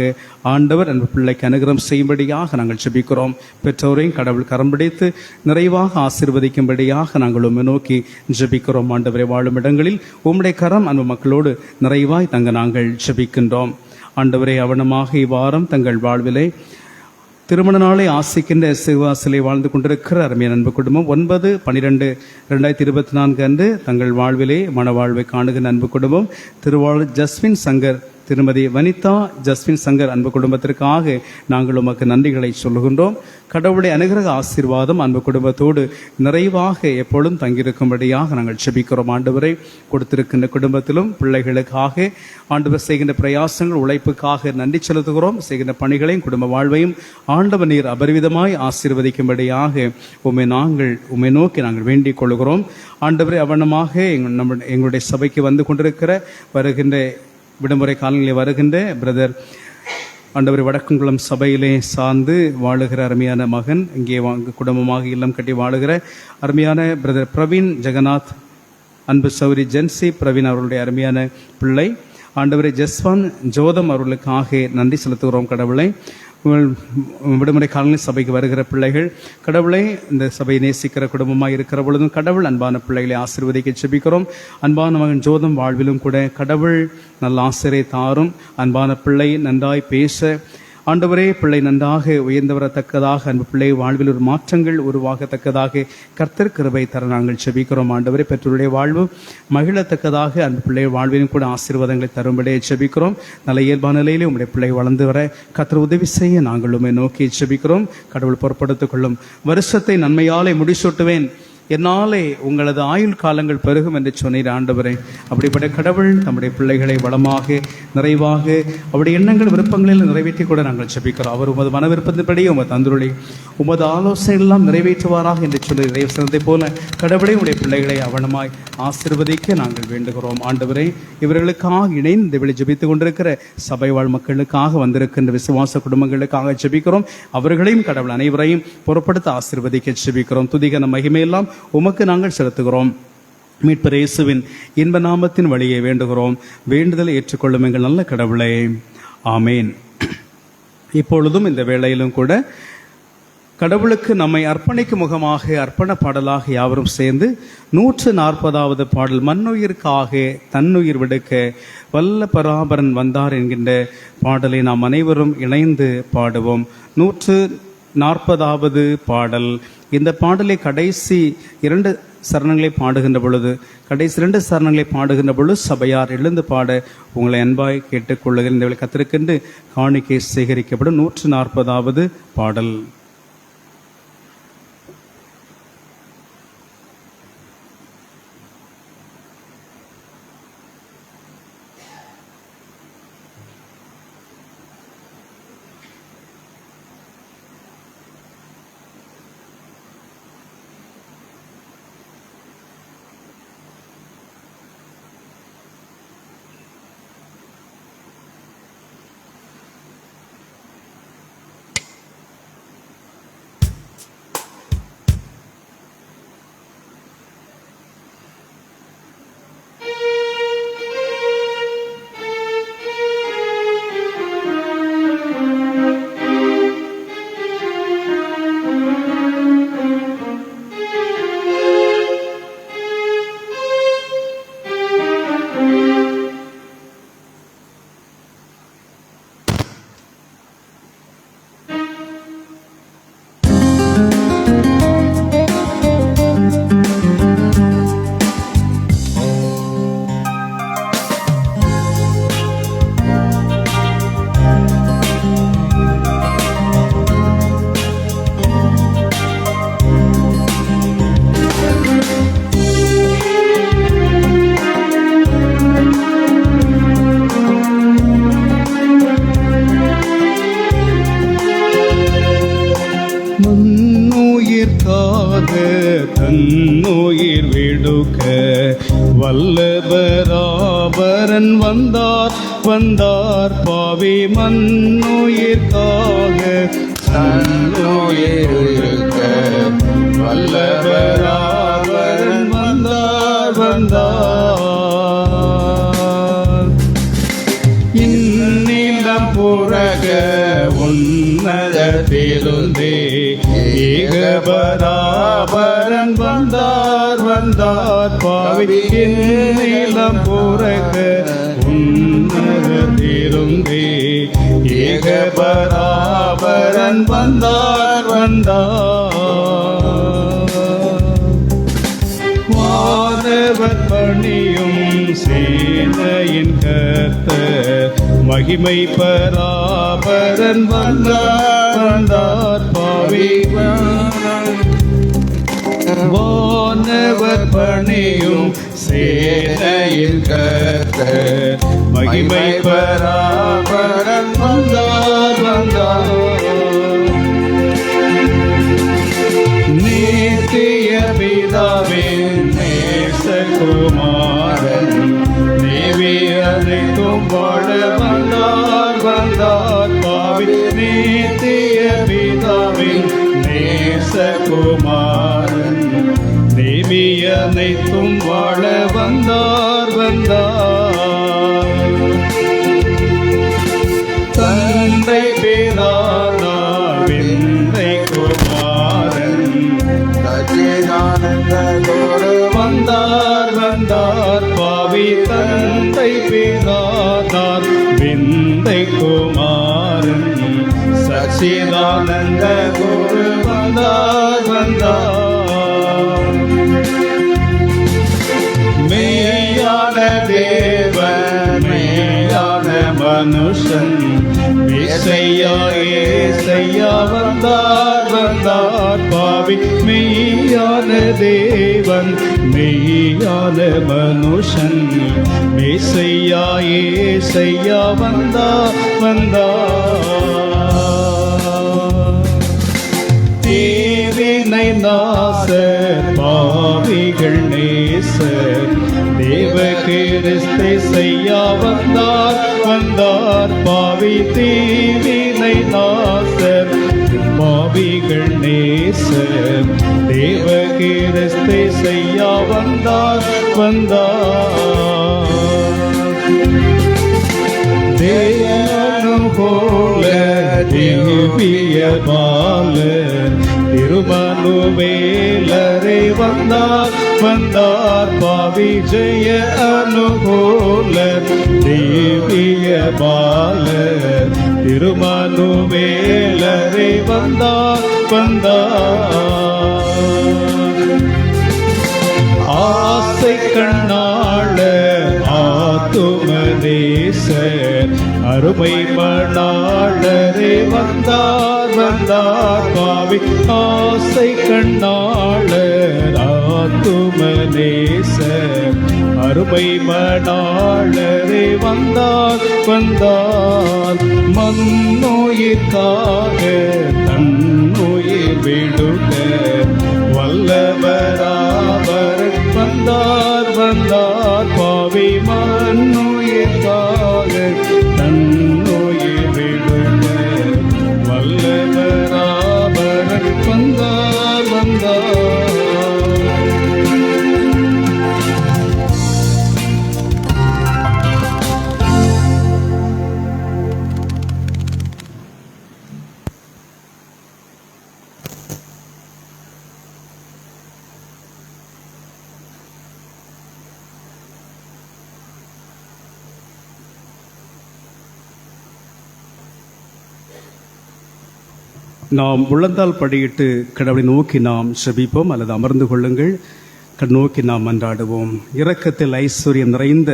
ஆண்டவர் அன்பு பிள்ளைக்கு அனுகிரகம் செய்யும்படியாக நாங்கள் செபிக்கிறோம். பெற்றோரையும் கடவுள் கரம் பிடித்து நிறைவாக ஆசீர்வதிக்கும்படியாக நாங்கள் உம்மை நோக்கி ஜெபிக்கிறோம். ஆண்டவரை வாழும் இடங்களில் உம்முடைய கரம் அன்பு மக்களோடு நிறைவாய் தங்க நாங்கள் ஜெபிக்கின்றோம். ஆண்டவரை அவனமாக இவ்வாரம் தங்கள் வாழ்விலே திருமண நாளை ஆசிக்கின்ற சிவாசிலை வாழ்ந்து கொண்டிருக்கிற அருமையான அன்பு குடும்பம் 9/12/2024 அன்று தங்கள் வாழ்விலே மனவாழ்வை காணுகின்ற அன்பு குடும்பம் திருவாளர் ஜஸ்வின் சங்கர், திருமதி வனிதா ஜஸ்வின் சங்கர் அன்பு குடும்பத்திற்காக நாங்கள் உமக்கு நன்றிகளை சொல்லுகின்றோம். கடவுளுடைய அனுகிரக ஆசீர்வாதம் அன்பு குடும்பத்தோடு நிறைவாக எப்பொழுதும் தங்கியிருக்கும்படியாக நாங்கள் செபிக்கிறோம். ஆண்டவரை கொடுத்திருக்கின்ற குடும்பத்திலும் பிள்ளைகளுக்காக ஆண்டவர் செய்கின்ற பிரயாசங்கள் உழைப்புக்காக நன்றி செலுத்துகிறோம். செய்கின்ற பணிகளையும் குடும்ப வாழ்வையும் ஆண்டவர் நீர் அபரிவிதமாய் ஆசீர்வதிக்கும்படியாக உம்மை நோக்கி நாங்கள் வேண்டிக் கொள்கிறோம். ஆண்டவரை அவனமாக எங்களுடைய சபைக்கு வந்து கொண்டிருக்கிற வருகின்ற விடுமுறை காலங்களில் வருகின்ற பிரதர் ஆண்டவர் வடக்குங்குளம் சபையிலே சார்ந்து வாழுகிற அருமையான மகன், இங்கே குடும்பமாக இல்லம் கட்டி வாழுகிற அருமையான பிரதர் பிரவீன் ஜெகநாத், அன்பு சௌரி ஜென்சி பிரவீன் அவர்களுடைய அருமையான பிள்ளை ஆண்டவரை ஜஸ்வான் ஜோதம் அவர்களுக்காக நன்றி செலுத்துகிறோம். கடவுளை விடுமுறை காலங்களில் சபைக்கு வருகிற பிள்ளைகள் கடவுளை இந்த சபையை நேசிக்கிற குடும்பமாக இருக்கிற பொழுதும் கடவுள் அன்பான பிள்ளைகளை ஆசீர்வதிக்க செபிக்கிறோம். அன்பான மகன் ஜோதம் வாழ்விலும் கூட கடவுள் நல்ல ஆசிரியை தாரும். அன்பான பிள்ளை நன்றாய் பேச ஆண்டவரே, பிள்ளை நன்றாக உயர்ந்து வரத்தக்கதாக அன்பு பிள்ளை வாழ்வில் ஒரு மாற்றங்கள் உருவாகத்தக்கதாக கர்த்தர் கிருபை தர நாங்கள் செபிக்கிறோம். ஆண்டவரே, பெற்றோருடைய வாழ்வு மகிழத்தக்கதாக அன்பு பிள்ளை வாழ்விலும் கூட ஆசீர்வாதங்களை தரும்படியே செபிக்கிறோம். நல்ல இயல்பான நிலையிலே உங்களுடைய பிள்ளை வளர்ந்து வர கர்த்தர் உதவி செய்ய நாங்களுமே நோக்கி செபிக்கிறோம். கடவுள் பொறுப்படுத்திக் கொள்ளும். வருஷத்தை நன்மையாலே முடிசூட்டுவேன், என்னாலே உங்களது ஆயுள் காலங்கள் பெருகும் என்று சொன்னீர் ஆண்டவரே. அப்படிப்பட்ட கடவுள் நம்முடைய பிள்ளைகளை வளமாக நிறைவாக அவருடைய எண்ணங்கள் விருப்பங்களில் நிறைவேற்றி கூட நாங்கள் செபிக்கிறோம். அவர் உமது மன விருப்பத்தின்படி உமது தந்துருளி உமது ஆலோசனைகளெல்லாம் நிறைவேற்றுவாராக என்று சொல்லி இறைவசனத்தை போல கடவுளை உடைய பிள்ளைகளை அவனமாய் ஆசீர்வதிக்க நாங்கள் வேண்டுகிறோம். ஆண்டவரே, இவர்களுக்காக இணைந்து வெளி ஜெபித்துக் கொண்டிருக்கிற சபை வாழ் மக்களுக்காக வந்திருக்கின்ற விசுவாச குடும்பங்களுக்காக ஜெபிக்கிறோம். அவர்களையும் கடவுள் அனைவரையும் பொறுப்படுத்த ஆசீர்வதிக்க ஜெபிக்கிறோம். துதிகன மகிமையெல்லாம் உமக்கு நாங்கள் செலுத்துகிறோம். மீட்பர் இயேசுவின் இன்ப நாமத்தின் வழியை வேண்டுகிறோம். வேண்டுதலை ஏற்றுக்கொள்ளும் எங்கள் நல்ல கடவுளே, ஆமேன். இப்பொழுதும் இந்த வேளையிலும் கூட கடவுளுக்கு நம்மை அர்ப்பணிக்கும் முகமாக அர்ப்பண பாடலாக யாவரும் சேர்ந்து 140வது பாடல் மண்ணுயிர்க்காக தன்னுயிர் விடுக்க வல்ல பராபரன் வந்தார் என்கின்ற பாடலை நாம் அனைவரும் இணைந்து பாடுவோம். 140வது பாடல். இந்த பாடலை கடைசி 2 சரணங்களை பாடுகின்ற பொழுது சபையார் எழுந்து பாட உங்களை அன்பாய் கேட்டுக்கொள்ளுகிற இந்த கத்திருக்கின்ற காணிக்கை சேகரிக்கப்படும் 140வது பாடல். தன்னுயிர் விடுக்க வல்லபராபரன் வந்தார் வந்தார் பாவி மண்ணுயிர்க்காக தன்னுயிர் இருக்க வல்லபராபரன் வந்தார் வந்தார் இந்நிலம் புறக உன்னதத்திலுந்தே ஏகபராபரன் வந்தார் வந்தார் பாவி இந்நிலம் புறக உன்னதத்திலுந்தே ஏகபராபரன் வந்தார் வந்தார் வானவர் பணியும் சேனையின் கர்த்தர் மகிமை பராபரன் வந்தார் வந்தார் பாவி வானவர் பணியும் சேனையின் கர்த்தர் மகிமை பராபரன் வந்தார் வந்தார் நித்திய பிதாவின் நேசகுமாரன் தேவி அனைத்தும் வாழ வந்தார் வந்தார் பாவி நித்திய பிதாவின் நேசகுமாரன் தேவி அனைத்தும் வாழ வந்தார் வந்தார் தந்தை பிதானார் விந்தை குமாரன் சச்சிதானந்த குரு வந்தார் வந்தார் பாவி தந்தை பிதானார் விந்தை குமாரன் சச்சிதானந்த குரு வந்தார் வந்தார் மெய்யான தேவன் மெய்யான மனுஷன் ஏசையா ஏசையா வந்தார் வந்தார் பாவி மெய்யான தேவன் மெய்யான மனுஷன் ஏசையா ஏசையா வந்தார் வந்தார் தேவினை நாசர் பாவிகள் நேசர் தேவ கிறிஸ்தை செய்யா வந்தார் வந்தார் பாவி தீவினை நாசர் பாவிகள் நேசர் தேவ கிறிஸ்தை செய்யா வந்தார் வந்தார் தேவனுகோல திவ்ய பால திருமனுவேலரை வந்தார் வந்தார் பாவி ஜெய அனுகூல திவ்ய பால திருமனுவேலரை வந்தார் வந்தார் ஆசை கண்ணாள ஆத்துமதேசர் அருமை மணாளரே வந்தார் வந்தார் பாவி ஆசை கண்ணாளர் ஆத்துமதேசர் அருமை மணாளரே வந்தார் வந்தார் மண்ணுயிர்க்காக தன்னுயிர் விடுக வல்லவராவர் வந்தார் வந்தார் பாவி மண்ணுயிர்க்காக தன்னுயிர் விடுக வல்லவராவர் வந்தார் வந்தார் நாம் உள்ளந்தால் படியிட்டு கடவுளை நோக்கி நாம் செபிப்போம் அல்லது அமர்ந்து கொள்ளுங்கள். நோக்கி நாம் மன்றாடுவோம். இரக்கத்தில் ஐஸ்வர்யம் நிறைந்த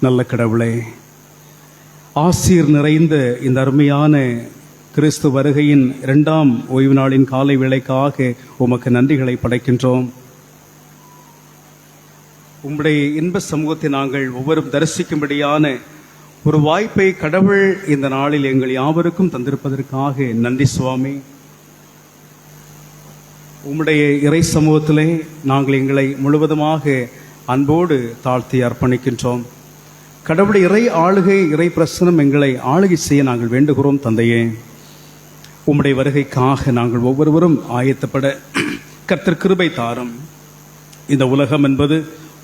நல்ல கடவுளே, ஆசீர் நிறைந்த இந்த அருமையான கிறிஸ்து வருகையின் 2ஆம் ஓய்வு நாளின் காலை வேளைக்காக உமக்கு நன்றிகளை படைக்கின்றோம். உம்முடைய இன்ப சமூகத்தை நாங்கள் ஒவ்வொரும் தரிசிக்கும்படியான ஒரு வாய்ப்பை கடவுள் இந்த நாளில் எங்கள் யாவருக்கும் தந்திருப்பதற்காக நன்றி சுவாமி. உம்முடைய இறை சமூகத்திலே நாங்கள் எங்களை முழுவதுமாக அன்போடு தாழ்த்தி அர்ப்பணிக்கின்றோம். கடவுளுடைய இறை ஆளுகை, இறை பிரசனம் எங்களை ஆளுகை செய்ய நாங்கள் வேண்டுகிறோம். தந்தையே, உம்முடைய வருகைக்காக நாங்கள் ஒவ்வொருவரும் ஆயத்தப்பட கர்த்தர் கிருபை தாரும். இந்த உலகம் என்பது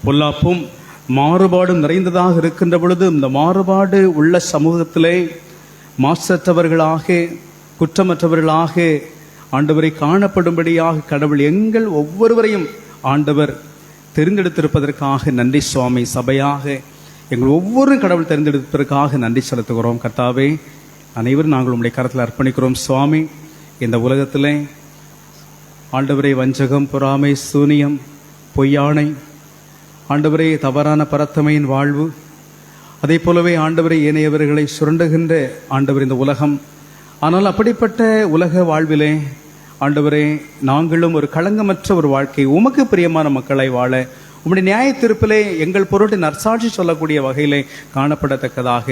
பொல்லாப்பும் மாறுபாடும் நிறைந்ததாக இருக்கின்ற பொழுது, இந்த மாறுபாடு உள்ள சமூகத்திலே மாசற்றவர்களாக, குற்றமற்றவர்களாக ஆண்டவரை காணப்படும்படியாக கடவுள் எங்கள் ஒவ்வொருவரையும் ஆண்டவர் தெரிந்தெடுத்திருப்பதற்காக நன்றி சுவாமி. சபையாக எங்கள் ஒவ்வொரு கடவுள் தெரிந்தெடுப்பதற்காக நன்றி செலுத்துகிறோம். கர்த்தாவே, அனைவரும் நாங்கள் உங்களுடைய கரத்தில் அர்ப்பணிக்கிறோம் சுவாமி. இந்த உலகத்திலே ஆண்டவரே வஞ்சகம், பொறாமை, சூனியம், பொய்யானை, ஆண்டவரே தவறான பரத்தமையின் வாழ்வு, அதே போலவே ஆண்டவரை ஏனையவர்களை சுரண்டுகின்ற ஆண்டவர் இந்த உலகம். ஆனால் அப்படிப்பட்ட உலக வாழ்விலே ஆண்டவரே நாங்களும் ஒரு களங்கமற்ற ஒரு வாழ்க்கை, உமக்கு பிரியமான மக்களை வாழ உம்முடைய நியாய தீர்ப்பிலே எங்கள் பொருட்டு நற்சாட்சி சொல்லக்கூடிய வகையிலே காணப்படத்தக்கதாக,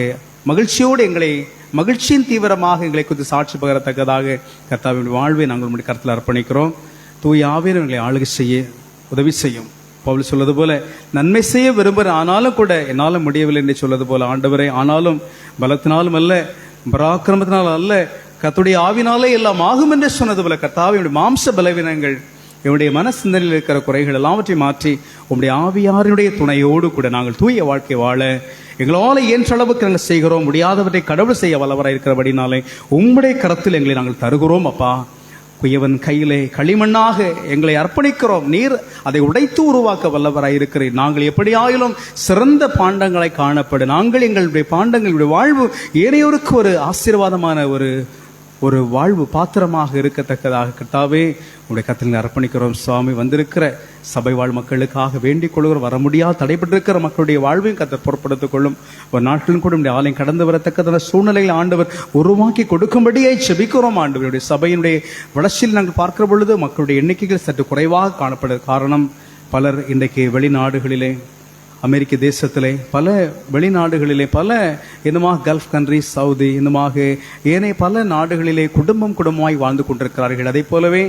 மகிழ்ச்சியோடு எங்களை மகிழ்ச்சியின் தீவிரமாக எங்களை குறித்து சாட்சி பகரத்தக்கதாக கர்த்தாவின் வாழ்வை நாங்கள் உம்முடைய கருத்தில் அர்ப்பணிக்கிறோம். தூய ஆவியானவர் எங்களை ஆளுகை செய்ய உதவி செய்யும். பவுல் சொல்வது போல, நன்மை செய்ய விரும்புகிற ஆனாலும் கூட என்னால் முடியவில்லை என்று சொல்வது போல, ஆண்டவரே ஆனாலும் பலத்தினாலும் அல்ல, பராக்கிரமத்தினால் அல்ல, கர்த்தருடைய ஆவினாலே எல்லாம் ஆகும் என்று சொன்னது போல, கர்த்தாவினுடைய மாம்ச பலவீனங்கள், என்னுடைய மன சிந்தனையில் இருக்கிற குறைகள் எல்லாவற்றையும் மாற்றி உம்முடைய ஆவியாரினுடைய துணையோடு கூட நாங்கள் தூய வாழ்க்கை வாழ எங்களால் இயன்ற அளவுக்கு நாங்கள் செய்கிறோம். முடியாதவற்றை கடவுள் செய்ய வல்லவராக இருக்கிறபடினாலே உம்முடைய கரத்தில் எங்களை நாங்கள் தருகிறோம். அப்பா, குயவன் கையிலே களிமண்ணாக எங்களை அர்ப்பணிக்கிறோம். நீர் அதை உடைத்து உருவாக்க வல்லவராய் இருக்கிறேன். நாங்கள் எப்படியாயிலும் சிறந்த பாண்டங்களை காணப்பட, நாங்கள் எங்களுடைய பாண்டங்களுடைய வாழ்வு ஏனையோருக்கு ஒரு ஆசீர்வாதமான ஒரு வாழ்வு பாத்திரமாக இருக்கத்தக்கதாக கர்த்தாவே உடைய கத்தில் அர்ப்பணிக்கிறோம் சுவாமி. வந்திருக்கிற சபை வாழ் மக்களுக்காக வேண்டிக் கொள்கிறோம். வர முடியாது தடைபட்டிருக்கிற மக்களுடைய வாழ்வையும் கர்த்தர் பொறுப்படுத்திக் கொள்ளும். ஒரு நாட்களும் கூட உடைய ஆலயம் கடந்து வரத்தக்கதான சூழ்நிலையில் ஆண்டவர் உருவாக்கி கொடுக்கும்படியே செபிக்கிறோம். ஆண்டவருடைய சபையினுடைய வளர்ச்சியில் நாங்கள் பார்க்கிற பொழுது மக்களுடைய எண்ணிக்கைகள் சற்று குறைவாக காணப்பட காரணம், பலர் இன்றைக்கு வெளிநாடுகளிலே, அமெரிக்க தேசத்திலே, பல வெளிநாடுகளிலே, பல இன்னுமாக கல்ஃப் கண்ட்ரிஸ், சவுதி, இன்னுமாக ஏனைய பல நாடுகளிலே குடும்பமாய் வாழ்ந்து கொண்டிருக்கிறார்கள். அதே போலவே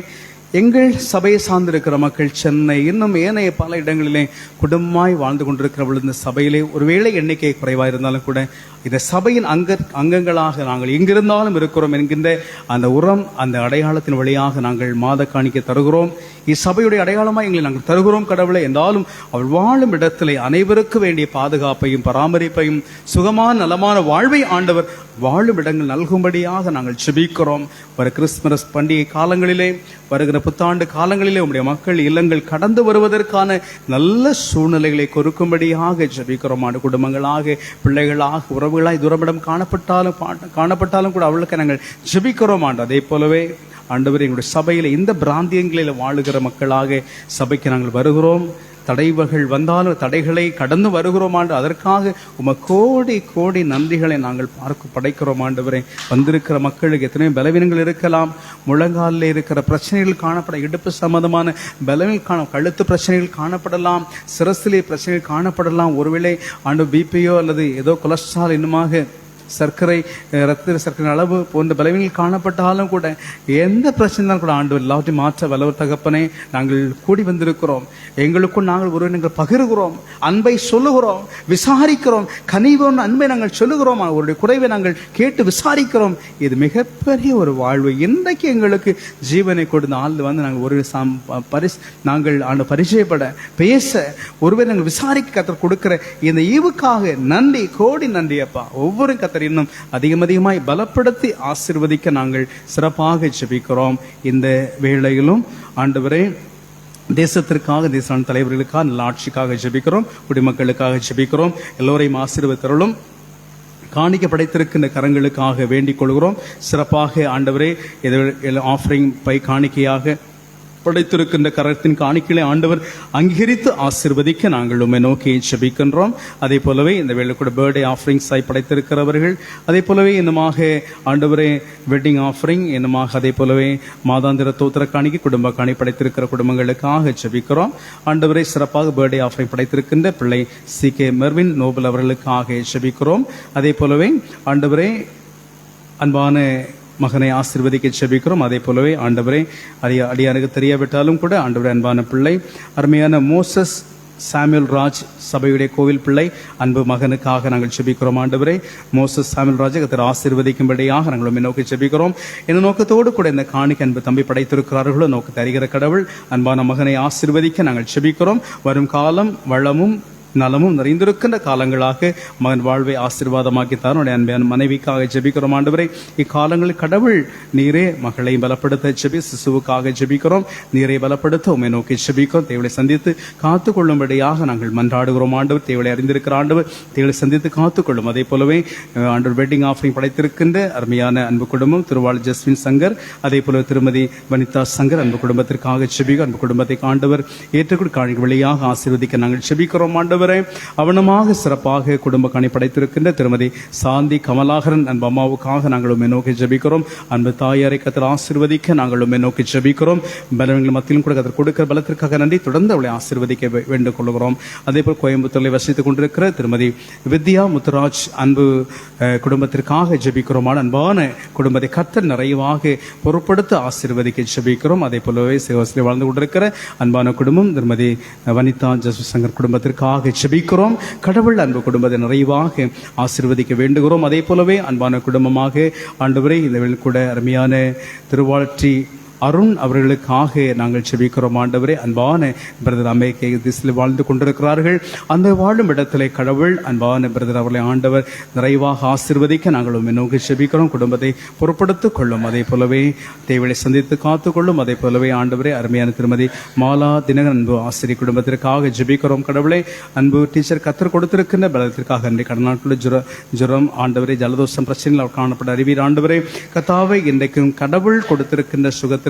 எங்கள் சபையை சார்ந்திருக்கிற மக்கள் சென்னை, இன்னும் ஏனைய பல இடங்களிலே குடும்பமாய் வாழ்ந்து கொண்டிருக்கிற பொழுது இந்த சபையிலே ஒருவேளை எண்ணிக்கை குறைவாக இருந்தாலும் கூட இந்த சபையின் அங்கங்களாக நாங்கள் எங்கிருந்தாலும் இருக்கிறோம் என்கின்ற அந்த உரம், அந்த அடையாளத்தின் வழியாக நாங்கள் மாத காணிக்கை தருகிறோம். இச்சபையுடைய அடையாளமாக எங்களை நாங்கள் தருகிறோம். கடவுளை என்றாலும் அவள் வாழும் இடத்திலே அனைவருக்கு வேண்டிய பாதுகாப்பையும் பராமரிப்பையும் சுகமான நலமான வாழ்வை ஆண்டவர் வாழும் இடங்கள் நல்கும்படியாக நாங்கள் செபிக்கிறோம். வர கிறிஸ்துமஸ் பண்டிகை காலங்களிலே, வருகிற புத்தாண்டு காலங்களிலே உம்முடைய மக்கள் இல்லங்கள் கடந்து வருவதற்கான நல்ல சூழ்நிலைகளை கொடுக்கும்படியாக ஜெபிக்கிறோம். ஆண்டு குடும்பங்களாக, பிள்ளைகளாக, உறவுகளாய் தூரமிடம் காணப்பட்டாலும் கூட அவளுக்கு நாங்கள் ஜெபிக்கிறோம். ஆண்டு அதே போலவே ஆண்டவர் எங்களுடைய சபையில் இந்த பிராந்தியங்களில் வாழுகிற மக்களாக சபைக்கு நாங்கள் வருகிறோம். தடைகள் வந்தாலும் தடைகளை கடந்து வருகிறோம் ஆண்டு. அதற்காக கோடி கோடி நன்றிகளை நாங்கள் படைக்கிறோம் ஆண்டவரே. வந்திருக்கிற மக்களுக்கு எத்தனையோ பலவீனங்கள் இருக்கலாம். முழங்காலில் இருக்கிற பிரச்சனைகள் காணப்பட, இடுப்பு சம்பந்தமான பலவீனங்கள், கழுத்து பிரச்சனைகள் காணப்படலாம், சிரசிலே பிரச்சனைகள் காணப்படலாம். ஒருவேளை ஆண்டு பிபியோ அல்லது ஏதோ கொலஸ்ட்ரால், இன்னுமாக சர்க்கரை, ரத்த சர்க்கரை அளவு போன்ற பலவீனங்கள் காணப்பட்டாலும் கூட, எந்த பிரச்சனை கூட ஆண்டவர் எல்லாவற்றையும் மாற்ற வல்லவர் தகப்பனே. நாங்கள் கூடி வந்திருக்கிறோம். எங்களுக்கும் நாங்கள் ஒருவர் பகிர்கிறோம், அன்பை சொல்லுகிறோம், விசாரிக்கிறோம், கனிவோன் அன்பை நாங்கள் சொல்லுகிறோம், அவருடைய குறைவை நாங்கள் கேட்டு விசாரிக்கிறோம். இது மிகப்பெரிய ஒரு வாழ்வு. இன்றைக்கு எங்களுக்கு ஜீவனை கொடுத்த ஆள் வந்து நாங்கள் ஒரு நாங்கள் ஆண்டு பரிச்சயப்பட, பேச, ஒருவர் நாங்கள் விசாரிக்க கத்தர் கொடுக்கிற இந்த ஈவுக்காக நன்றி, கோடி நன்றி அப்பா. ஒவ்வொரு கத்தர் இன்னும் அதிகமாய் பலப்படுத்தி ஆசீர்வதிக்க நாங்கள் சிறப்பாக ஜெபிக்கிறோம். இந்த வேளையிலும் ஆண்டவரே தேசத்திற்காக, தேச தலைவர்களுக்காக, நல்ல ஆட்சிக்காக ஜெபிக்கிறோம். குடிமக்களுக்காக ஜெபிக்கிறோம். எல்லோரையும் ஆசீர்வதித்தருளும். காணிக்க படைத்திருக்கின்ற கரங்களுக்காக வேண்டிக் கொள்கிறோம். சிறப்பாக ஆண்டவரே ஆஃபரிங் பை காணிக்கையாக படைத்திருக்கின்ற கரத்தின் காணிக்கைகளை ஆண்டவர் அங்கீகரித்து ஆசீர்வதிக்க நாங்கள் உம்மை நோக்கி ஜெபிக்கின்றோம். அதே போலவே இந்த வேளை கூட பர்த்டே ஆஃபரிங்ஸாய் படைத்திருக்கிறவர்கள், அதே போலவே இன்னுமாக ஆண்டவரே வெட்டிங் ஆஃபரிங், இன்னுமாக அதே போலவே மாதாந்திர தோத்திர காணிக்கை, குடும்ப காணி படைத்திருக்கிற குடும்பங்களுக்காக ஜெபிக்கிறோம். ஆண்டவரை சிறப்பாக பர்த்டே ஆஃபரிங் படைத்திருக்கின்ற பிள்ளை CK மெர்வின் நோபல் அவர்களுக்காக ஜெபிக்கிறோம். அதே போலவே ஆண்டவரே அன்பான மகனை ஆசீர்வதிக்க செபிக்கிறோம். அதே போலவே ஆண்டவரே அடியானுக்கு தெரியாவிட்டாலும் கூட ஆண்டவரே அன்பான பிள்ளை அருமையான மோசஸ் சாமுவேல் ராஜ் சபையுடைய கோவில் பிள்ளை அன்பு மகனுக்காக நாங்கள் செபிக்கிறோம். ஆண்டவரே மோசஸ் சாமுவேல் ராஜை கர்த்தர் ஆசீர்வதிக்கும்படியாக நாங்கள் நோக்கி செபிக்கிறோம். இந்த நோக்கத்தோடு கூட இந்த காணிக்கை அன்பு தம்பி படைத்திருக்கிறார்களோ நோக்கத்தை அறிகிற கடவுள் அன்பான மகனை ஆசீர்வதிக்க நாங்கள் செபிக்கிறோம். வரும் காலம் வளமும் நலமும் நிறைந்திருக்கின்ற காலங்களாக மகன் வாழ்வை ஆசீர்வாதமாக்கி தன்னுடைய அன்பான மனைவிக்காக ஜெபிக்கிறோம். ஆண்டவரே இக்காலங்களில் கடவுள் நீரே மகளை பலப்படுத்த சிசுவுக்காக ஜெபிக்கிறோம். நீரை பலப்படுத்த உண்மை நோக்கி ஜெபிக்கிறோம். தேவளை சந்தித்து காத்துக்கொள்ளும்படியாக நாங்கள் மன்றாடுகிறோம். ஆண்டவர் தேவளை அறிந்திருக்கிற ஆண்டவர் தேவளை சந்தித்து காத்துக்கொள்ளும். அதே போலவே ஆண்டவர் வெட்டிங் ஆஃபரிங் படைத்திருக்கின்ற அருமையான அன்பு குடும்பம் திருவாள் ஜஸ்வின் சங்கர், அதே போல திருமதி வனிதா சங்கர் அன்பு குடும்பத்திற்காக ஜெபிக்கிறோம். அன்பு குடும்பத்தை ஆண்டவர் ஏற்றுக்கொண்டு காணிக்கை வழியாக ஆசீர்வதிக்க நாங்கள் ஜெபிக்கிறோம். ஆண்டவர் அவனமாக சிறப்பாக குடும்ப காணி படைத்திருக்கின்ற திருமதி சாந்தி கமலாகரன் அன்பு அம்மாவுக்காக நாங்கள் உண்மை நோக்கி ஜெபிக்கிறோம். அன்பு தாயாரை கர்த்தர் ஆசீர்வதிக்க நாங்கள் உண்மை நோக்கி ஜெபிக்கிறோம். பலவீனங்கள் மத்தியிலும் கூட கர்த்தர் கொடுக்கிற பலத்திற்காக நன்றி. தொடர்ந்து அவளை ஆசீர்வதிக்க வேண்டிக் கொள்கிறோம். அதே போல் கோயம்புத்தூரில் வசித்துக் கொண்டிருக்கிற திருமதி வித்யா முத்துராஜ் அன்பு குடும்பத்திற்காக ஜெபிக்கிறோம். அன்பான குடும்பத்தை கர்த்தர் நிறைவாக பொறுப்படுத்த ஆசீர்வதிக்க ஜெபிக்கிறோம். அதே போலவே சிவசிலே வாழ்ந்து கொண்டிருக்கிற அன்பான குடும்பம் திருமதி வனிதா ஜஸ்விசங்கர் குடும்பத்திற்காக ஜெபிக்கிறோம். கடவுள் அன்பு குடும்பத்தை நிறைவாக ஆசீர்வதிக்க வேண்டுகிறோம். அதே போலவே அன்பான குடும்பமாக ஆண்டவரே இந்த கூட அருமையான திருவாளற்றி அருண் அவர்களுக்காக நாங்கள் செபிக்கிறோம். ஆண்டவரே அன்பான பிரதர் அமெரிக்க திசையில் வாழ்ந்து கொண்டிருக்கிறார்கள். அந்த வாழும் இடத்திலே கடவுள் அன்பான பிரதர் அவர்களை ஆண்டவர் நிறைவாக ஆசீர்வதிக்க நாங்கள் நோக்கி செபிக்கிறோம். குடும்பத்தை பொறுப்படுத்திக் கொள்ளும். அதே போலவே தேவையை சந்தித்து காத்துக்கொள்ளும். அதே போலவே ஆண்டவரே அருமையான திருமதி மாலா தினகரன் அன்பு ஆசிரியர் குடும்பத்திற்காக ஜெபிக்கிறோம். கடவுளை அன்பு டீச்சர் கத்தர் கொடுத்திருக்கின்ற பலத்திற்காக அன்றைய கடநாட்களில் ஜுரம் ஆண்டவரே ஜலதோஷம் பிரச்சனையில் அவர் காணப்பட்ட அறிவீர். ஆண்டவரே கத்தாவை இன்றைக்கும் கடவுள் கொடுத்திருக்கின்ற சுகத்திற்காக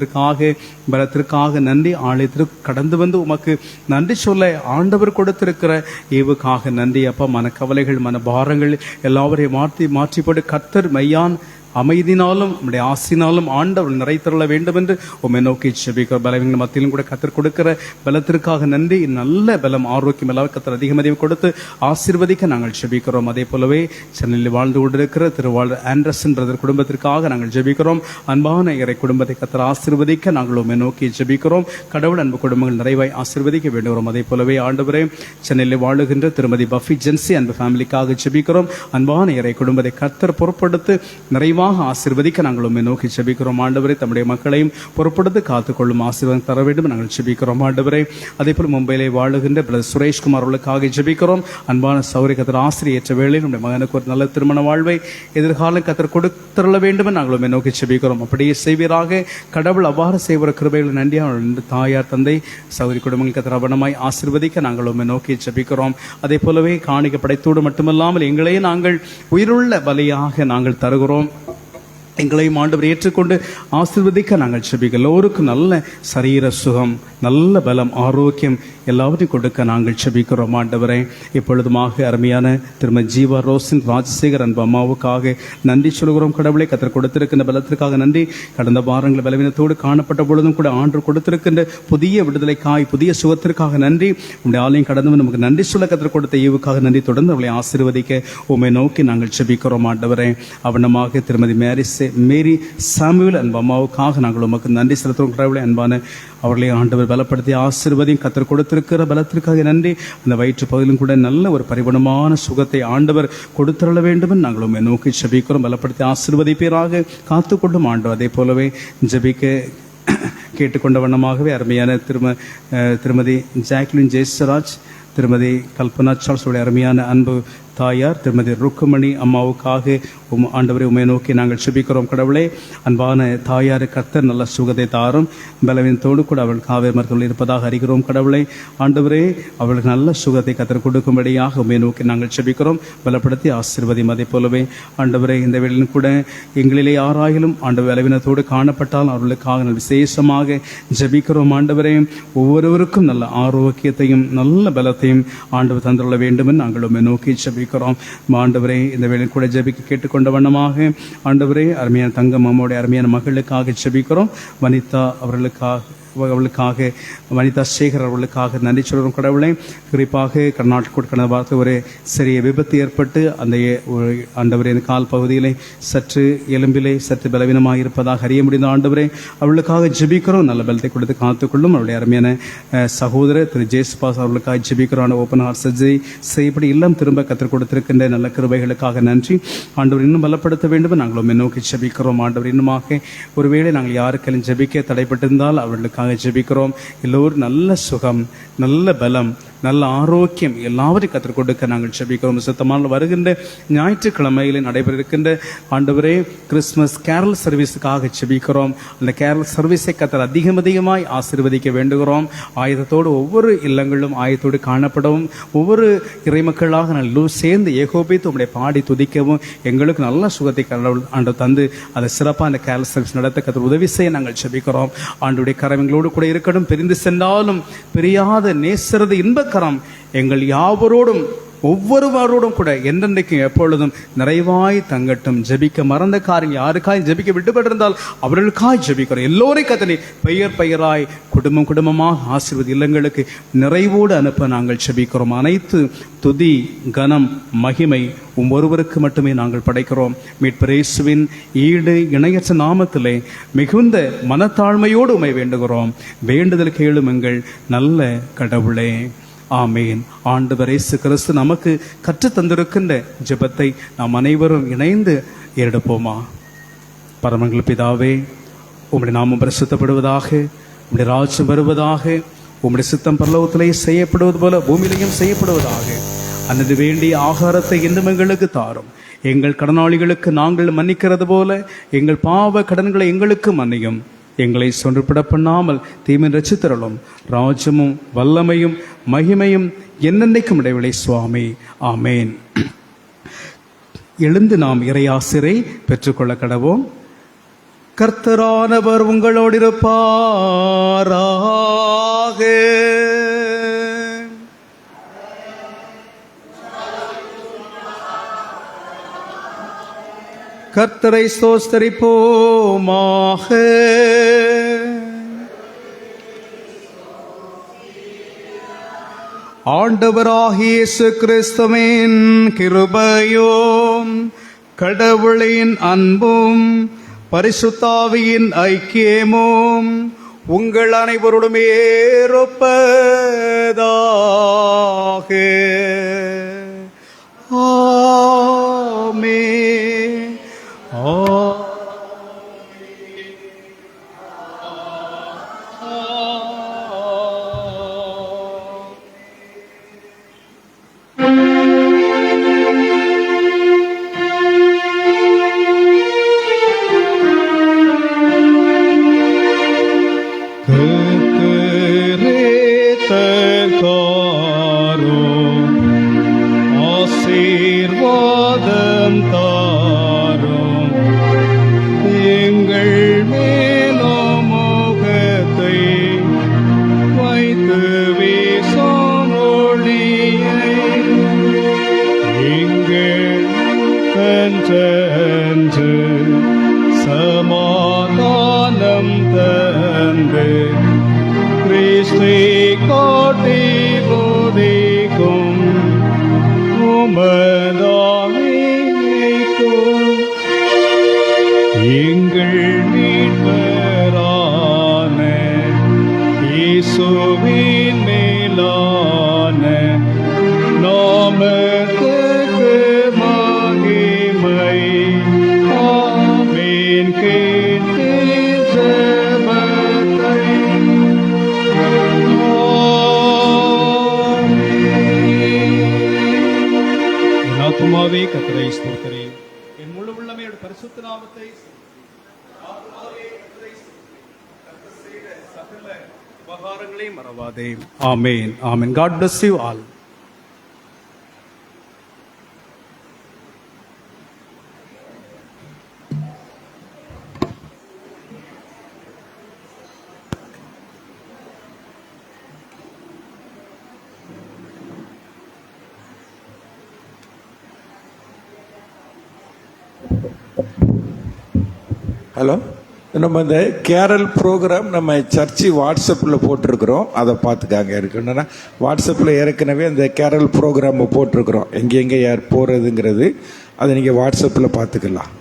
பலத்திற்காக நன்றி. ஆலயத்திற்கு கடந்து வந்து உமக்கு நன்றி சொல்ல ஆண்டவர் கொடுத்திருக்கிற ஏவுக்காக நன்றி. அப்பா மனக்கவலைகள் மன பாரங்கள் எல்லாவரையும் மாற்றிப்போடு கர்த்தர் மையான் அமைதினாலும் நம்முடைய ஆசினாலும் ஆண்டவர் நிறைத்தருள வேண்டும் என்று உம்மை நோக்கி செபிக்கிறோம். பலவீன மத்தியிலும் கூட கத்தர் கொடுக்கிற பலத்திற்காக நன்றி. நல்ல பலம் ஆரோக்கியம் எல்லாம் கத்தர் அதிகமதியம் கொடுத்து ஆசீர்வதிக்க நாங்கள் செபிக்கிறோம். அதே போலவே சென்னையில் வாழ்ந்து கொண்டிருக்கிற திருவாளர் ஆண்டர்சன் பிரதர் குடும்பத்திற்காக நாங்கள் ஜெபிக்கிறோம். அன்பான இறை குடும்பத்தை கத்தர் ஆசீர்வதிக்க நாங்கள் உம்மை நோக்கி ஜெபிக்கிறோம். கடவுள் அன்பு குடும்பங்கள் நிறைவாய் ஆசீர்வதிக்க வேண்டுகிறோம். அதே போலவே ஆண்டவரே சென்னையில் வாழுகின்ற திருமதி பஃபி ஜென்சி அன்பு ஃபேமிலிக்காக ஜெபிக்கிறோம். அன்பான இறை குடும்பத்தை கத்தர் பொறுப்படுத்து நிறைவாக ஆசீர்வதிக்க நாங்கள் உம்மை நோக்கி ஜெபிக்கிறோம். ஆண்டவரே தம்முடைய மக்களையும் பொறுப்படுத்தி காத்துக்கொள்ளும் ஆசீர்வாதம் தர வேண்டும் நாங்கள் ஜெபிக்கிறோம். ஆண்டவரே அதே போல மும்பையிலே வாழுகின்ற பிரதர் சுரேஷ்குமார் அவர்களுக்காக ஜெபிக்கிறோம். அன்பான சௌரிய கத்தர் ஆசிரியற்ற வேளையில் நம்முடைய மகனுக்கு ஒரு நல்ல திருமண வாழ்வை எதிர்காலம் கத்தர் கொடுத்தருள வேண்டும் நாங்கள் உம்மை நோக்கி ஜெபிக்கிறோம். அப்படியே செய்வீராக. கடவுள் அவ்வாறு செய்வர கிருபைகள் நன்றியாக தாயார் தந்தை சௌரி குடும்பங்கள் கத்தர் அவனமாய் ஆசீர்வதிக்க நாங்கள் உம்மை நோக்கி ஜெபிக்கிறோம். அதே போலவே காணிக்க படைத்தோடு மட்டுமல்லாமல் எங்களையே நாங்கள் உயிருள்ள பலியாக நாங்கள் தருகிறோம். எங்களையும் ஆண்டவர் ஏற்றுக்கொண்டு ஆசீர்வதிக்க நாங்கள் ஜெபிக்க எல்லோருக்கும் நல்ல சரீர சுகம் நல்ல பலம் ஆரோக்கியம் எல்லாவற்றையும் கொடுக்க நாங்கள் ஜெபிக்கிறோம். ஆண்டவரே இப்பொழுதுமாக அருமையான திருமதி ஜீவா ரோசின் ராஜசேகர் அன்பு அம்மாவுக்காக நன்றி சொல்கிறோம். கடவுளை கத்தர் கொடுத்திருக்கின்ற பலத்திற்காக நன்றி. கடந்த வாரங்கள் பலவீனத்தோடு காணப்பட்ட பொழுதும் கூட ஆண்டு கொடுத்திருக்கின்ற புதிய விடுதலைக்காய் புதிய சுகத்திற்காக நன்றி. உங்களுடைய ஆலயம் கடந்து நமக்கு நன்றி சொல்ல கத்தர் கொடுத்த ஈவுக்காக நன்றி. தொடர்ந்து அவளை ஆசீர்வதிக்க உம்மை நோக்கி நாங்கள் ஜெபிக்கிறோம். ஆண்டவரே அவனமாக திருமதி மேரி சாமுவேல் அன்பு அம்மாவுக்காக நாங்கள் உமக்கு நன்றி செலுத்துகிறோம். கடவுளை அன்பான அவர்களை ஆண்டவர் பலப்படுத்தி ஆசீர்வதியும் கத்தர் கொடுத்திருக்கிற பலத்திற்காக நன்றி. அந்த வயிற்று பகுதியிலும் கூட நல்ல ஒரு பரிபூர்ணமான சுகத்தை ஆண்டவர் கொடுத்தருள வேண்டும் என்று நாங்கள் உம்மை நோக்கி ஜெபிக்கிறோம். பலப்படுத்தி ஆசீர்வதிப்பீராக காத்துக்கொண்டும் ஆண்டவர் அதே போலவே ஜெபிக்க கேட்டுக்கொண்ட வண்ணமாகவே அருமையான திருமதி ஜாக்லின் ஜெயஸ்வராஜ் திருமதி கல்பனா சார்ஸ் அருமையான அன்பு தாயார் திருமதி ருக்குமணி அம்மாவுக்காக ஆண்டவரை உம்மை நோக்கி நாங்கள் ஜெபிக்கிறோம். கடவுளே அன்பான தாயாரு கர்த்தர் நல்ல சுகத்தை தாரும். பலவீனத்தோடு கூட அவள் காவேரி மருத்துவர்கள் இருப்பதாக அறிகிறோம். கடவுளை ஆண்டவரே அவளுக்கு நல்ல சுகத்தை கர்த்தர் கொடுக்கும்படியாக உம்மை நோக்கி நாங்கள் ஜெபிக்கிறோம். பலப்படுத்தி ஆசீர்வதியும். அதே போலவே ஆண்டவரே இந்த வேளையிலும் கூட எங்களிலே யாராயிலும் ஆண்டவர் பலவீனத்தோடு காணப்பட்டால் அவர்களுக்காக விசேஷமாக ஜெபிக்கிறோம். ஆண்டவரே ஒவ்வொருவருக்கும் நல்ல ஆரோக்கியத்தையும் நல்ல பலத்தையும் ஆண்டவர் தந்துள்ள வேண்டும் என்று நாங்கள் உம்மை நோக்கி ஜெபிக்கிறோம். ஆண்டவரே இந்த வேளையில் கூட ஜெபிக்க கேட்டுக்கொண்ட வண்ணமாக ஆண்டவரே அருமையான தங்கம் அம்மாவுடைய அருமையான மகளுக்காக ஜெபிக்கிறோம். வனிதா அவர்களுக்காக அவர்களுக்காக வனிதா சேகர் அவர்களுக்காக நன்றி சொல்கிறோம் கடவுளை. குறிப்பாக கர்நாடக கடந்த வாரத்தில் ஒரு சிறிய விபத்து ஏற்பட்டு அந்த ஆண்டவரே கால் பகுதியிலே சற்று எலும்பிலே சற்று பலவீனமாக இருப்பதாக அறிய முடிந்த ஆண்டவரே அவர்களுக்காக ஜெபிக்கிறோம். நல்ல பலத்தை கொடுத்து காத்துக்கொள்ளும். அவருடைய அருமையான சகோதரர் திரு ஜேசுபாஸ் அவர்களுக்காக ஜெபிக்கிறோம். ஓப்பன் ஹார்ட் சர்ஜரி செய்யப்படி இல்லம் திரும்ப கற்றுக் கொடுத்திருக்கின்ற நல்ல கிருபைகளுக்காக நன்றி. ஆண்டவர் இன்னும் பலப்படுத்த வேண்டும். நாங்களும் நோக்கி ஜெபிக்கிறோம். ஆண்டவர் இன்னுமாக ஒருவேளை நாங்கள் யாருக்கெல்லாம் ஜெபிக்க தடைப்பட்டிருந்தால் அவர்களுக்காக ஜெபிக்கிறோம். எல்லோரும் நல்ல சுகம், நல்ல பலம், நல்ல ஆரோக்கியம் எல்லாவற்றையும் கற்றுக் கொடுக்க நாங்கள் ஜெபிக்கிறோம். சுத்தமான வருகின்ற ஞாயிற்றுக்கிழமையில் நடைபெற இருக்கின்ற ஆண்டவரே கிறிஸ்துமஸ் கேரல் சர்வீஸுக்காக ஜெபிக்கிறோம். அந்த கேரல் சர்வீஸை கத்தர் அதிகமாய் ஆசீர்வதிக்க வேண்டுகிறோம். ஆயுதத்தோடு ஒவ்வொரு இல்லங்களும் ஆயத்தோடு காணப்படவும் ஒவ்வொரு இறைமக்களாக நல்லூர் சேர்ந்து ஏகோபித்து உங்களுடைய பாடி துதிக்கவும் எங்களுக்கு நல்ல சுகத்தை கடவுள் ஆண்டு தந்து அதை சிறப்பாக அந்த கேரல் சர்வீஸ் நடத்த கத்தர் உதவி செய்ய நாங்கள் ஜெபிக்கிறோம். ஆண்டுடைய கரங்களோடு கூட இருக்கட்டும். பிரிந்து சென்றாலும் பிரியாத நேசரது இன்பக்கரம் எங்கள் யாவரோடும் ஒவ்வொருவரோடும் கூட என்றென்றைக்கும் எப்பொழுதும் நிறைவாய் தங்கட்டும். ஜெபிக்க மறந்த காரியம் யாருக்காய் ஜெபிக்க விட்டுப்பட்டிருந்தால் அவர்களுக்காய் ஜெபிக்கிறோம். எல்லோரையும் கத்தனை பெயர் பெயராய் குடும்பம் குடும்பமாக ஆசீர்வாத இல்லங்களுக்கு நிறைவோடு அனுப்ப நாங்கள் ஜெபிக்கிறோம். அனைத்து துதி கனம் மகிமை ஒருவருக்கு மட்டுமே நாங்கள் படைக்கிறோம். மீட்பர் இயேசுவின் ஈடு இணையற்ற நாமத்திலே மிகுந்த மனத்தாழ்மையோடு உம்மை வேண்டுகிறோம். வேண்டுதல் கேளும் எங்கள் நல்ல கடவுளே. ஆமேன். ஆண்டவர் இயேசு கிறிஸ்து நமக்கு கற்றுத் தந்திருக்கின்ற ஜெபத்தை நாம் அனைவரும் இணைந்து ஏறெடுப்போமா? பரமங்கள் பிதாவே, உம்முடைய நாமம் பரிசுத்தப்படுவதாக, உம்முடைய ராஜ்யம் வருவதாக, உம்முடைய சித்தம் பரலோகத்திலே செய்யப்படுவது போல பூமியிலையும் செய்யப்படுவதாக. அன்னது வேண்டிய ஆகாரத்தை இன்னும் எங்களுக்கு தாரும். எங்கள் கடனாளிகளுக்கு நாங்கள் மன்னிக்கிறது போல எங்கள் பாவ கடன்களை எங்களுக்கு மன்னியும். எங்களை சொன்றுபட பண்ணாமல் தீமின் ரட்சித்தருளும். ராஜ்யமும் வல்லமையும் மகிமையும் என்னென்னைக்கும் இடைவெளி சுவாமி. ஆமேன். எழுந்து நாம் இறையாசிரை பெற்றுக்கொள்ள கடவோம். கர்த்தரானவர் உங்களோடு இருப்பாராக. கர்த்தரை ஸ்தோத்திரிப்போமாக. ஆண்டவராகிய இயேசு கிறிஸ்துவின் கிருபையும் கடவுளின் அன்பும் பரிசுத்தாவியின் ஐக்கியமும் உங்கள் அனைவருடமே இருப்பதாக. ஆமென். ஆசீர்வாதம் தாரும். எங்கள் மேலும் முகத்தை வைத்து வீசும் ஒளியை எங்கள் கன்று சமாதானம் தந்து கிறிஸ்தை காட்டி போதிக்கும் எங்கள் மீட்பரான இயேசுவின் மேலான நாமத்துக்கு மகிமை. ஆமென். கேட்டு ஜெபத்தை. ஆத்துமாவே கர்த்தரை ஸ்தோத்திரி. என் முழு உள்ளமே பரிசுத்த நாமத்தை சகல உபகாரங்களை மறவாதே. ஆமென். ஆமென். God bless you all. Hello, நம்ம இந்த கேரல் ப்ரோக்ராம் நம்ம சர்ச்சு வாட்ஸ்அப்பில் போட்டிருக்கிறோம், அதை பார்த்துக்காங்க. இருக்குன்னா வாட்ஸ்அப்பில் ஏற்கனவே இந்த கேரல் ப்ரோக்ராமை போட்டிருக்கிறோம், எங்கெங்கே யார் போகிறதுங்கிறது. அதை நீங்கள் வாட்ஸ்அப்பில் பார்த்துக்கலாம்.